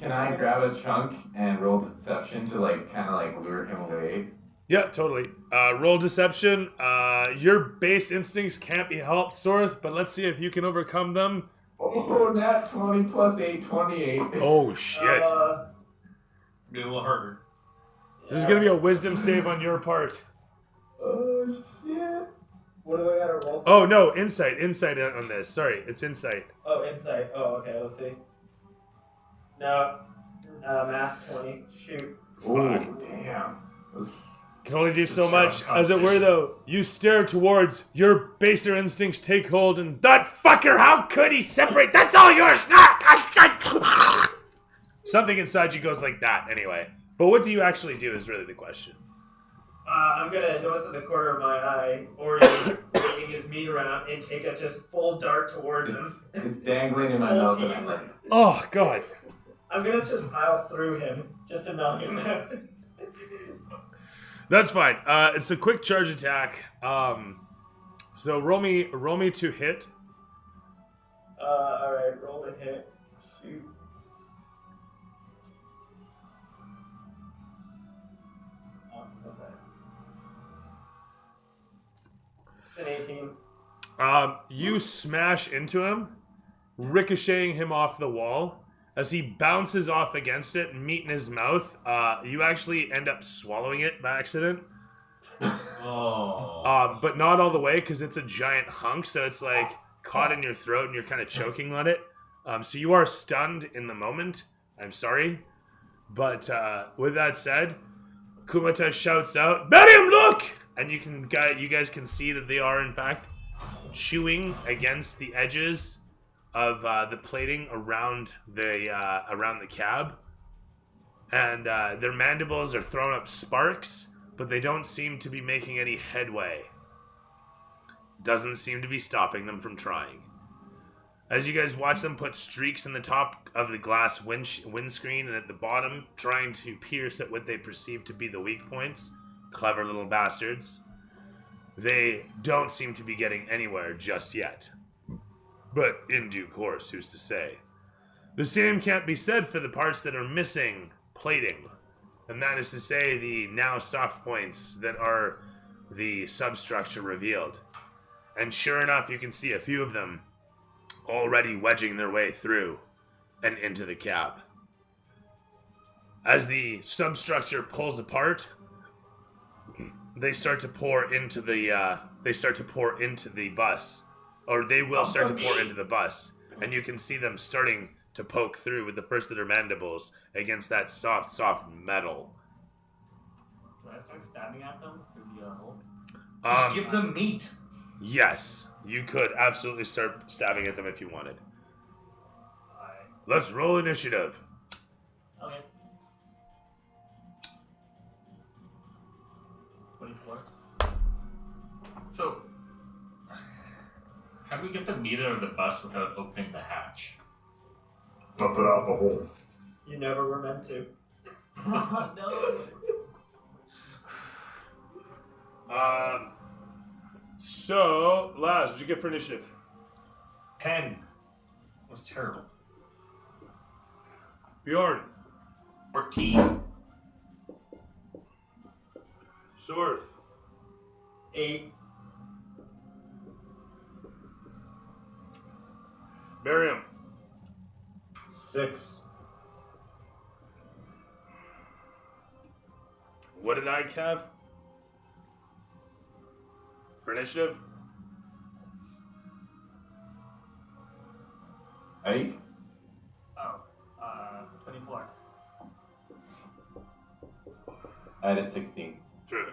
Can I grab a chunk and roll deception to kind of lure him away? Yeah, totally. Roll deception. Your base instincts can't be helped, Sorth, but let's see if you can overcome them. Oh, nat 20 plus 8, 28. Oh, shit. Be a little harder. This is going to be a wisdom save on your part. Oh, shit. What do I gotta roll for? Oh, no, insight. Insight on this. Sorry, it's insight. Oh, insight. Oh, okay, let's see. No. Math 20. Shoot. Oh, damn. Can only do so much. As it were, though, you stare towards, your baser instincts take hold, and that fucker, how could he separate? That's all yours! Something inside you goes like that, anyway. But what do you actually do is really the question. I'm gonna notice in the corner of my eye, Oreo waving his meat around and take a just full dart towards him. It's dangling in my mouth, and I'm like, oh, God. I'm gonna just pile through him, just to knock him out. That's fine. It's a quick charge attack. So roll me to hit. Alright, roll to hit. Shoot. Oh, what's that? It's an 18. You smash into him, ricocheting him off the wall. As he bounces off against it, meat in his mouth, you actually end up swallowing it by accident. Oh. But not all the way, because it's a giant hunk, so it's caught in your throat and you're kind of choking on it. So you are stunned in the moment. I'm sorry. But with that said, Kumata shouts out, "Miriam, look!" And you guys can see that they are, in fact, chewing against the edges of the plating around the cab, and their mandibles are throwing up sparks, but they don't seem to be making any headway. Doesn't seem to be stopping them from trying. As you guys watch them put streaks in the top of the glass windscreen and at the bottom, trying to pierce at what they perceive to be the weak points, clever little bastards, they don't seem to be getting anywhere just yet. But in due course, who's to say? The same can't be said for the parts that are missing plating. And that is to say, the now soft points that are the substructure revealed. And sure enough, you can see a few of them already wedging their way through and into the cab. As the substructure pulls apart, they start to pour into the bus. Or they will start to pour into the bus. And you can see them starting to poke through with the first of their mandibles against that soft metal. Can I start stabbing at them through the hole? Just give them meat. Yes, you could absolutely start stabbing at them if you wanted. Alright. Let's roll initiative. Okay. 24. So, how do we get the meat out of the bus without opening the hatch? Dump it out the hole. You never were meant to. No. So, Laz, what'd you get for initiative? 10. That was terrible. Bjorn. 14. Sorth. 8. Miriam. 6. What did I have? For initiative? 8? Oh, 24. I had a 16. Sure.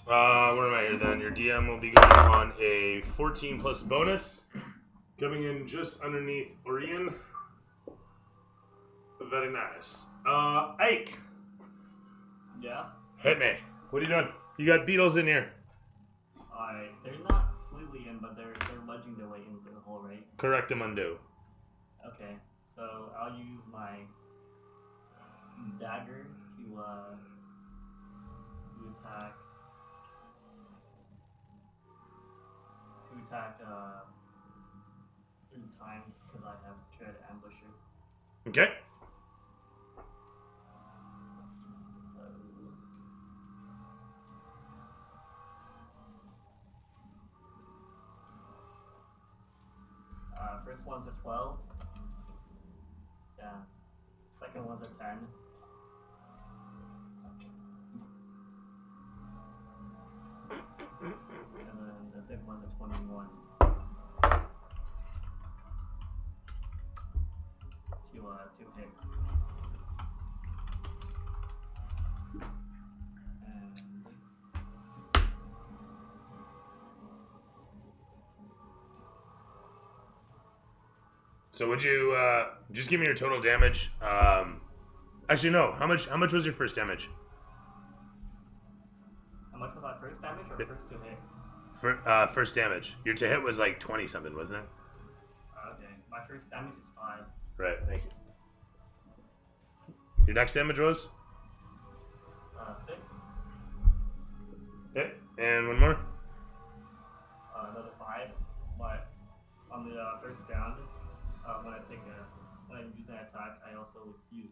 Where am I here then? Your DM will be going on a 14 plus bonus. Coming in just underneath Orion. Very nice. Ike. Yeah? Hit me. What are you doing? You got beetles in here. Alright, they're not completely in, but they're bludging their way into the hole, right? Correctamundo. Okay, so I'll use my dagger to attack. To attack 3 times because I have Dread Ambusher. Okay. First one's a 12. Yeah. Second one's a 10. And then the third one's a 21. To hit. And So would you just give me your total damage? Actually, no. How much was your first damage? how much was my first damage or first to hit? First damage. Your to hit was like 20 something, wasn't it? Okay, my first damage is 5. Right. Thank you. Your next damage was? 6. Okay. And one more. Another 5. But on the first round, when I use an attack, I also do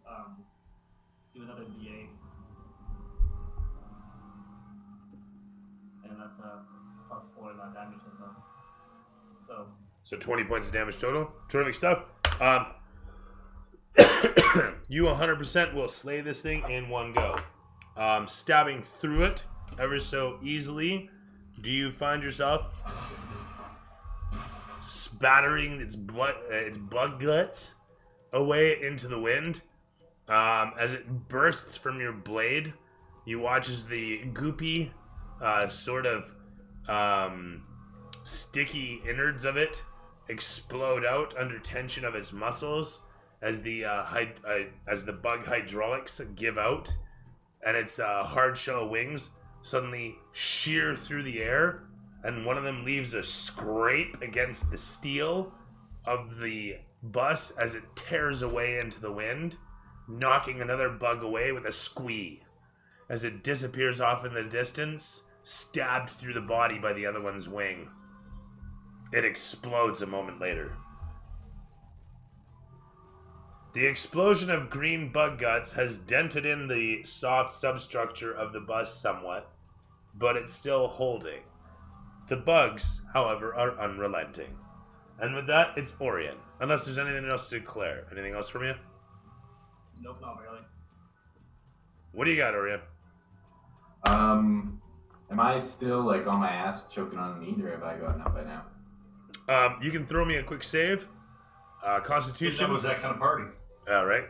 another D8, and that's a +4 in my damage as well. So 20 points of damage total. Terrific stuff. You 100% will slay this thing in one go. Stabbing through it ever so easily. Do you find yourself spattering its bug guts away into the wind? As it bursts from your blade, you watch as the goopy, sort of sticky innards of it explode out under tension of its muscles as the bug hydraulics give out, and its hard shell wings suddenly shear through the air, and one of them leaves a scrape against the steel of the bus as it tears away into the wind, knocking another bug away with a squee. As it disappears off in the distance, stabbed through the body by the other one's wing. It explodes a moment later. The explosion of green bug guts has dented in the soft substructure of the bus somewhat, but it's still holding. The bugs, however, are unrelenting. And with that, it's Orion. Unless there's anything else to declare. Anything else from you? Nope, not really. What do you got, Orion? Am I still like on my ass choking on meat, or have I gotten up by now? You can throw me a quick save. Constitution. That was that kind of party. All right.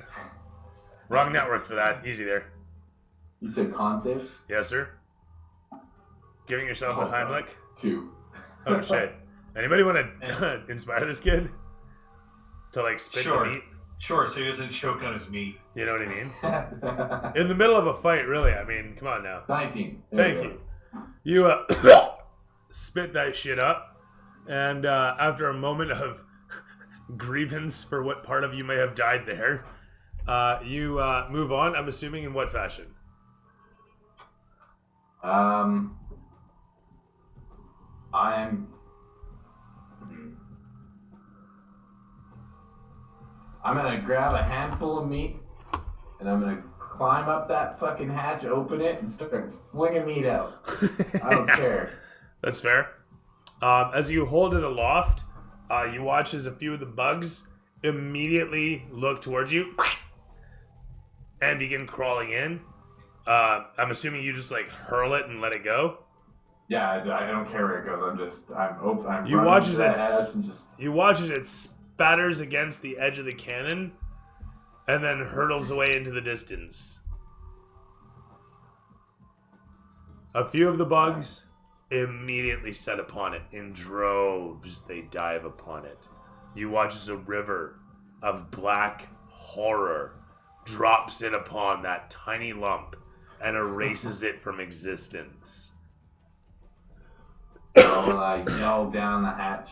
Wrong network for that. Easy there. You said con save? Yes, sir. Giving yourself a Heimlich. 2. Oh shit! Anybody want to inspire this kid to like spit the meat? Sure, so he doesn't choke on his meat. You know what I mean? In the middle of a fight, really. I mean, come on now. 19. Thank you. You spit that shit up, and after a moment of grievance for what part of you may have died there, you move on. I'm assuming in what fashion? I'm gonna grab a handful of meat, and I'm gonna climb up that fucking hatch, open it, and start flinging meat out. I don't care. That's fair. As you hold it aloft, you watch as a few of the bugs immediately look towards you and begin crawling in. I'm assuming you just like hurl it and let it go. Yeah, I don't care where it goes. I'm open. You watch as it spatters against the edge of the cannon and then hurtles away into the distance. A few of the bugs immediately set upon it. In droves, they dive upon it. You watch as a river of black horror drops in upon that tiny lump and erases it from existence. I'll yell down the hatch.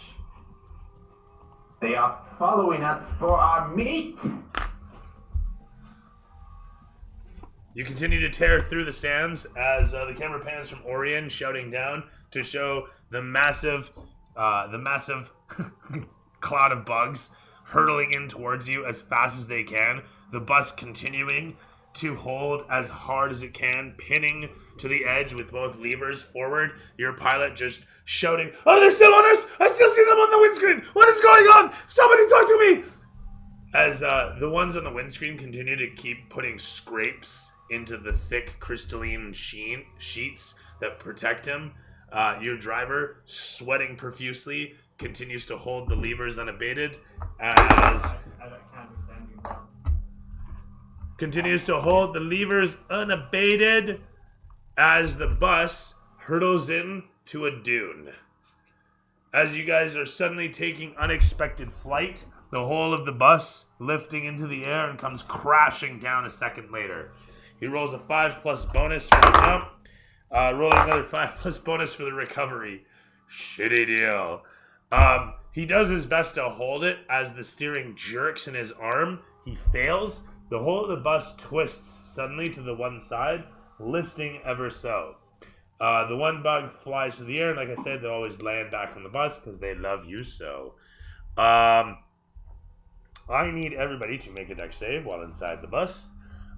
They are following us for our meat. You continue to tear through the sands as the camera pans from Orion shouting down to show the massive cloud of bugs hurtling in towards you as fast as they can. The bus continuing to hold as hard as it can, pinning to the edge with both levers forward. Your pilot just shouting, "Oh, they're still on us! I still see them on the windscreen! What is going on? Somebody talk to me!" As the ones on the windscreen continue to keep putting scrapes into the thick crystalline sheets that protect him, your driver, sweating profusely, continues to hold the levers unabated as I can't understand you, bro. continues to hold the levers unabated as the bus hurtles in to a dune. As you guys are suddenly taking unexpected flight, the whole of the bus lifting into the air and comes crashing down a second later. He rolls a 5+ bonus for the jump, rolling another 5+ bonus for the recovery. Shitty deal. He does his best to hold it as the steering jerks in his arm. He fails. The whole of the bus twists suddenly to the one side, listing ever so. The one bug flies through the air, and like I said, they always land back on the bus because they love you so. I need everybody to make a dex save while inside the bus.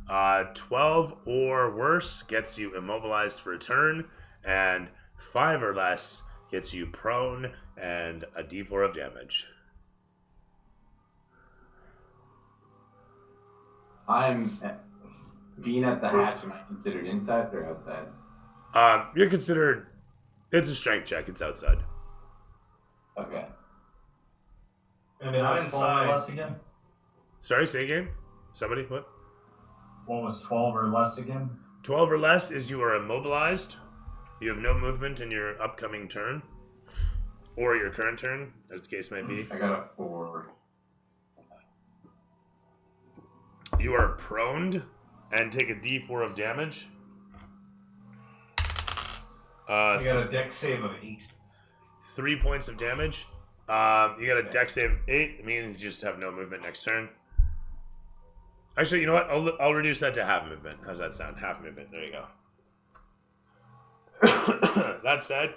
12 or worse gets you immobilized for a turn, and 5 or less gets you prone and a d4 of damage. Being at the hatch, am I considered inside or outside? You're considered... It's a strength check. It's outside. Okay. And then I'm What was 12 or inside. less again? Sorry, say again? Somebody? What? What was 12 or less again? 12 or less is you are immobilized. You have no movement in your upcoming turn. Or your current turn, as the case may be. I got a 4. You are proned and take a d4 of damage. I got a dex save of 8. 3 points of damage. You got a dex save of 8. It means you just have no movement next turn. Actually, you know what? I'll reduce that to half movement. How's that sound? Half movement. There you go. That said,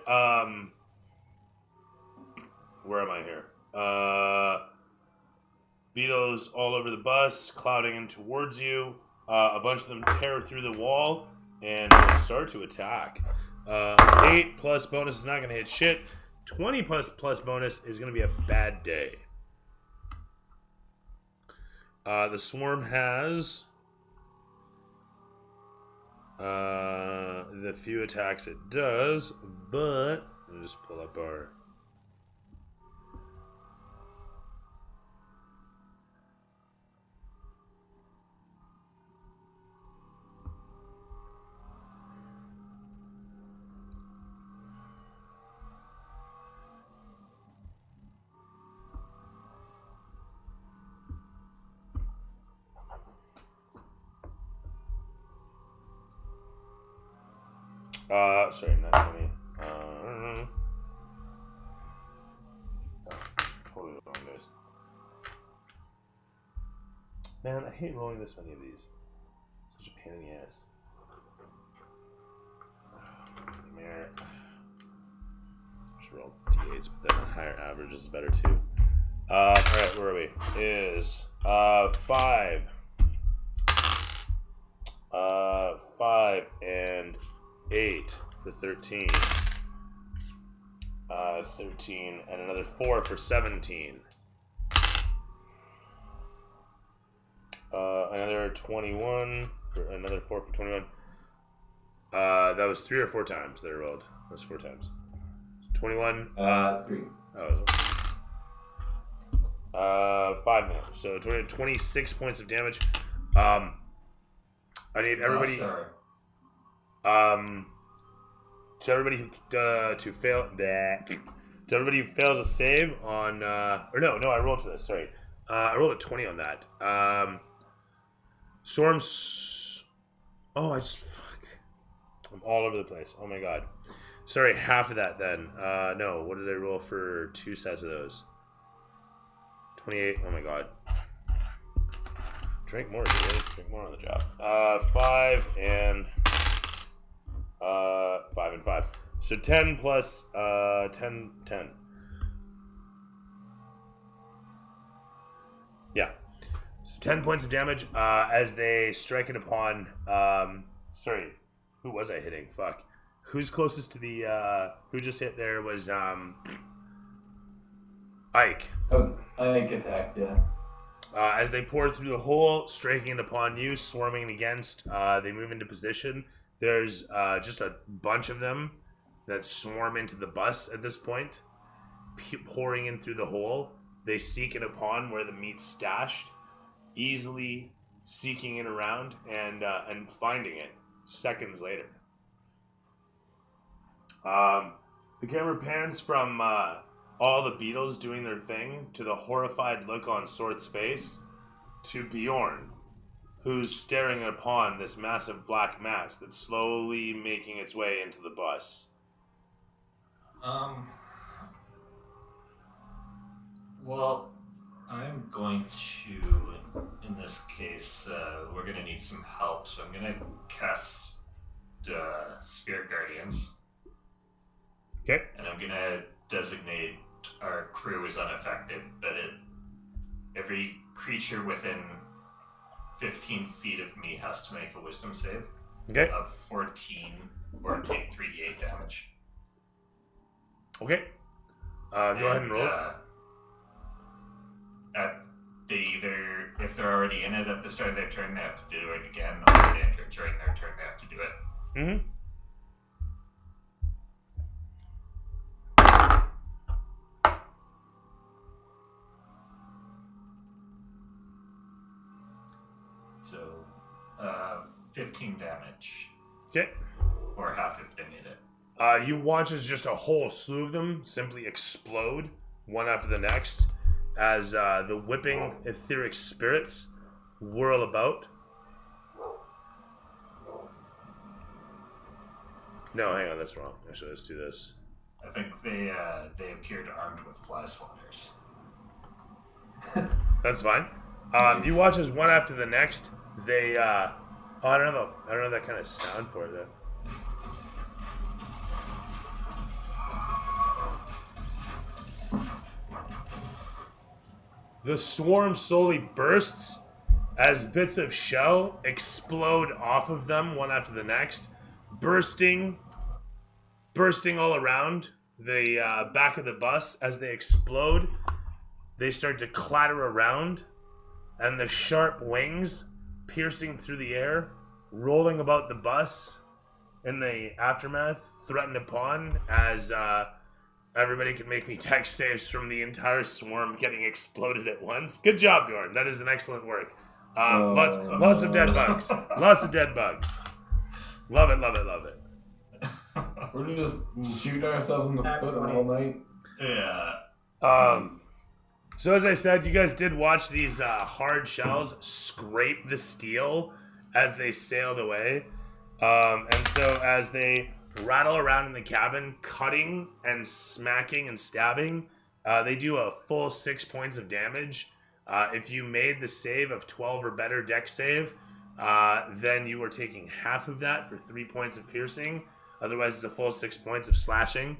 where am I here? Beetles all over the bus, clouding in towards you. A bunch of them tear through the wall and will start to attack. 8+ bonus is not going to hit shit. 20 plus bonus is going to be a bad day. The swarm has the few attacks it does, but let me just pull up our... sorry, not 20. Totally wrong, guys. Man, I hate rolling this many of these. Such a pain in the ass. Come here. Just roll d8s, but then a higher average is better too. Alright, where are we? Is 5. 5 and 8 for 13. 13 and another 4 for 17. Another 21 for another 4 for 21. That was 3 or 4 times that I rolled. That was 4 times. It's 21. 3. Oh, 5 more. So 26 points of damage. I need everybody. Sorry. To everybody who to fail that. To everybody who fails a save on or no, I rolled for this. Sorry, I rolled a 20 on that. Storms. Oh, I'm all over the place. Oh my god. Sorry, half of that then. No, what did I roll for 2 sets of those? 28. Oh my god. Drink more, dude. Drink more on the job. 5 and 5 and 5. So 10 plus 10. Yeah. So 10 points of damage as they strike it upon. Sorry, who was I hitting? Fuck. Who's closest to the? Who just hit there was Ike. That was Ike attack, yeah. As they pour through the hole, striking it upon you, swarming against, they move into position. There's just a bunch of them that swarm into the bus at this point, pouring in through the hole. They seek it upon where the meat's stashed, easily seeking it around and finding it seconds later. The camera pans from all the beetles doing their thing to the horrified look on Sort's face to Bjorn, who's staring upon this massive black mass that's slowly making its way into the bus. Well, I'm going to, in this case, we're going to need some help, so I'm going to cast Spirit Guardians. Okay. And I'm going to designate our crew as unaffected, but every creature within 15 feet of me has to make a wisdom save of 14 or take 3d8 damage. Okay. Go ahead and roll. If they're already in it at the start of their turn, they have to do it again, or if they enter during their turn, they have to do it. Mm-hmm. So, 15 damage. Okay. Or half if they made it. You watch as just a whole slew of them simply explode, one after the next, as the whipping etheric spirits whirl about. No, hang on, that's wrong. Actually, let's do this. I think they appeared armed with fly swatters. That's fine. You watch as one after the next, they I don't know that kind of sound for it though. The swarm slowly bursts as bits of shell explode off of them one after the next, bursting all around the back of the bus. As they explode, they start to clatter around, and the sharp wings piercing through the air, rolling about the bus in the aftermath, threatened upon as everybody can make me dex saves from the entire swarm getting exploded at once. Good job, Bjorn. That is an excellent work. Lots of dead bugs. Lots of dead bugs. Love it, love it, love it. We're just shooting ourselves in the foot all night. Yeah. So as I said, you guys did watch these hard shells scrape the steel as they sailed away. And so as they rattle around in the cabin, cutting and smacking and stabbing, they do a full 6 points of damage. If you made the save of 12 or better dex save, then you are taking half of that for 3 points of piercing. Otherwise, it's a full 6 points of slashing.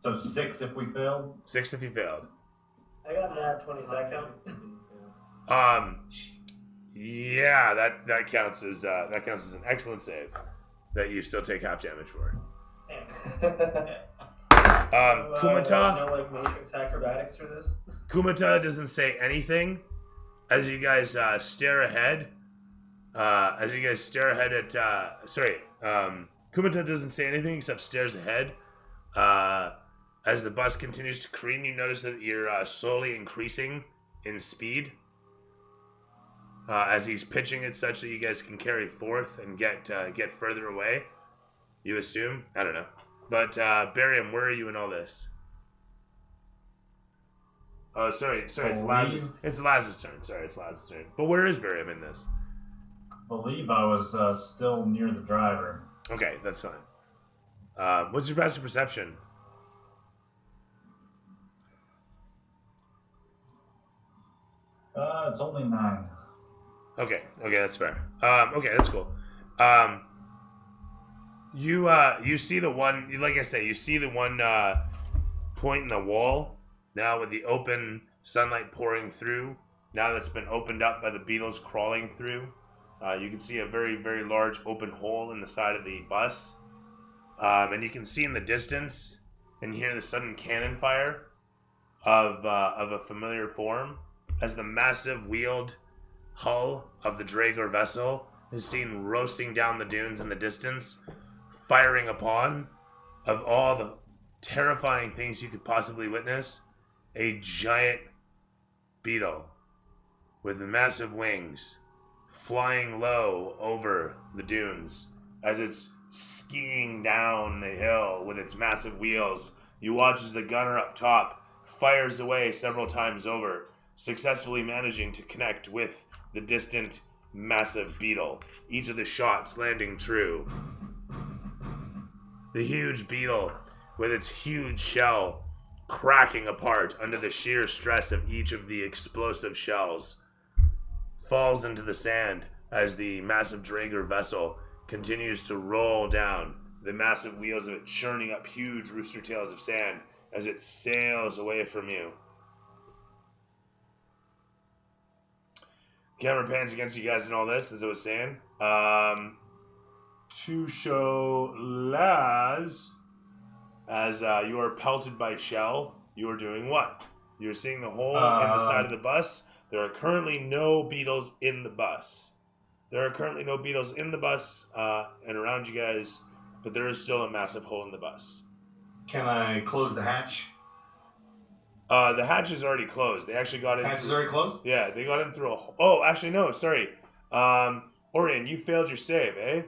So 6 if we failed? 6 if you failed. I got nat 20, does that count? Yeah, that counts as an excellent save that you still take half damage for. Kumata. No, like Matrix acrobatics for this. Kumata doesn't say anything as you guys stare ahead. Kumata doesn't say anything except stares ahead. As the bus continues to careen, you notice that you're slowly increasing in speed. As he's pitching it such that you guys can carry forth and get further away. You assume? I don't know. But Barium, where are you in all this? Oh, sorry, it's Laz's. It's Laz's turn. Sorry, it's Laz's turn. But where is Barium in this? I believe I was still near the driver. Okay, that's fine. What's your passive perception? It's only 9. Okay, that's fair. Okay, that's cool. You see the one, like I say, you see the one point in the wall now with the open sunlight pouring through. Now that's been opened up by the beetles crawling through. You can see a very, very large open hole in the side of the bus. And you can see in the distance and hear the sudden cannon fire of a familiar form as the massive wheeled hull of the Draegr vessel is seen roasting down the dunes in the distance, firing upon, of all the terrifying things you could possibly witness, a giant beetle with massive wings flying low over the dunes as it's skiing down the hill with its massive wheels. You watch as the gunner up top fires away several times over, successfully managing to connect with the distant massive beetle, each of the shots landing true. The huge beetle, with its huge shell cracking apart under the sheer stress of each of the explosive shells, falls into the sand as the massive Draegr vessel continues to roll down, the massive wheels of it churning up huge rooster tails of sand as it sails away from you. Camera pans against you guys and all this, as I was saying. To show Laz, as you are pelted by shell, you are doing what? You're seeing the hole in the side of the bus. There are currently no beetles in the bus. And around you guys, but there is still a massive hole in the bus. Can I close the hatch? The hatch is already closed. They actually got in. Hatch is already closed? Yeah, they got in through a. Oh, actually, no, sorry. Orion, you failed your save, eh?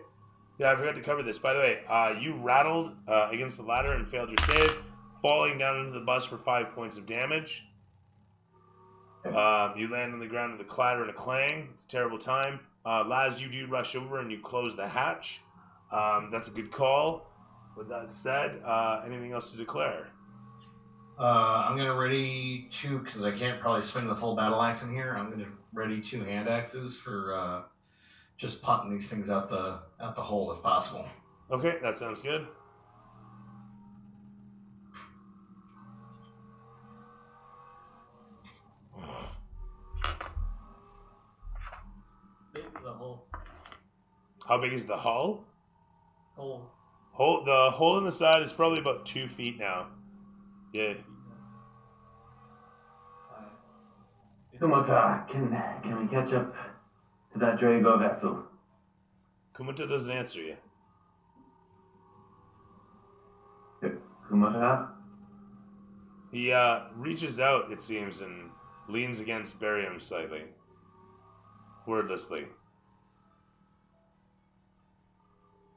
Yeah, I forgot to cover this. By the way, you rattled against the ladder and failed your save, falling down into the bus for 5 points of damage. You land on the ground with a clatter and a clang. It's a terrible time. Laz, you do rush over and you close the hatch. That's a good call. With that said, anything else to declare? I'm going to ready two, because I can't probably swing the full battle axe in here. I'm going to ready 2 hand axes for just punting these things out the hole if possible. Okay, that sounds good. Big as a hole. How big is the hull? Hole. The hole in the side is probably about 2 feet now. Yeah. Kumota, can we catch up to that Draegr vessel? Kumota doesn't answer you. Kumota? He reaches out, it seems, and leans against Barium slightly. Wordlessly.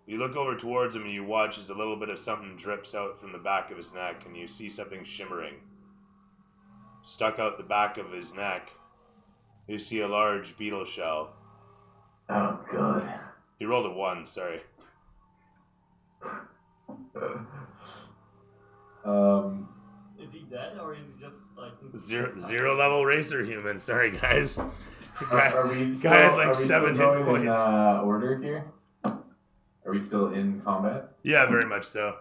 You look over towards him and you watch as a little bit of something drips out from the back of his neck, and you see something shimmering. Stuck out the back of his neck, you see a large beetle shell. Oh, God. You rolled a 1, sorry. Is he dead or is he just like Zero level racer human, sorry guys. Are we still, guy had like are we 7 still hit going points. in order here? Are we still in combat? Yeah, very much so.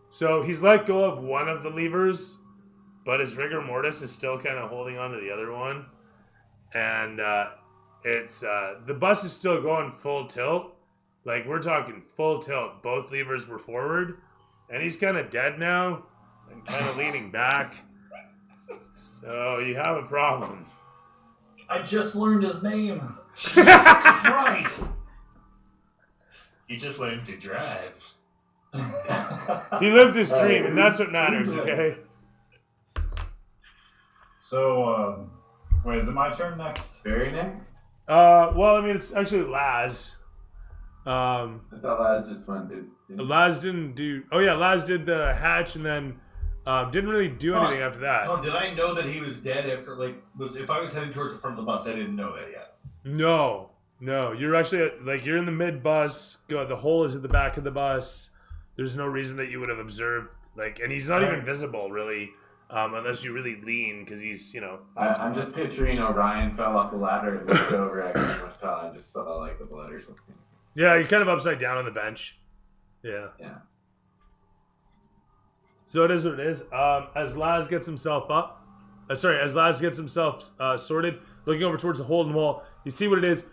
So he's let go of one of the levers, but his rigor mortis is still kind of holding on to the other one. And it's the bus is still going full tilt. Like, we're talking full tilt. Both levers were forward. And he's kind of dead now and kind of leaning back. So you have a problem. I just learned his name. Christ! He just learned to drive. He lived his dream, and that's what matters, okay? So, wait, is it my turn next? Very next? Well, I mean, it's actually Laz. I thought Laz just went. Laz didn't do... Oh, yeah, Laz did the hatch and then didn't really do anything after that. Oh, did I know that he was dead after, if I was heading towards the front of the bus, I didn't know that yet. No, you're actually, you're in the mid-bus. The hole is at the back of the bus. There's no reason that you would have observed, and he's not even visible, really. unless you really lean, because he's, I'm just picturing Orion fell off the ladder and looked over at much time and just saw like the blood or something. Yeah, you're kind of upside down on the bench. Yeah. Yeah. So it is what it is. As Laz gets himself sorted, looking over towards the hole in the wall, you see what it is.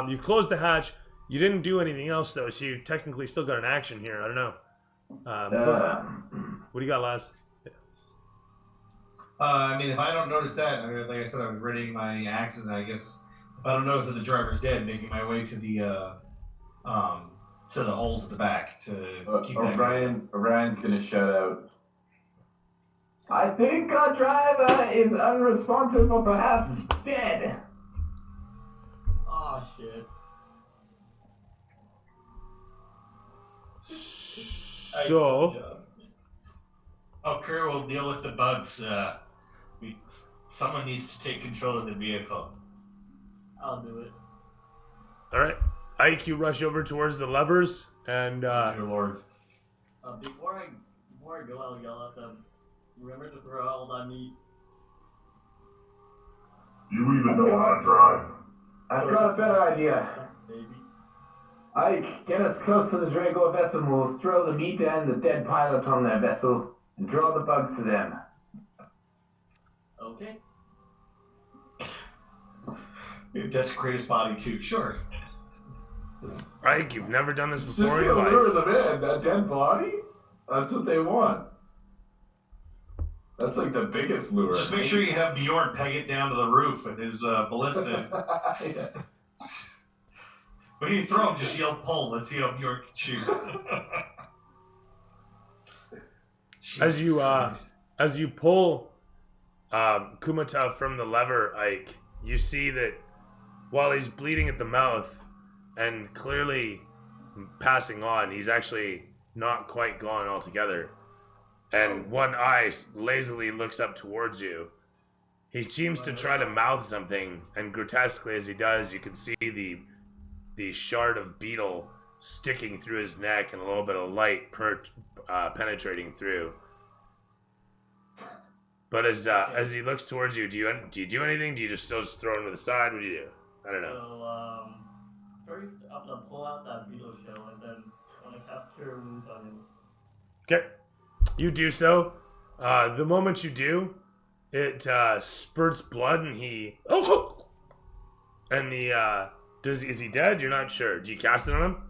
You've closed the hatch. You didn't do anything else though, so you technically still got an action here. I don't know. What do you got, Laz? I mean, if I don't notice that, I mean, like I said, I was readying my axes, and I guess if I don't notice that the driver's dead, making my way to the holes at the back to keep that going. Orion's gonna shout out, I think our driver is unresponsive or perhaps dead. Oh shit. So, Kerr will deal with the bugs. Someone needs to take control of the vehicle. I'll do it. all right, Ike, you rush over towards the levers, and Dear Lord. Before I go, I'll yell at them. Remember to throw out all that meat. You even know how to drive. I've got a better idea. Baby. Ike, get us close to the Drago vessel and we'll throw the meat and the dead pilot on their vessel and draw the bugs to them. Okay. Desecrate his body too, sure. Ike, you've never done this Just before in your gonna lure life. them in. That dead body? That's what they want. That's like the biggest lure. Just make sure you have Bjorn peg it down to the roof with his ballista. Yeah. When you throw him, just yell pull. Let's see how Bjorn can shoot. As you pull Kumata from the lever, Ike, you see that while he's bleeding at the mouth and clearly passing on, he's actually not quite gone altogether. And one eye lazily looks up towards you. He seems to try to mouth something, and grotesquely as he does, you can see the shard of beetle sticking through his neck and a little bit of light penetrating through. But as he looks towards you, do you do anything? Do you just throw him to the side? What do you do? I don't know. So, first I'm gonna pull out that beetle shell and then I'm gonna cast Cure Wounds on him. Okay. You do so. The moment you do, it spurts blood and he... Oh! And is he dead? You're not sure. Do you cast it on him?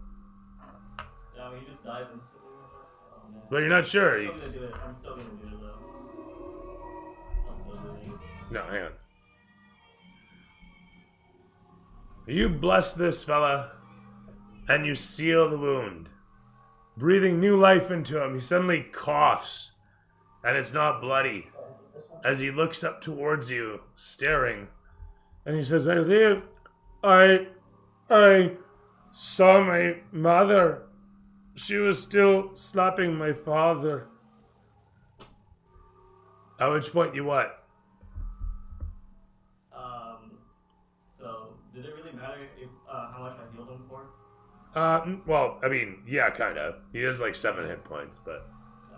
Yeah, I mean, he just dies instantly. Oh, man. Well, you're not sure. I'm still gonna do it. I'm still gonna do it, though. I'll still do it. No, hang on. You bless this fella, and you seal the wound. Breathing new life into him, he suddenly coughs, and it's not bloody. As he looks up towards you, staring, and he says, I live. I saw my mother. She was still slapping my father. At which point you what? So, did it really matter if how much I healed him for? Well, I mean, yeah, kind of. He has like 7 hit points, but... No,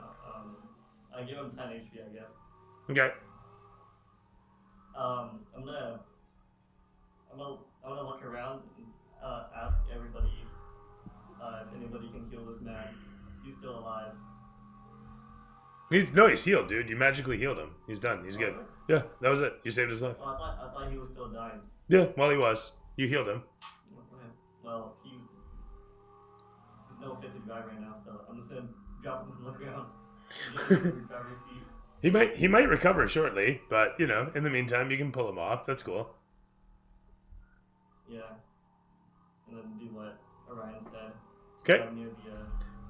I give him 10 HP, I guess. Okay. I'm gonna look around and ask everybody if anybody can heal this man. He's still alive. He's healed, dude. You magically healed him. He's done. He's good. Yeah, that was it. You saved his life. Oh, I thought he was still dying. Yeah, well, he was. You healed him. Well, he's no fit to drive right now, so I'm just gonna drop him on the ground. And get him to the driver's seat. He might recover shortly, but you know, in the meantime, you can pull him off. That's cool. Yeah. And then do what Orion said. Okay. Near the,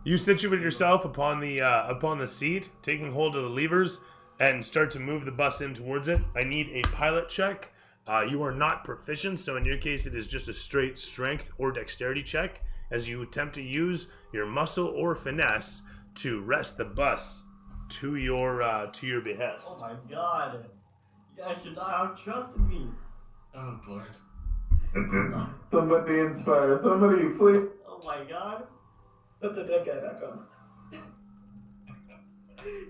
You situate yourself upon the seat, taking hold of the levers, and start to move the bus in towards it. I need a pilot check. You are not proficient, so in your case, it is just a straight strength or dexterity check as you attempt to use your muscle or finesse to wrest the bus to your behest. Oh my god. You guys should not have trusted me. Oh, Lord. It didn't. Somebody inspire. Somebody please. Oh my god. Put the dead guy back on.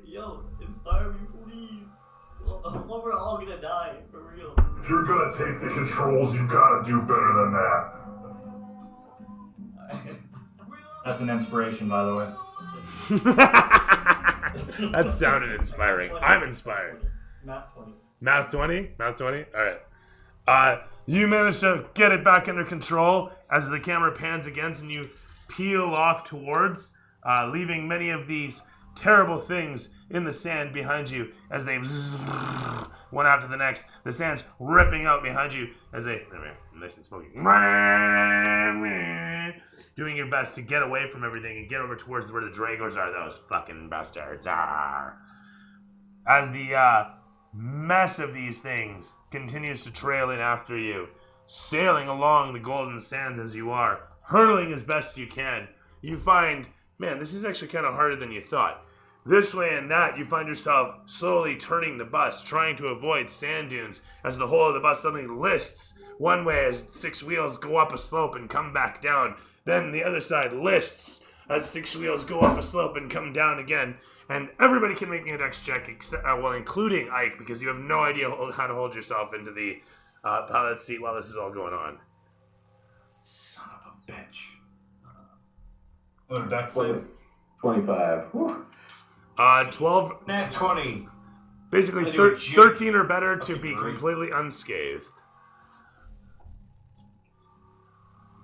Yo, inspire me, please. Well, we're all gonna die, for real. If you're gonna take the controls, you gotta do better than that. That's an inspiration, by the way. That sounded inspiring. I'm inspired. Math 20. Math 20? Math 20? Alright. You manage to get it back under control as the camera pans against and you peel off towards, leaving many of these terrible things in the sand behind you as they one after the next. The sand's ripping out behind you as they nice and smoky. Doing your best to get away from everything and get over towards where the Dragors are, those fucking bastards. As the mess of these things continues to trail in after you, sailing along the golden sands as you are, hurtling as best you can, you find, man, this is actually kind of harder than you thought. This way and that, you find yourself slowly turning the bus, trying to avoid sand dunes as the whole of the bus suddenly lists one way as 6 wheels go up a slope and come back down. Then the other side lists as 6 wheels go up a slope and come down again. And everybody can make me a dex check, except, including Ike, because you have no idea how to hold yourself into the pilot seat while this is all going on. Son of a bitch. Oh, dex save. 25. Whew. 12. Nat 20. Basically, I do a 13 or better to Okay, be great. completely unscathed.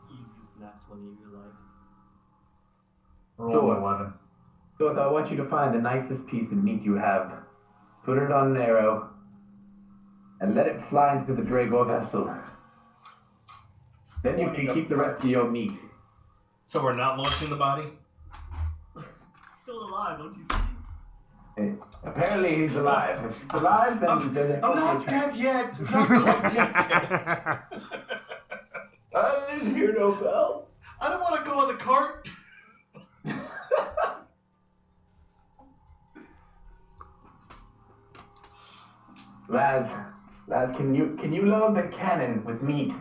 Easiest Math 20 of your life. Roll 11. So I want you to find the nicest piece of meat you have, put it on an arrow, and let it fly into the Drago vessel. Then you can keep the rest of your meat. So we're not launching the body? Still alive, don't you see? Apparently he's alive. If he's alive, then... I'm not dead yet. I'm not quite dead yet. I didn't hear no bell. I don't want to go on the cart. Laz, can you load the cannon with meat?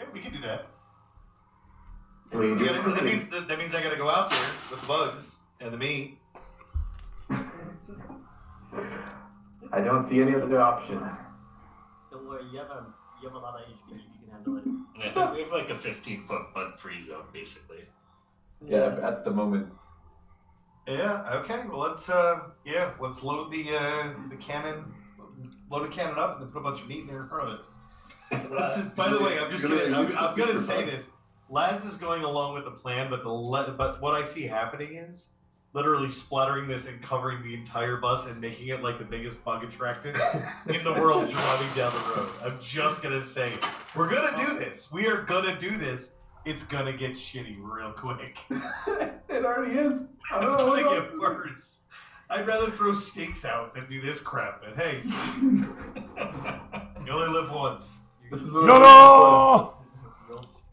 Yeah, we can do that. Do we do it That quickly? means I gotta go out there with the bugs and the meat. I don't see any other option. Don't worry, you have a lot of HP, you can handle it. And I think we have like a 15-foot bug-free zone, basically. Yeah, at the moment. Yeah. Okay. Well, let's load the cannon, load a cannon up, and then put a bunch of meat in there in front of it. This is, by the way, I'm gonna say this. Laz is going along with the plan, but what I see happening is literally splattering this and covering the entire bus and making it like the biggest bug attractant in the world driving down the road. I'm just gonna say it. We're gonna do this. We are gonna do this. It's gonna get shitty real quick. It already is. I It's don't know gonna what get else to do. worse. I'd rather throw stakes out than do this crap, but hey. You only live once. This is what YOLO!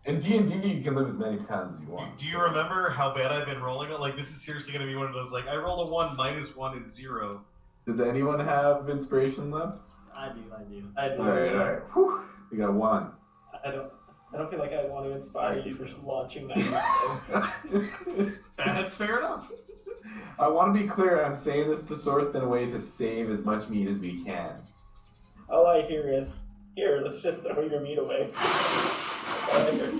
In D&D, you can live as many times as you want. Do you remember how bad I've been rolling it? Like, this is seriously gonna be one of those, like, I roll a 1, -1 is 0. Does anyone have inspiration left? I do. I do. Alright. Whew. We got 1. I don't feel like I want to inspire you for launching that. That's fair enough. I want to be clear, I'm saying this to Sorth in a way to save as much meat as we can. All I hear is, here, let's just throw your meat away. That's all I hear.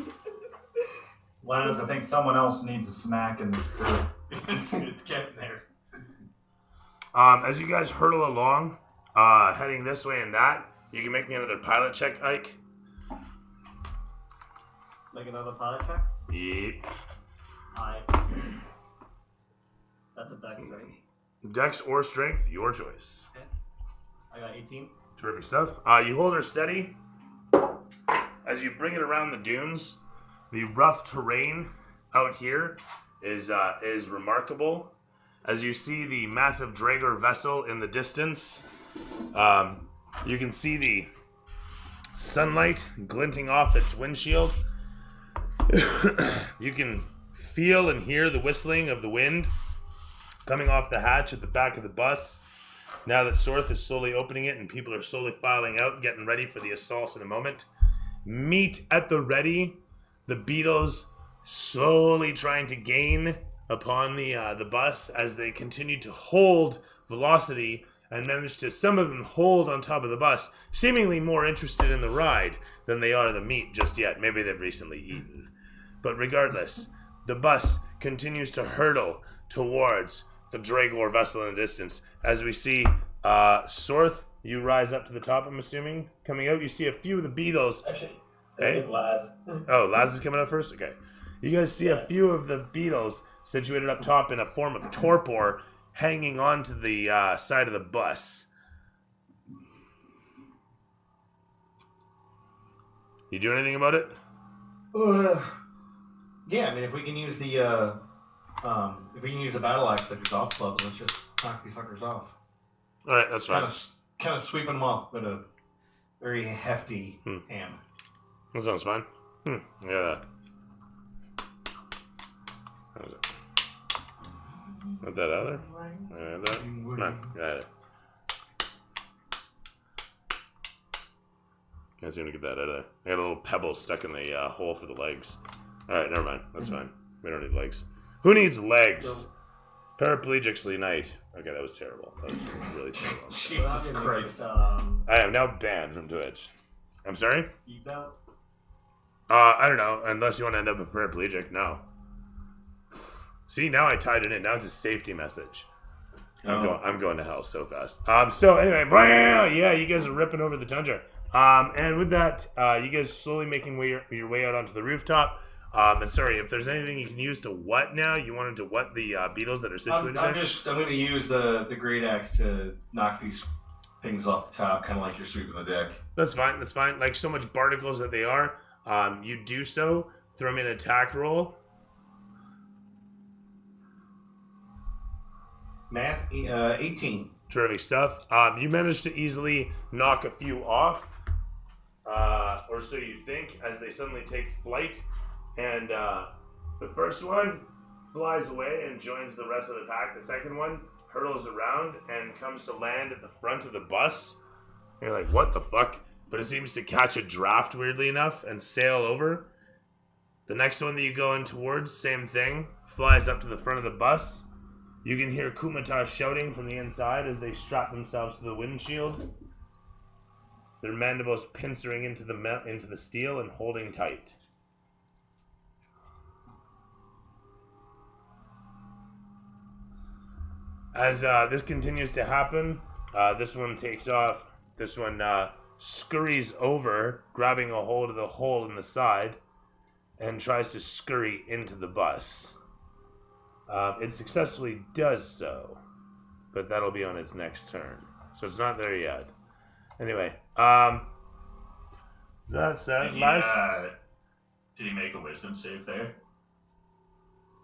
Laz, I think someone else needs a smack in this crew. It's getting there. As you guys hurtle along, heading this way and that, you can make me another pilot check, Ike. Make another pilot check? Yep. That's a dex, right? Dex or strength, your choice. Okay. I got 18. Terrific stuff. You hold her steady. As you bring it around the dunes, the rough terrain out here is remarkable. As you see the massive Drager vessel in the distance, you can see the sunlight glinting off its windshield. You can feel and hear the whistling of the wind coming off the hatch at the back of the bus. Now that Sorth is slowly opening it and people are slowly filing out, getting ready for the assault in a moment. Meat at the ready. The beetles slowly trying to gain upon the bus as they continue to hold velocity and manage to, some of them hold on top of the bus, seemingly more interested in the ride than they are the meat just yet. Maybe they've recently eaten. But regardless, the bus continues to hurtle towards the Dragor vessel in the distance. As we see Sorth, you rise up to the top, I'm assuming. Coming out, you see a few of the beetles. Actually, Hey? it's Laz. Oh, Laz is coming up first? Okay. You guys see a few of the beetles situated up top in a form of torpor hanging onto the side of the bus. You do anything about it? Yeah, I mean, if we can use the battle axe that is off club, let's just knock these fuckers off. All right, that's fine. Kind of sweeping them off with a very hefty hand. That sounds fine. Yeah. How's it? Put that out there. Come on, got it. Can't seem to get that out of there. I got a little pebble stuck in the hole for the legs. Alright, never mind. That's fine. We don't need legs. Who needs legs? Paraplegics unite. Okay, that was terrible. That was just really terrible. Jesus Christ. I am now banned from Twitch. I'm sorry? Seatbelt? I don't know. Unless you want to end up a paraplegic. No. See, now I tied it in. Now it's a safety message. I'm going to hell so fast. So anyway, yeah, you guys are ripping over the tundra. And with that, you guys slowly making your way out onto the rooftop. And sorry, if there's anything you can use to what now? You wanted to what the beetles that are situated I'm there? I'm going to use the great axe to knock these things off the top, kind of like you're sweeping the deck. That's fine. That's fine. Like so much barnacles that they are, you do so. Throw them in an attack roll. Math, 18. Terrific stuff. You managed to easily knock a few off, or so you think, as they suddenly take flight. And the first one flies away and joins the rest of the pack. The second one hurtles around and comes to land at the front of the bus. And you're like, what the fuck? But it seems to catch a draft, weirdly enough, and sail over. The next one that you go in towards, same thing, flies up to the front of the bus. You can hear Kumata shouting from the inside as they strap themselves to the windshield. Their mandibles pincering into the steel and holding tight. As this continues to happen, this one takes off. This one scurries over, grabbing a hold of the hole in the side, and tries to scurry into the bus. It successfully does so, but that'll be on its next turn. So it's not there yet. Anyway, that's Did he make a wisdom save there?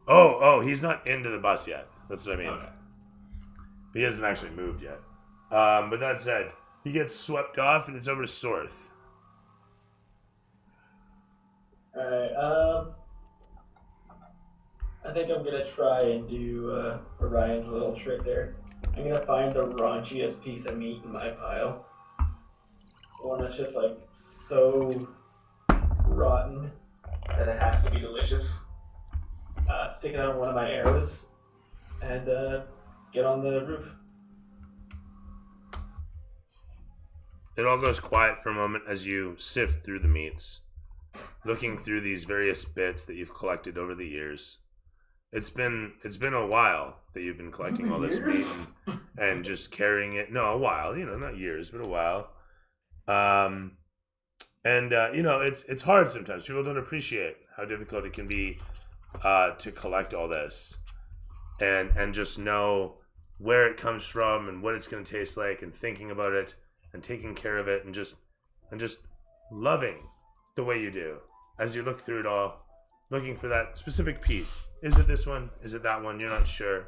Oh, he's not into the bus yet. That's what I mean. Okay. He hasn't actually moved yet. But that said, he gets swept off and it's over to Sorth. Alright, I think I'm gonna try and do Orion's little trick there. I'm gonna find the raunchiest piece of meat in my pile. One that's just like so rotten that it has to be delicious. Stick it on one of my arrows and get on the roof. It all goes quiet for a moment as you sift through the meats, looking through these various bits that you've collected over the years. It's been a while that you've been collecting all this meat and just carrying it. No, a while, not years, but a while. It's hard sometimes. People don't appreciate how difficult it can be to collect all this and just know where it comes from and what it's going to taste like and thinking about it and taking care of it and just loving the way you do as you look through it all, looking for that specific piece. Is it this one? Is it that one? You're not sure.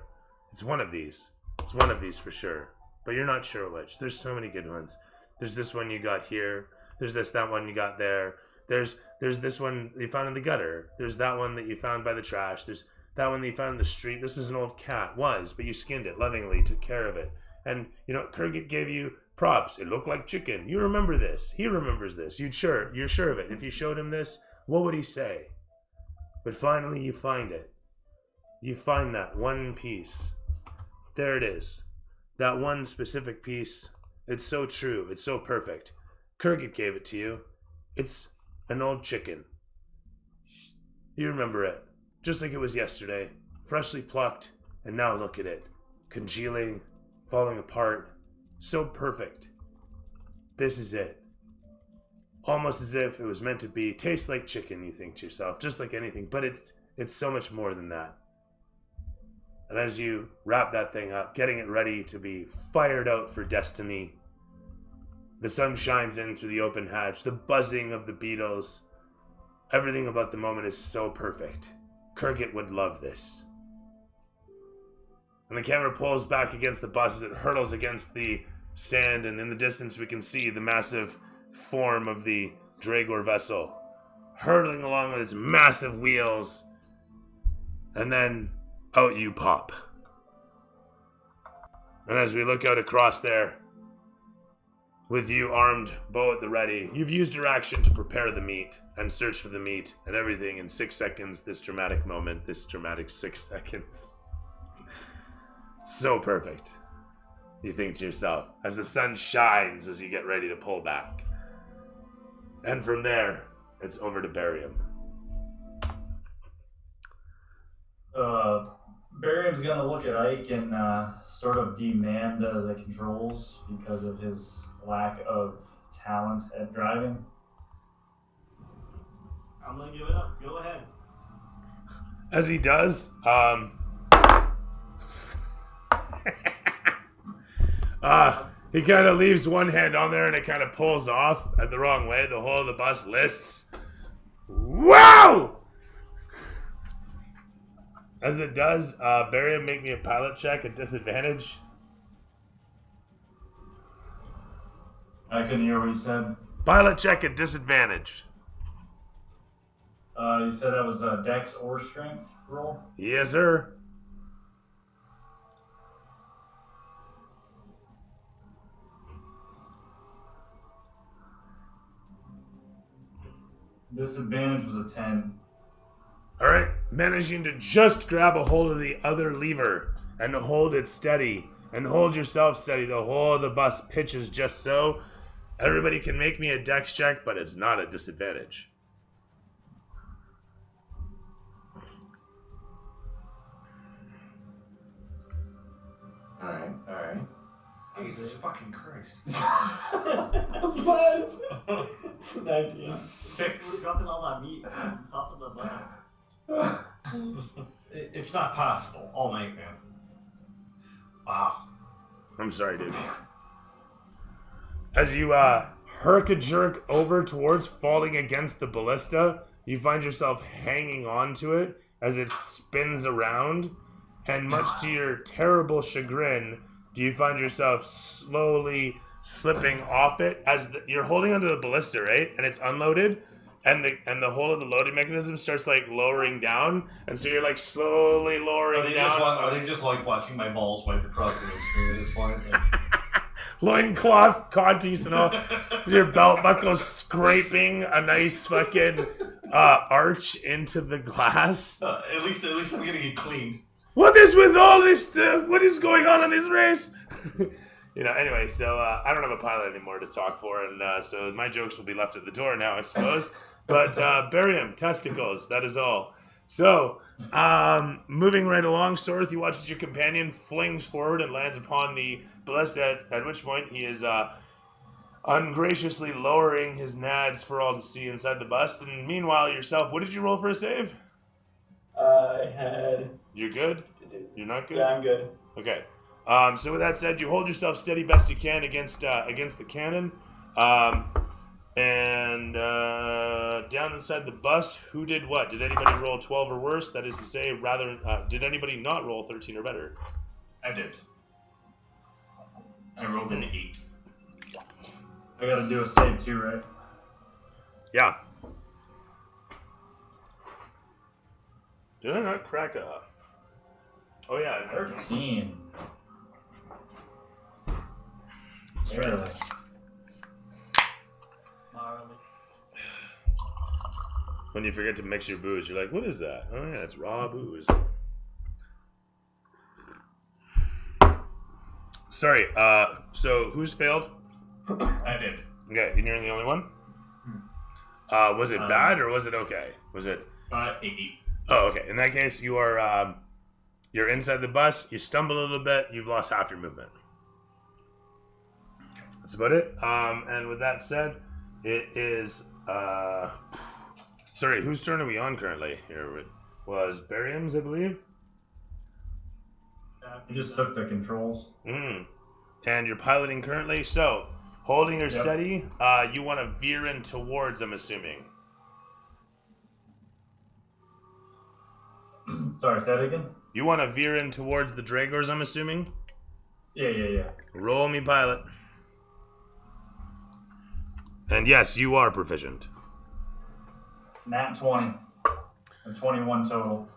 It's one of these. It's one of these for sure. But you're not sure which. There's so many good ones. There's this one you got here. There's that one you got there. There's this one you found in the gutter. There's that one that you found by the trash. There's that one that you found in the street. This was an old cat. But you skinned it lovingly, took care of it. And, Kurgit gave you props. It looked like chicken. You remember this. He remembers this. You're sure of it. If you showed him this, what would he say? But finally you find it. you find that one piece. There it is. That one specific piece. It's so true. It's so perfect. Kurgit gave it to you. It's an old chicken. You remember it. Just like it was yesterday. Freshly plucked. And now look at it. Congealing. Falling apart. So perfect. This is it. Almost as if it was meant to be. Tastes like chicken, you think to yourself. Just like anything. But it's so much more than that. And as you wrap that thing up, getting it ready to be fired out for destiny, the sun shines in through the open hatch, the buzzing of the beetles. Everything about the moment is so perfect. Kurgit would love this. And the camera pulls back against the bus as it hurtles against the sand, and in the distance we can see the massive form of the Dragor vessel, hurtling along with its massive wheels. And then out you pop. And as we look out across there, with you armed, bow at the ready, you've used your action to prepare the meat and search for the meat and everything in 6 seconds, this dramatic moment, this dramatic 6 seconds. So perfect, you think to yourself, as the sun shines as you get ready to pull back. And from there, it's over to Barium. Barium's gonna look at Ike and sort of demand the controls because of his lack of talent at driving. I'm gonna give it up. Go ahead. As he does, he kind of leaves one hand on there and it kind of pulls off at the wrong way. The whole of the bus lists. Wow! As it does, Barium, make me a pilot check at disadvantage. I couldn't hear what he said. Pilot check at disadvantage. You said that was a dex or strength roll? Yes, sir. Disadvantage was a 10. Alright, managing to just grab a hold of the other lever and hold it steady and hold yourself steady. The whole of the bus pitches just so. Everybody can make me a dex check, but it's not a disadvantage. Alright. Jesus fucking Christ. Buzz! 19. 6. We're dropping all that meat on top of the bus. It's not possible. All night, man. Wow. I'm sorry, dude. As you herk-a-jerk over towards falling against the ballista, you find yourself hanging on to it as it spins around, and much to your terrible chagrin, do you find yourself slowly slipping off it as you're holding onto the ballista, right? And it's unloaded, and the whole of the loading mechanism starts like lowering down, and so you're like slowly lowering down. Are they just like watching my balls wipe across the screen at this point? Like... Loincloth, codpiece, and all. Your belt buckle's scraping a nice fucking arch into the glass. At least I'm getting it cleaned. What is with all this? What is going on in this race? Anyway, so I don't have a pilot anymore to talk for, and so my jokes will be left at the door now, I suppose. But barium, testicles, that is all. So, moving right along, Sorth, you watch as your companion flings forward and lands upon the ballista, at which point he is ungraciously lowering his nads for all to see inside the bus. And meanwhile, yourself, what did you roll for a save? I had... You're good? You're not good? Yeah, I'm good. Okay. So with that said, you hold yourself steady best you can against the cannon. And down inside the bus, who did what? Did anybody roll 12 or worse? That is to say, did anybody not roll 13 or better? I did. I rolled an 8. I gotta do a save too, right? Yeah. Did I not crack a... Oh yeah, 13. Really? When you forget to mix your booze, you're like, what is that? Oh yeah, it's raw booze. Sorry. So who's failed? I did. Okay, and you're the only one. Was it bad or was it okay? Was it? 8. Oh, okay. In that case, you are you're inside the bus. You stumble a little bit. You've lost half your movement. That's about it. And with that said, it is. Sorry, whose turn are we on currently? Here it was Barium's, I believe. You just took the controls. And you're piloting currently. So, holding her steady, you want to veer in towards. I'm assuming. Sorry, say that again? You want to veer in towards the Dragors, I'm assuming? Yeah. Roll me pilot. And yes, you are proficient. Nat 20. And 21 total.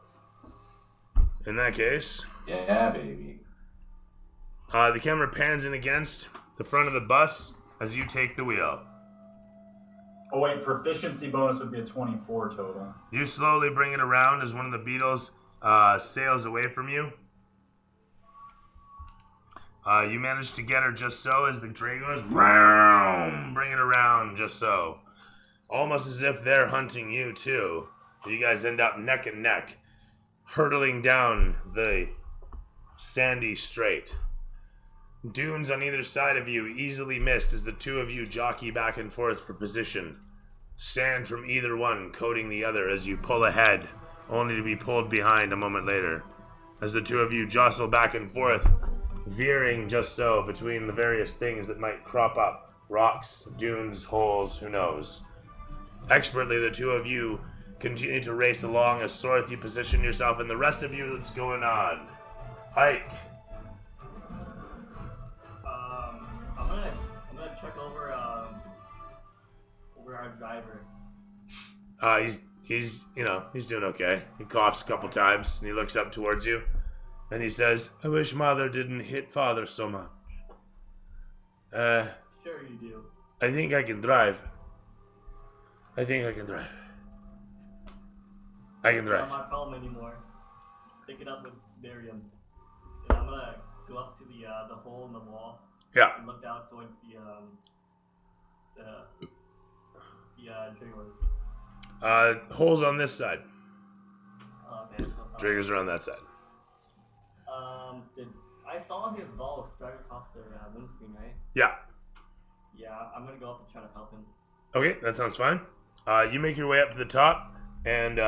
In that case, Yeah, baby. the camera pans in against the front of the bus as you take the wheel. Oh wait, proficiency bonus would be a 24 total. You slowly bring it around as one of the beetles sails away from you. You manage to get her just so as the Dragors bring it around just so. Almost as if they're hunting you too. You guys end up neck and neck, hurtling down the sandy strait. Dunes on either side of you easily missed as the two of you jockey back and forth for position. Sand from either one coating the other as you pull ahead, only to be pulled behind a moment later. As the two of you jostle back and forth, veering just so between the various things that might crop up. Rocks, dunes, holes, who knows. Expertly, the two of you continue to race along as Sorth, you position yourself, and the rest of you, what's going on? Ike. I'm gonna check over our driver. He's doing okay. He coughs a couple times and he looks up towards you and he says, "I wish mother didn't hit father so much. Sure you do. I think I can drive. I can drive. Not my problem anymore. Pick it up with Miriam. And I'm gonna go up to the hole in the wall. Yeah. And look out towards the triggers. Holes on this side. Okay, so Triggers are on that side. I saw his ball strike across the windscreen, right? Yeah. Yeah, I'm gonna go up and try to help him. Okay, that sounds fine. You make your way up to the top and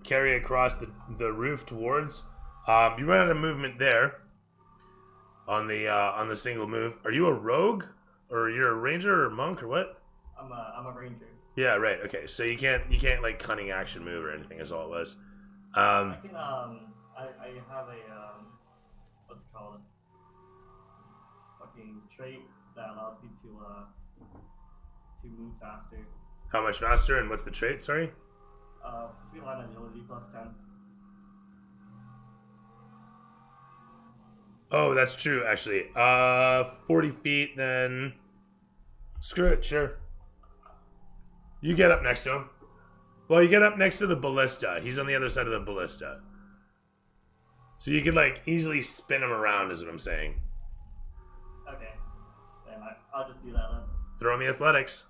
carry across the roof towards. You run out of movement there on the single move. Are you a rogue, or you're a ranger or a monk or what? I'm a ranger. Yeah, right. Okay, so you can't like cunning action move or anything. Is all it was. I can I have a what's it called? Fucking trait that allows me to move faster. How much faster and what's the trait? Sorry. Free line agility plus 10. Oh, that's true. Actually, 40 feet. Then screw it. Sure. You get up next to him. Well, you get up next to the ballista. He's on the other side of the ballista. So you can like easily spin him around, is what I'm saying. Okay. Then I'll just do that then. Throw me athletics.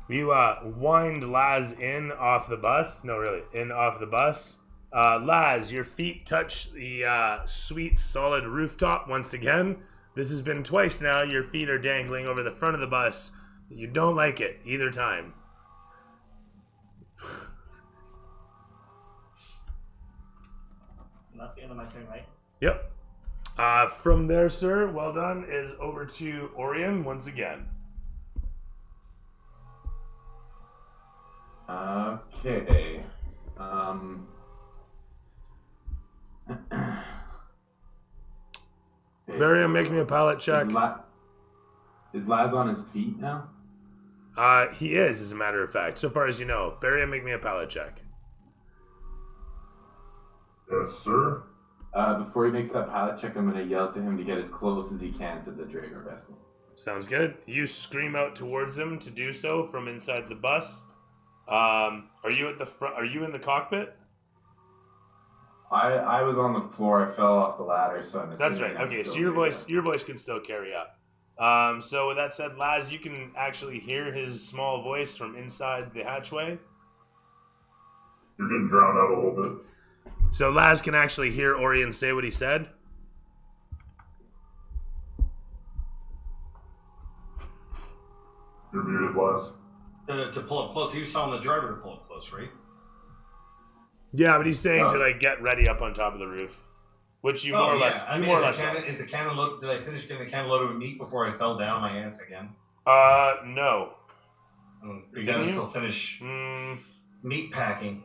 You wind Laz in off the bus. No, really, in off the bus. Laz, your feet touch the sweet, solid rooftop once again. This has been twice now. Your feet are dangling over the front of the bus. You don't like it either time. And that's the end of my turn, right? Yep. From there, sir, well done, is over to Orion once again. Okay. Miriam, make me a pilot check. Is Laz on his feet now? He is, as a matter of fact, so far as you know. Barium, make me a pilot check. Yes, sir. Before he makes that pilot check, I'm going to yell to him to get as close as he can to the Drager vessel. Sounds good. You scream out towards him to do so from inside the bus. Are you at the front? Are you in the cockpit? I was on the floor. I fell off the ladder, so I'm That's assuming right. I'm Okay, so still your here. voice can still carry up. So with that said, Laz, you can actually hear his small voice from inside the hatchway. You're getting drowned out a little bit. So Laz can actually hear Orion say what he said. You're muted, Laz. To pull up close, he was telling the driver to pull up close, right? Yeah, but he's saying to Oh. like get ready up on top of the roof, which you more or less. I You mean, more or is less. the cannon load? Did I finish getting the cannon loaded with meat before I fell down my ass again? No. You Didn't gotta you? still finish meat packing.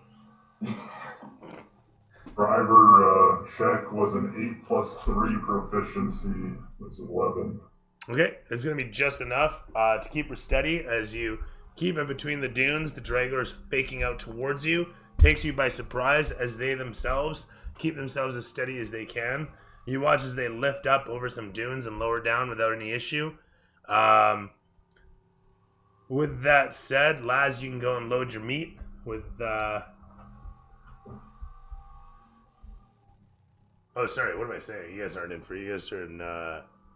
Driver check was an 8+3 proficiency. It's 11. Okay, it's going to be just enough to keep her steady as you keep in between the dunes. The Dragors faking out towards you takes you by surprise as they themselves keep themselves as steady as they can. You watch as they lift up over some dunes and lower down without any issue. With that said, Laz, you can go and load your meat with... Oh, sorry, what am I saying? You guys aren't in free. You guys are in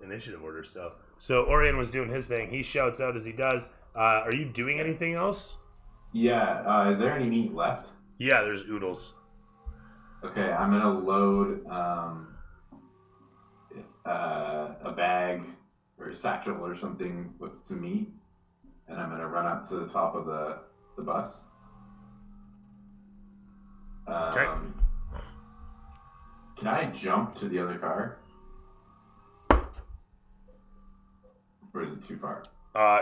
initiative order still. So Orion was doing his thing. He shouts out as he does. Are you doing anything else? Yeah, is there any meat left? Yeah, there's oodles. Okay, I'm gonna load a bag or a satchel or something with some meat, and I'm gonna run up to the top of the bus. Okay. Can I jump to the other car? Or is it too far?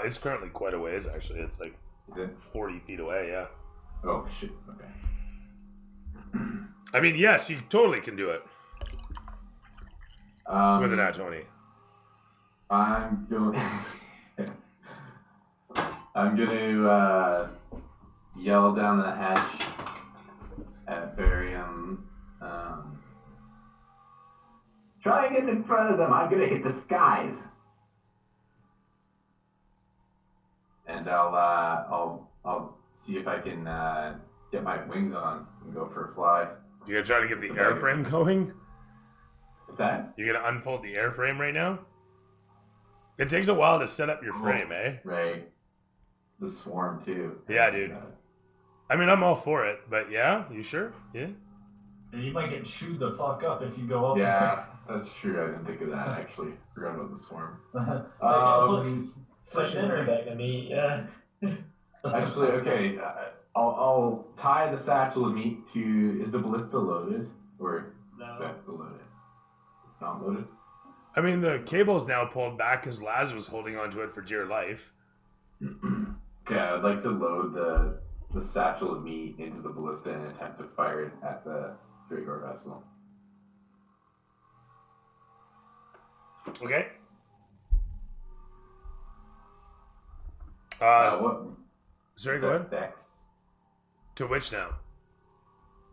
It's currently quite a ways, actually. It's like Is it? 40 feet away, yeah. Oh, shit. Okay. I mean, yes, you totally can do it with an nat 20. I'm going. I'm going to yell down the hatch at Barium. Try and get in front of them. I'm going to hit the skies. And I'll see if I can get my wings on and go for a fly. You're gonna try to get the airframe going? What's that? You're gonna unfold the airframe right now? It takes a while to set up your frame, eh? Right. The swarm too. Yeah, dude. I mean, I'm all for it, but yeah, you sure? Yeah. And you might get chewed the fuck up if you go up Yeah, that's true. I didn't think of that actually. Forgot about the swarm. there. Especially in a bag of meat, yeah. Actually, okay. I'll tie the satchel of meat to. Is the ballista loaded or No. that's loaded? It's not loaded. I mean, the cable's now pulled back because Laz was holding onto it for dear life. Okay, I'd like to load the satchel of meat into the ballista and attempt to fire it at the Dragor vessel. Okay. What? Sorry, is go that ahead. Dex? To which now?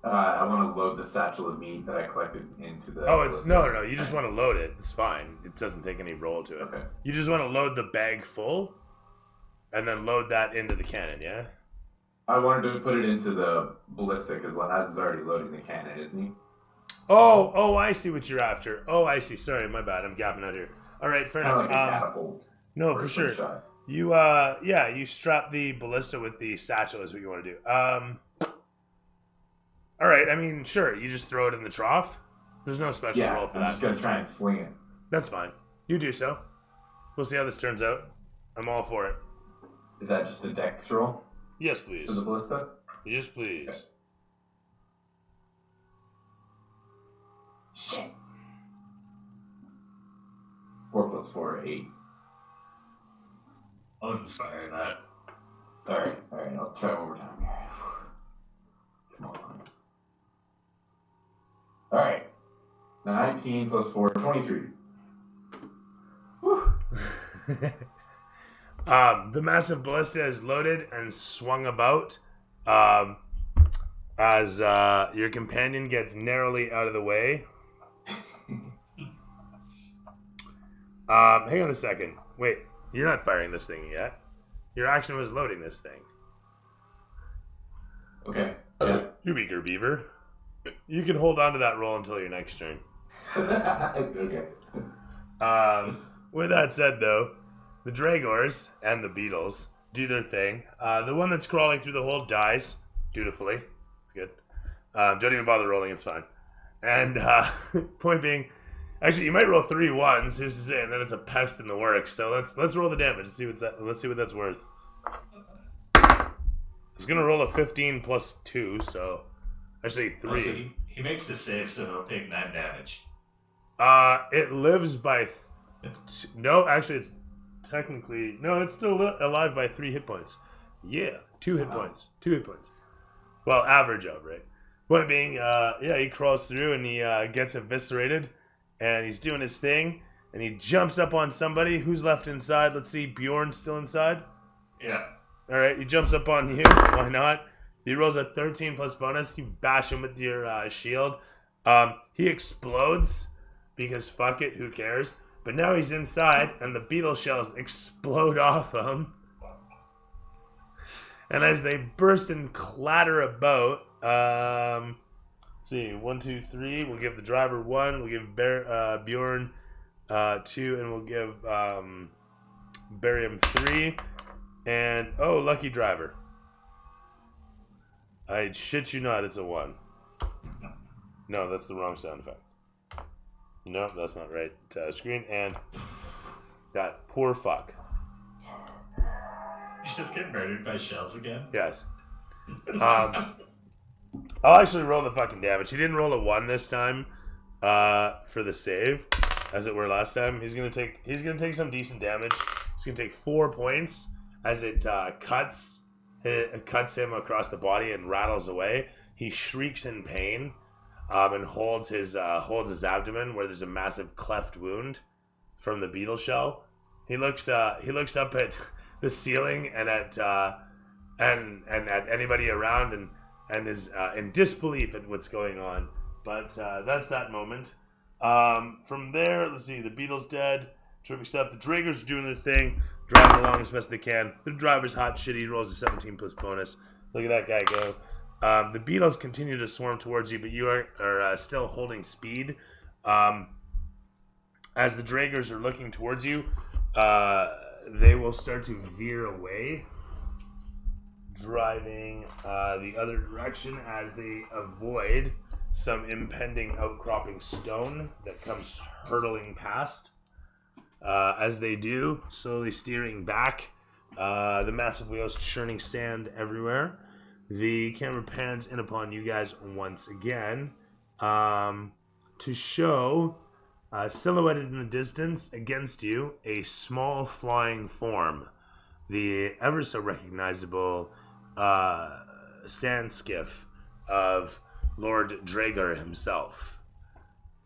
I want to load the satchel of meat that I collected into the. Oh, it's ballista. no. You just want to load it. It's fine. It doesn't take any roll to it. Okay. You just want to load the bag full, and then load that into the cannon. Yeah. I wanted to put it into the ballista because Laz is already loading the cannon, isn't he? Oh, I see what you're after. Oh, I see. Sorry, my bad. I'm gapping out here. All right, fair Kind of enough. like a catapult. No, or for a sure. slingshot. You you strap the ballista with the satchel is what you want to do. All right. I mean, sure. You just throw it in the trough. There's no special Yeah, roll for I'm that. just gonna That's try fine. and sling it. That's fine. You do so. We'll see how this turns out. I'm all for it. Is that just a dex roll Yes, please. for the ballista? Yes, please. Okay. Shit. 4 + 4, 8. I'll just fire that. Alright, I'll try one more time here. Come on. Alright. 19 + 4, 23. Whew. The massive ballista is loaded and swung about as your companion gets narrowly out of the way. Hang on a second. Wait, you're not firing this thing yet. Your action was loading this thing. Okay. Yeah. You weaker beaver. You can hold on to that roll until your next turn. Okay. With that said, though, the Dragors and the beetles do their thing. The one that's crawling through the hole dies dutifully. It's good. Don't even bother rolling; it's fine. And point being, actually, you might roll 3 ones. Who's to say? And then it's a pest in the works. So let's roll the damage. Let's see what that's worth. It's gonna roll a 15 plus 2, so actually 3. Also, he makes the save, so he'll take 9 damage. It lives by. No, actually, it's technically no. It's still alive by 3 hit points. Yeah, 2 hit points. 2 hit points. Well, average of, right? Point being, he crawls through and he gets eviscerated, and he's doing his thing, and he jumps up on somebody. Who's left inside? Let's see, Bjorn's still inside? Yeah. Alright, he jumps up on you. Why not? He rolls a 13 plus bonus. You bash him with your shield. He explodes, because fuck it, who cares? But now he's inside, and the beetle shells explode off him. And as they burst and clatter about, let's see, 1, 2, 3. We'll give the driver 1. We'll give Bjorn 2, and we'll give Barium 3. And lucky driver. I shit you not, it's a 1. No, that's the wrong sound effect. No, that's not right. Screen and that poor fuck. He's just getting murdered by shells again. Yes. I'll actually roll the fucking damage. He didn't roll a 1 this time for the save, as it were last time. He's gonna take some decent damage. He's gonna take 4 points as it cuts him across the body and rattles away. He shrieks in pain and holds his abdomen where there's a massive cleft wound from the beetle shell. He looks up at the ceiling and at anybody around and is in disbelief at what's going on. But that's that moment. From there, let's see. The beetle's dead. Terrific stuff. The Dragors are doing their thing, driving along as best they can. The driver's hot shit. He rolls a 17 plus bonus. Look at that guy go. The beetles continue to swarm towards you, but you are still holding speed. As the Dragors are looking towards you, they will start to veer away, driving the other direction as they avoid some impending outcropping stone that comes hurtling past. As they do, slowly steering back, the massive wheels churning sand everywhere. The camera pans in upon you guys once again to show, silhouetted in the distance against you, a small flying form. The ever so recognizable sand skiff of Lord Dragar himself.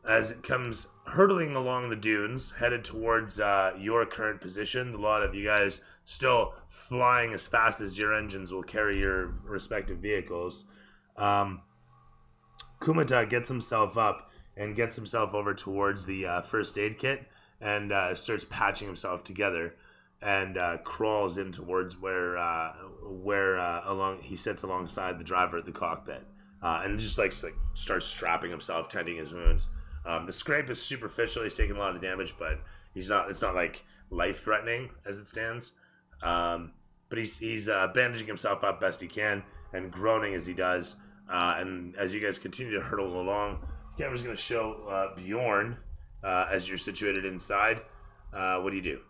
As it comes hurtling along the dunes, headed towards your current position, a lot of you guys still flying as fast as your engines will carry your respective vehicles. Kumata gets himself up and gets himself over towards the first aid kit and starts patching himself together and crawls in towards where he sits alongside the driver at the cockpit and just starts strapping himself, tending his wounds. The scrape is superficial. He's taking a lot of damage, but it's not like life-threatening as it stands. But he's bandaging himself up best he can and groaning as he does. And as you guys continue to hurtle along, the camera's going to show Bjorn as you're situated inside. What do you do?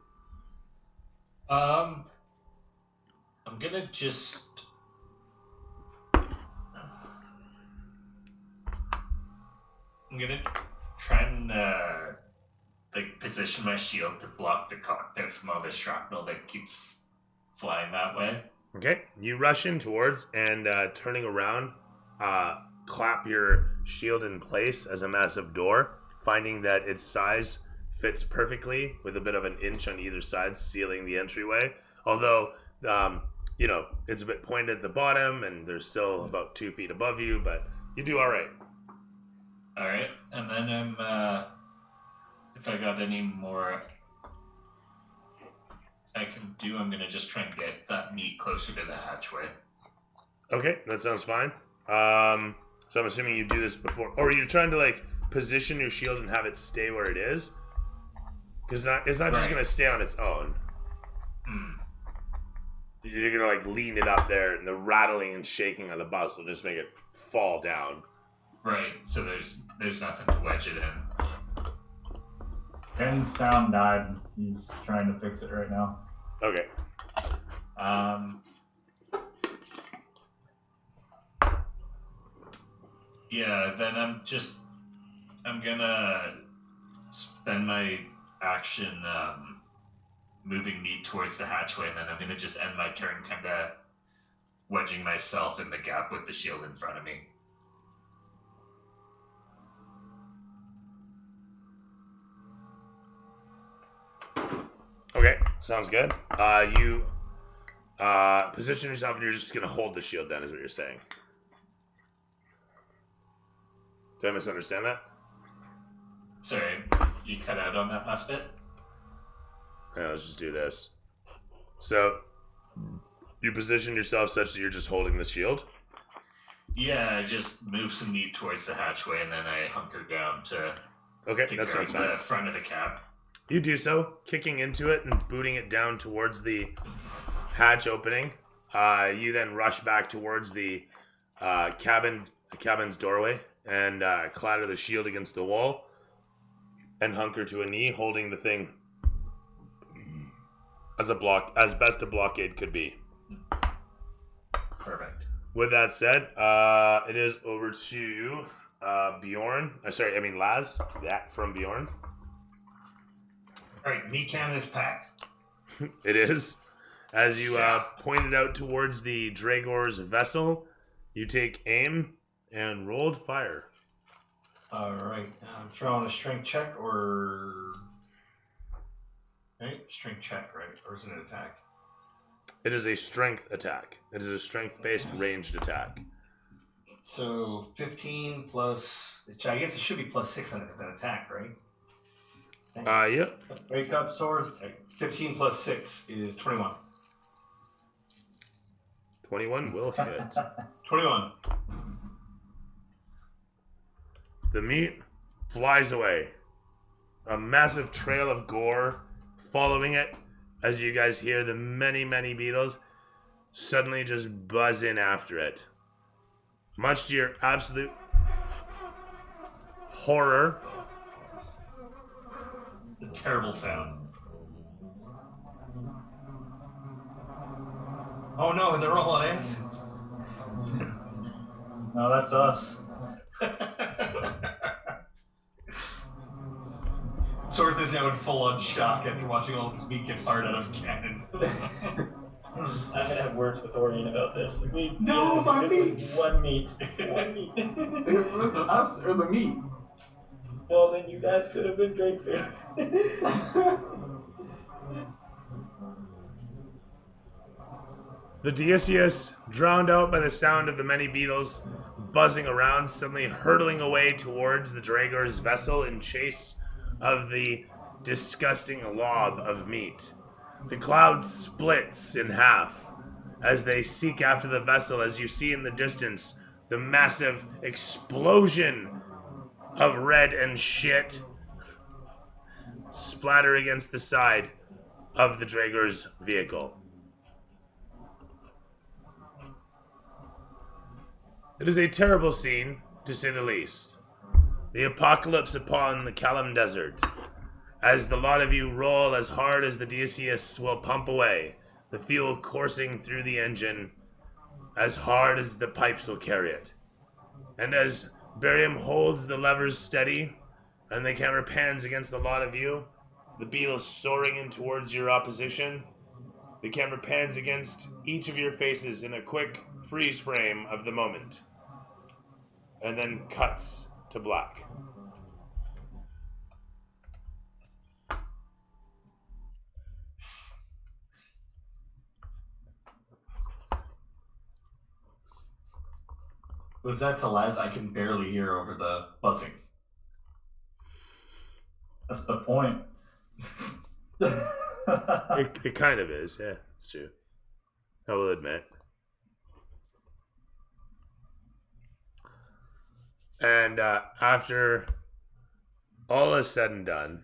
I'm gonna just. I'm gonna try and position my shield to block the cockpit from all the shrapnel that keeps flying that way. Okay, you rush in towards and turning around, clap your shield in place as a massive door, finding that its size fits perfectly with a bit of an inch on either side, sealing the entryway. Although, it's a bit pointed at the bottom and there's still about 2 feet above you, but you do all right. Alright, and then if I got any more I can do, I'm gonna just try and get that meat closer to the hatchway. Okay, that sounds fine. So I'm assuming you do this before, or you're trying to like position your shield and have it stay where it is, because it's not just gonna stay on its own. You're gonna like lean it up there, and the rattling and shaking of the bus will just make it fall down. Right. So there's nothing to wedge it in. Ken's sound died. He's trying to fix it right now. Okay. Yeah, then I'm gonna spend my action moving me towards the hatchway, and then I'm gonna just end my turn kind of wedging myself in the gap with the shield in front of me. Okay, sounds good. You position yourself, and you're just gonna hold the shield down, is what you're saying. Did I misunderstand that? Sorry, you cut out on that last bit? Yeah, let's just do this. So, you position yourself such that you're just holding the shield? Yeah, I just move some meat towards the hatchway, and then I hunker down to that sounds fine. The front of the cab. You do so, kicking into it and booting it down towards the hatch opening. You then rush back towards the cabin's doorway and clatter the shield against the wall and hunker to a knee, holding the thing as best a blockade could be. Perfect. With that said, it is over to Bjorn. Laz. That from Bjorn. All right, meat cannon is packed. It is. As you pointed out towards the Dragor's vessel, you take aim and rolled fire. All right, I'm throwing a strength check or... Right, strength check, right? Or is it an attack? It is a strength attack. It is a strength-based ranged attack. So 15 plus... I guess it should be plus 6 on it's an attack, right? Yep. Wake up, sword. 15 plus 6 is 21. 21 will hit. 21. The meat flies away. A massive trail of gore following it as you guys hear the many, many beetles suddenly just buzz in after it. Much to your absolute horror. The terrible sound. Oh no, they're all on acid. No, that's us. Sorth is now in full-on shock after watching all this meat get fired out of a cannon. I'm gonna have words with Orion about this. No, my meat! One meat. One meat. Us or the meat? Well, then you guys could have been great food. The Odysseus, drowned out by the sound of the many beetles buzzing around, suddenly hurtling away towards the Dragor's vessel in chase of the disgusting lob of meat. The cloud splits in half as they seek after the vessel, as you see in the distance the massive explosion of red and shit splatter against the side of the Dragor's vehicle. It is a terrible scene, to say the least. The apocalypse upon the Calim desert. As the lot of you roll as hard as the Odysseus will pump away, the fuel coursing through the engine as hard as the pipes will carry it. And as Barium holds the levers steady, and the camera pans against the lot of you, the beetles soaring in towards your opposition, the camera pans against each of your faces in a quick freeze frame of the moment, and then cuts to black. Was that to Laz? I can barely hear over the buzzing. That's the point. It kind of is, yeah, it's true. I will admit. And after all is said and done,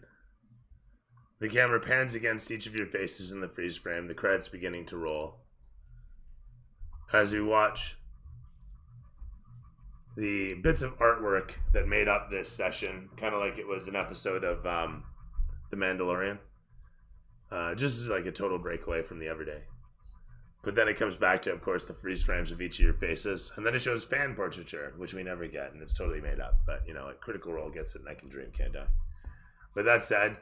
the camera pans against each of your faces in the freeze frame, the credits beginning to roll. As we watch the bits of artwork that made up this session, kind of like it was an episode of The Mandalorian. Just as like a total breakaway from the everyday. But then it comes back to, of course, the freeze frames of each of your faces. And then it shows fan portraiture, which we never get, and it's totally made up. But, you know, Critical Role gets it, and I Can Dream Can't Die. But that said,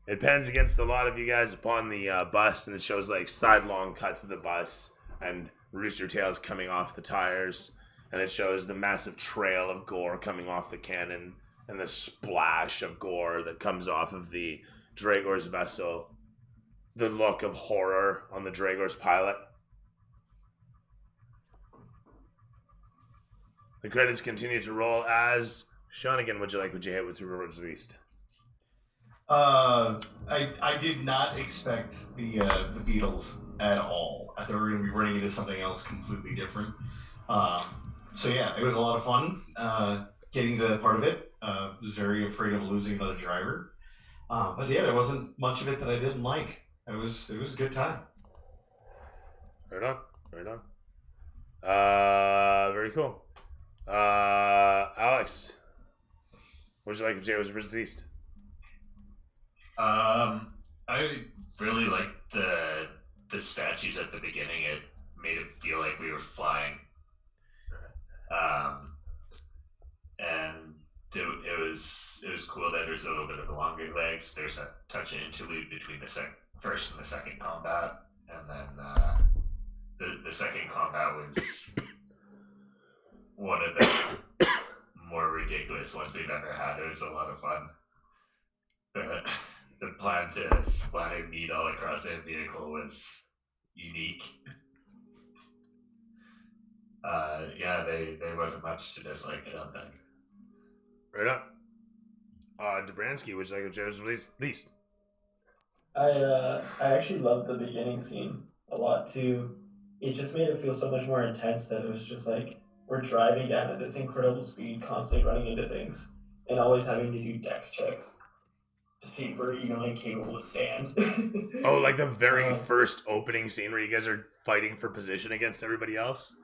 it pans against a lot of you guys upon the bus, and it shows, like, sidelong cuts of the bus and rooster tails coming off the tires. And it shows the massive trail of gore coming off the cannon and the splash of gore that comes off of the Dragor's vessel. The look of horror on the Dragor's pilot. The credits continue to roll as Sean again. Would you hate with your words released? I did not expect the Beatles at all. I thought we were going to be running into something else completely different. So yeah, it was a lot of fun getting to that part of it. Was very afraid of losing another driver. But yeah, there wasn't much of it that I didn't like. It was a good time. Right on. Very cool. Alex, what would you like if Jay was released? I really liked the statues at the beginning. It made it feel like we were flying. And it was cool that there's a little bit of longer legs. There's a touch of interlude between the first and the second combat, and then the second combat was one of the more ridiculous ones we've ever had. It was a lot of fun. The plan to splatter meat all across the vehicle was unique. Yeah, there wasn't much to dislike, I don't think. Right up. Dobransky, would you like if Jay was released? I actually loved the beginning scene a lot too. It just made it feel so much more intense that it was just like we're driving down at this incredible speed, constantly running into things, and always having to do dex checks to see if we're even capable to stand. Oh, like the very first opening scene where you guys are fighting for position against everybody else?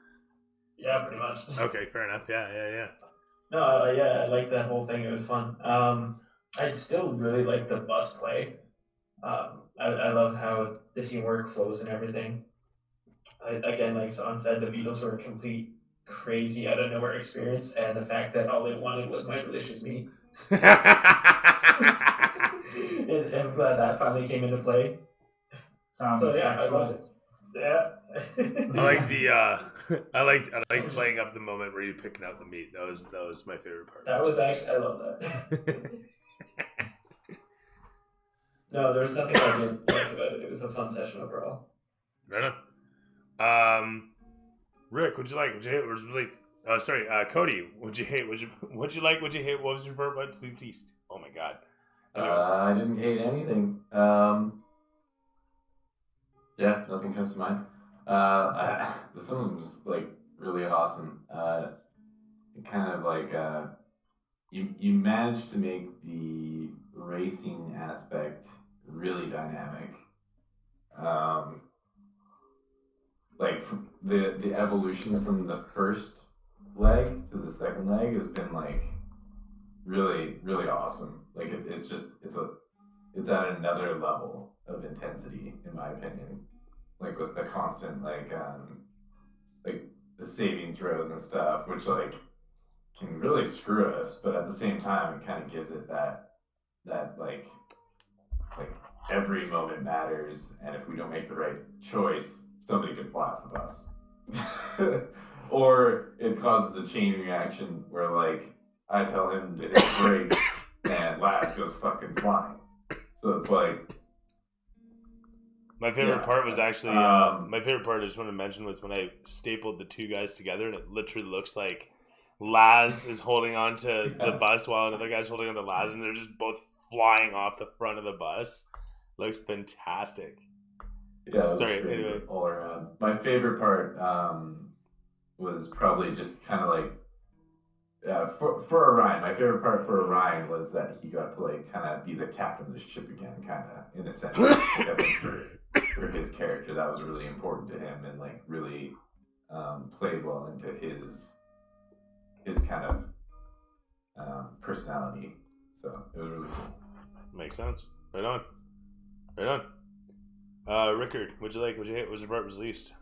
Yeah, pretty much. Okay, fair enough. Yeah. No, I liked that whole thing. It was fun. I still really like the bus play. I love how the teamwork flows and everything. Again, like Son said, the Beatles were a complete crazy out of nowhere experience, and the fact that all they wanted was my delicious meat. and I'm glad that finally came into play. Sounds I loved it. Yeah. I like playing up the moment where you're picking out the meat. That was my favorite part. That was actually, I love that. No, there's nothing I didn't like about it. It was a fun session overall. Right on. Rick, would you like? Would you hate? Was really? Sorry, Cody. Would you hate? Would you like? Would you hate? What was your favorite part to the east? Oh my god. I didn't hate anything. Yeah, nothing comes to mind. This one was like really awesome. Kind of like you managed to make the racing aspect really dynamic. Like the evolution from the first leg to the second leg has been like really, really awesome. Like it's at another level of intensity, in my opinion. Like with the constant like the saving throws and stuff, which like can really screw us, but at the same time it kind of gives it that like every moment matters, and if we don't make the right choice, somebody could fly off the bus. Or it causes a chain reaction where like I tell him to hit brake and Laz goes fucking flying. So it's like my favorite part was actually my favorite part I just want to mention was when I stapled the two guys together, and it literally looks like Laz is holding on to the bus while another guy's holding on to Laz, and they're just both flying off the front of the bus. Looks fantastic. Yeah, sorry. Anyway, all around. My favorite part was probably just kind of like For Orion, my favorite part for Orion was that he got to like kind of be the captain of the ship again, kind of in a sense. Like, I think for his character, that was really important to him, and like really played well into his kind of personality. So it was really cool. Makes sense. Right on. Rickard, what'd you like? What'd you hate? What was the part was least?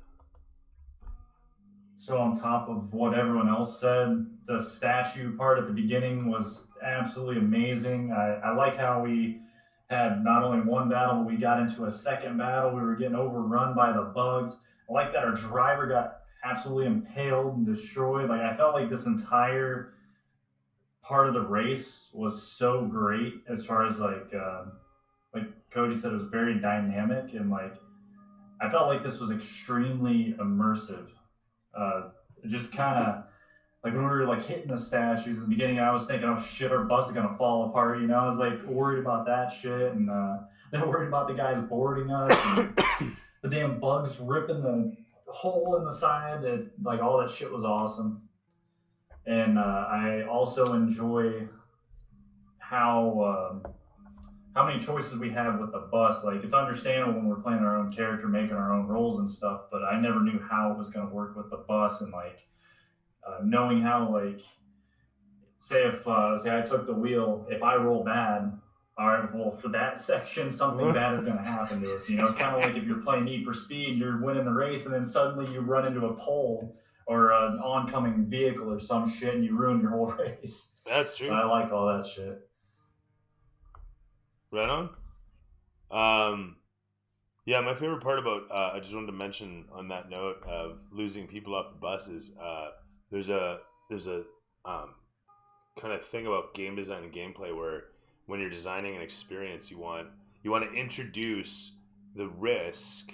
So on top of what everyone else said, the statue part at the beginning was absolutely amazing. I like how we had not only one battle, but we got into a second battle. We were getting overrun by the bugs. I like that our driver got absolutely impaled and destroyed. Like I felt like this entire part of the race was so great as far as like Cody said, it was very dynamic and like I felt like this was extremely immersive. Just kind of like when we were like hitting the statues in the beginning, I was thinking, oh shit, our bus is gonna fall apart. You know, I was like worried about that shit, and then worried about the guys boarding us, and the damn bugs ripping the hole in the side. Like all that shit was awesome, and I also enjoy how many choices we have with the bus. Like it's understandable when we're playing our own character, making our own roles and stuff, but I never knew how it was going to work with the bus and like knowing how like say I took the wheel, if I roll bad, all right, well for that section something bad is going to happen to us. You know, it's kind of like if you're playing Need for Speed, you're winning the race and then suddenly you run into a pole or an oncoming vehicle or some shit and you ruin your whole race. That's true. But I like all that shit. Right on. Yeah, my favorite part about I just wanted to mention on that note of losing people off the bus is there's a kind of thing about game design and gameplay where when you're designing an experience, you want to introduce the risk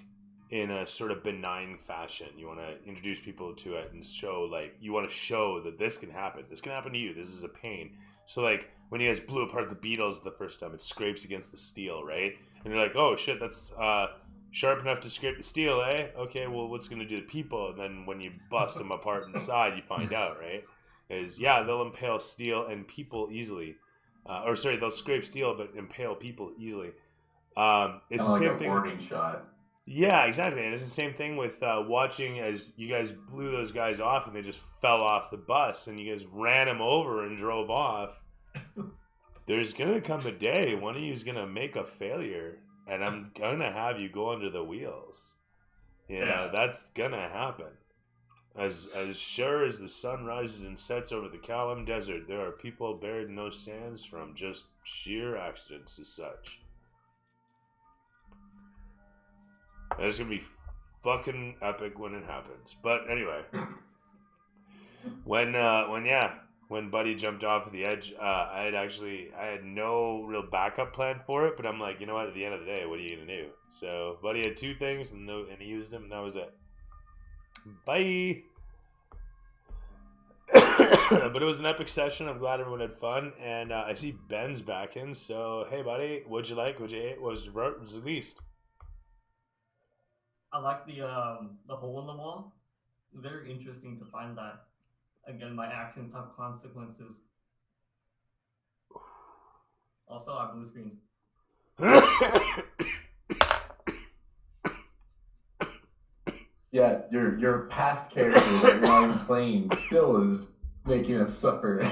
in a sort of benign fashion. You want to introduce people to it and show like you want to show that this can happen. This can happen to you. This is a pain. So like when you guys blew apart the Beatles the first time, it scrapes against the steel, right? And you're like, oh shit, that's sharp enough to scrape the steel, eh? Okay, well, what's going to do to people? And then when you bust them apart inside, you find out, right? Is yeah, they'll impale steel and people easily. They'll scrape steel but impale people easily. It's the same thing. Warning shot. Yeah, exactly. And it's the same thing with watching as you guys blew those guys off and they just fell off the bus and you guys ran them over and drove off. There's going to come a day one of you is going to make a failure and I'm going to have you go under the wheels. You know, that's going to happen. As sure as the sun rises and sets over the Calim Desert, there are people buried in those sands from just sheer accidents as such. And it's going to be fucking epic when it happens. But anyway, when Buddy jumped off the edge, I had no real backup plan for it, but I'm like, you know what, at the end of the day, what are you going to do? So Buddy had two things, and he used them, and that was it. Bye! But it was an epic session. I'm glad everyone had fun, and I see Ben's back in, so hey buddy, what'd you like, what'd you hate, what was the least? I like the hole in the wall. Very interesting to find that. Again, my actions have consequences. Also, I blue screen. Yeah, your past character that you're not playing still is making us suffer.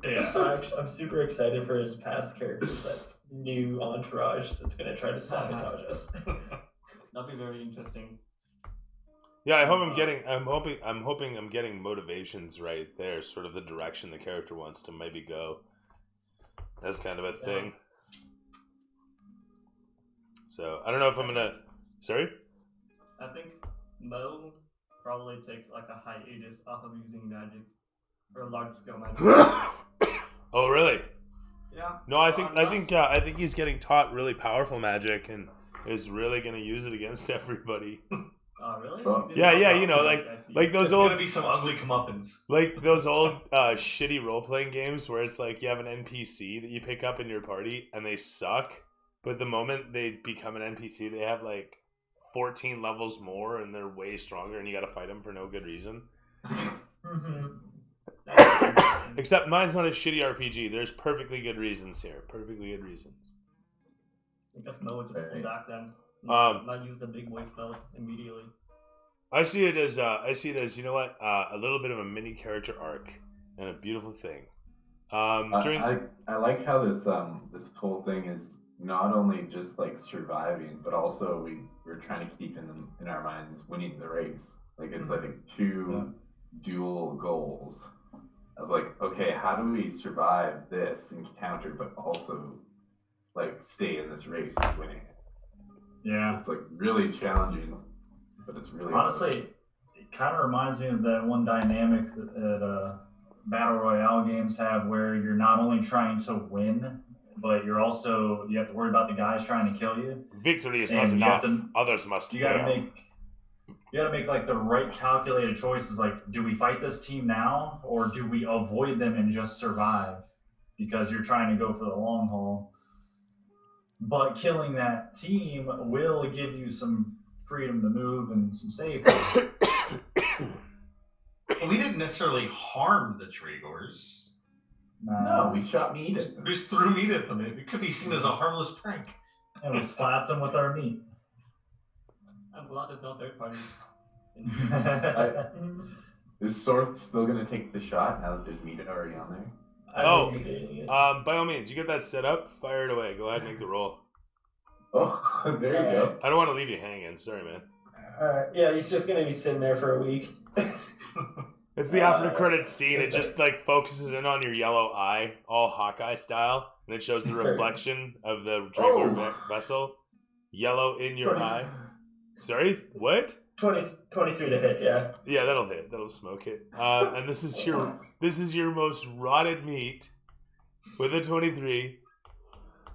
Yeah, I'm super excited for his past characters, that new entourage that's gonna try to sabotage us. That'll be very interesting. Yeah, I hope I'm hoping I'm getting motivations right there, sort of the direction the character wants to maybe go. That's kind of a thing. So I don't know if I'm gonna. Sorry. I think Mo probably take like a hiatus off of using magic or large scale magic. Oh really? Yeah. No, I think he's getting taught really powerful magic and is really gonna use it against everybody. Oh really? Yeah, you know, like those old. There's gonna be some ugly comeuppance. Like those old shitty role playing games where it's like you have an NPC that you pick up in your party and they suck, but the moment they become an NPC, they have like 14 levels more and they're way stronger, and you got to fight them for no good reason. Except mine's not a shitty RPG. There's perfectly good reasons here. Perfectly good reasons. I guess Mo would just pull back then. Not use the big boy spells immediately. I see it as you know what, a little bit of a mini character arc and a beautiful thing. I like how this whole thing is not only just like surviving, but also we're trying to keep in our minds winning the race. Like it's like two dual goals of like, okay, how do we survive this encounter, but also like stay in this race and winning it? Yeah. It's like really challenging, but it's really honestly hard. It kind of reminds me of that one dynamic that battle royale games have, where you're not only trying to win, but you have to worry about the guys trying to kill you. Victory is not enough. Others must fail. You gotta make like the right calculated choices. Like, do we fight this team now, or do we avoid them and just survive? Because you're trying to go for the long haul. But killing that team will give you some freedom to move and some safety. We didn't necessarily harm the Dragors. No, we shot meat at them. We just threw meat at them. It could be seen as a harmless prank. And we slapped them with our meat. I'm glad there's no third party. Is Sorth still gonna take the shot now that there's meat already on there? By all means, you get that set up, fire it away. Go ahead and make the roll. Oh, there you go. I don't want to leave you hanging. Sorry, man. Yeah, he's just gonna be sitting there for a week. It's the after credits scene. It just like focuses in on your yellow eye, all Hawkeye style, and it shows the reflection of the Drago vessel. Yellow in your eye. Sorry, what? 23 to hit, yeah. Yeah, that'll hit. That'll smoke it. And this is your most rotted meat with a 23.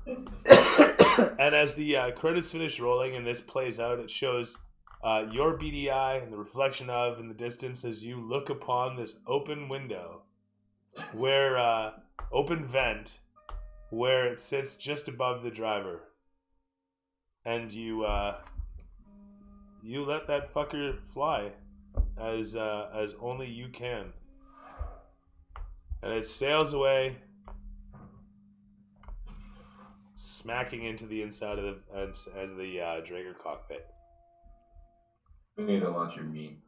And as the credits finish rolling and this plays out, it shows your BDI and the reflection of in the distance as you look upon this open window, where open vent, where it sits just above the driver, and you let that fucker fly as only you can, and it sails away, smacking into the inside of the Drager cockpit. We need to launch your meat.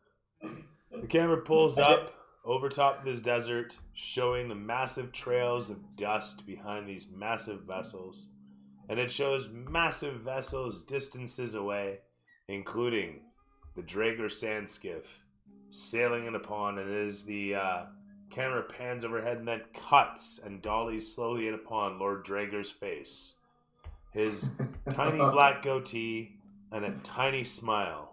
The camera pulls up over top of this desert, showing the massive trails of dust behind these massive vessels. And it shows massive vessels distances away, including the Drager sand skiff sailing in upon, and as the camera pans overhead and then cuts and dollies slowly in upon Lord Drager's face. His tiny black goatee and a tiny smile,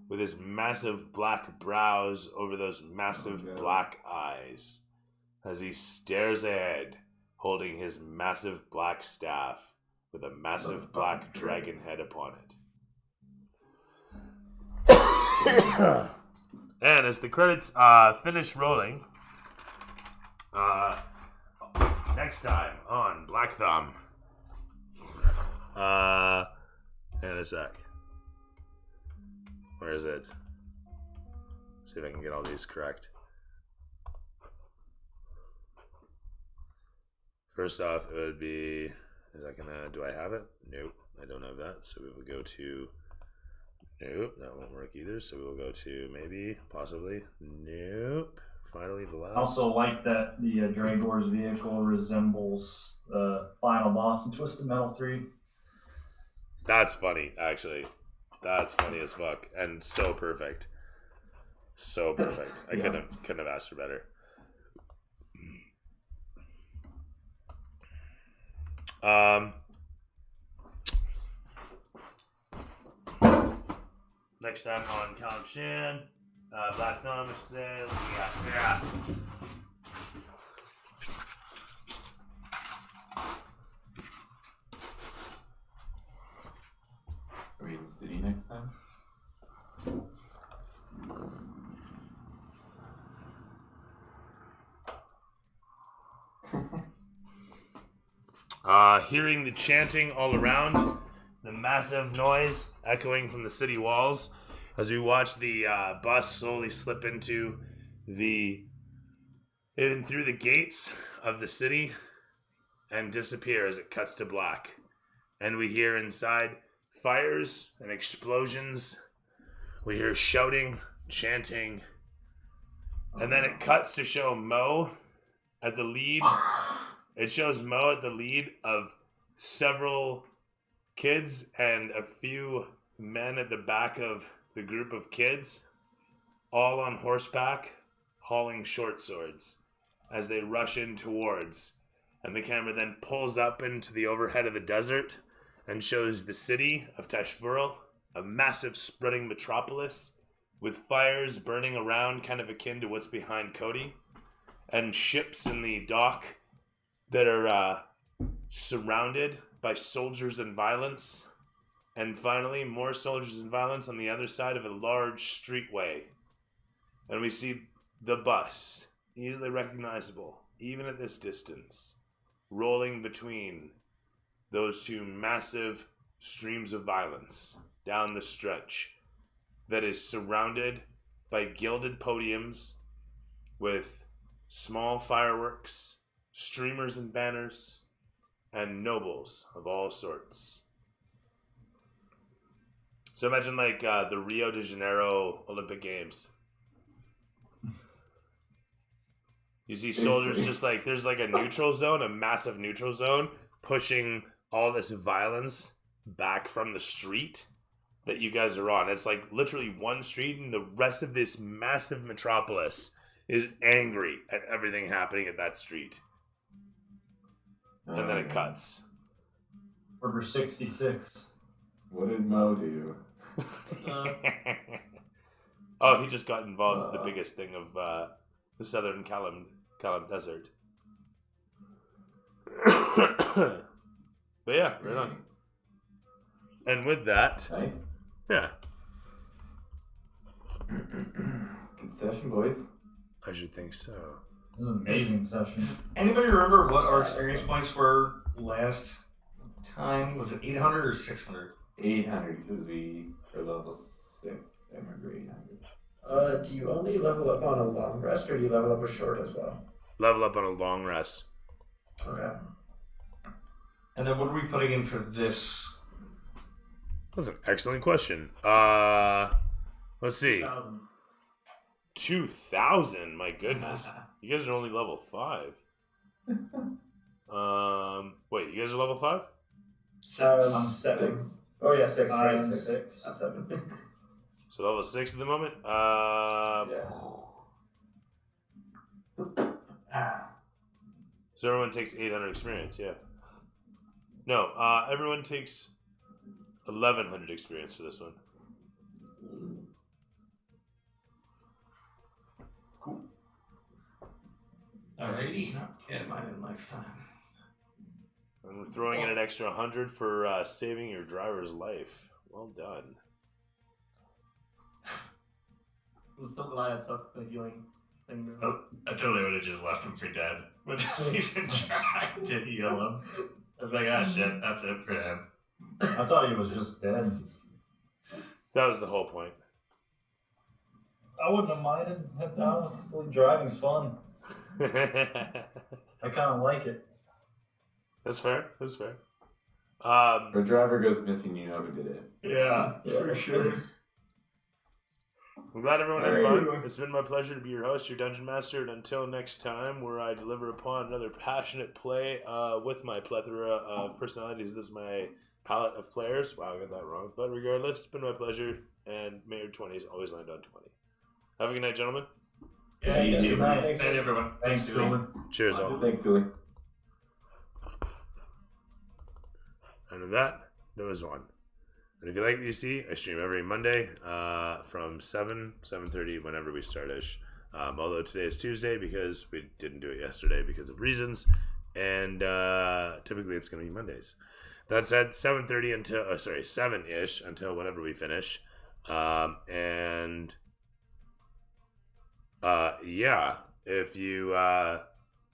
with his massive black brows over those massive black eyes, as he stares ahead, holding his massive black staff with a massive black dragon head upon it. And as the credits finish rolling, next time on Black Thumb, and a sec. Where is it? See if I can get all these correct. First off, it would be, do I have it? Nope, I don't have that. So we will go to, nope, that won't work either. So we will go to maybe, possibly, nope. Finally, the last. I also like that the Dragor's vehicle resembles the final boss in Twisted Metal 3. That's funny, actually. That's funny as fuck, and so perfect. So perfect. I couldn't have asked for better. Next time on Calim, Black Thumb, what should say? Yeah. Are we in the city next time? Hearing the chanting all around, the massive noise echoing from the city walls, as we watch the bus slowly slip into the in through the gates of the city and disappear as it cuts to black. And we hear inside fires and explosions. We hear shouting, chanting. And then it cuts to show Mo at the lead. It shows Mo at the lead of several kids and a few men at the back of the group of kids, all on horseback, hauling short swords as they rush in towards. And the camera then pulls up into the overhead of the desert and shows the city of Teshburl, a massive spreading metropolis with fires burning around, kind of akin to what's behind Cody, and ships in the dock that are surrounded by soldiers and violence. And finally, more soldiers and violence on the other side of a large streetway. And we see the bus, easily recognizable, even at this distance, rolling between those two massive streams of violence down the stretch that is surrounded by gilded podiums with small fireworks, streamers and banners, and nobles of all sorts. So imagine like the Rio de Janeiro Olympic Games. You see soldiers just like, there's like a neutral zone, a massive neutral zone, pushing all this violence back from the street that you guys are on. It's like literally one street, and the rest of this massive metropolis is angry at everything happening at that street. And then it cuts. Order 66. What did Mo do? Oh, he just got involved in the biggest thing of the southern Calim desert. But yeah, right on. And with that, Nice. yeah, Good session, boys. I should think so. This is an amazing session. Anybody remember what our experience points were last time? Was it 800 or 600? 800, because we are level 6. I remember 800. Do you only level up on a long rest, or do you level up a short as well? Level up on a long rest. Okay. And then what are we putting in for this? That's an excellent question. Let's see. 2,000. My goodness, you guys are only level 5. Wait, you guys are level 5? I'm 7. Oh yeah, 6. I'm Right, 6. 6. Not 7. So level 6 at the moment. So everyone takes 800 experience. Yeah. No, everyone takes 1,100 experience for this one. Cool. Alrighty. Get mine in lifetime. And we're throwing in an extra 100 for saving your driver's life. Well done. I'm so glad I took the healing thing. Oh, I totally would have just left him for dead without even trying to heal him. I was like, ah, shit, that's it for him. I thought he was just dead. That was the whole point. I wouldn't have minded. Honestly, driving's fun. I kind of like it. That's fair. That's fair. If a driver goes missing, you know who did it. Yeah, for sure. I'm glad everyone had fun. It's been my pleasure to be your host, your dungeon master, and until next time, where I deliver upon another passionate play with my plethora of personalities. This is my palette of players. Wow, I got that wrong. But regardless, it's been my pleasure, and may your 20s always land on 20. Have a good night, gentlemen. Yeah, you too. Good night. Good night, everyone. Thanks, Dooley. Dylan. Cheers, all. Thanks, Dooley. And with that, there was one. And if you like what you see, I stream every Monday from 7:30, whenever we start-ish. Although today is Tuesday because we didn't do it yesterday because of reasons. And typically it's going to be Mondays. That said, 7:30 until, 7-ish until whenever we finish. Yeah, if you are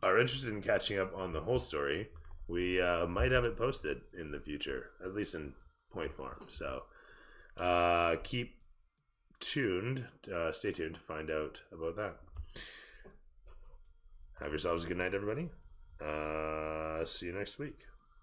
interested in catching up on the whole story, we might have it posted in the future, at least in point form. So keep tuned, stay tuned to find out about that. Have yourselves a good night, everybody. See you next week.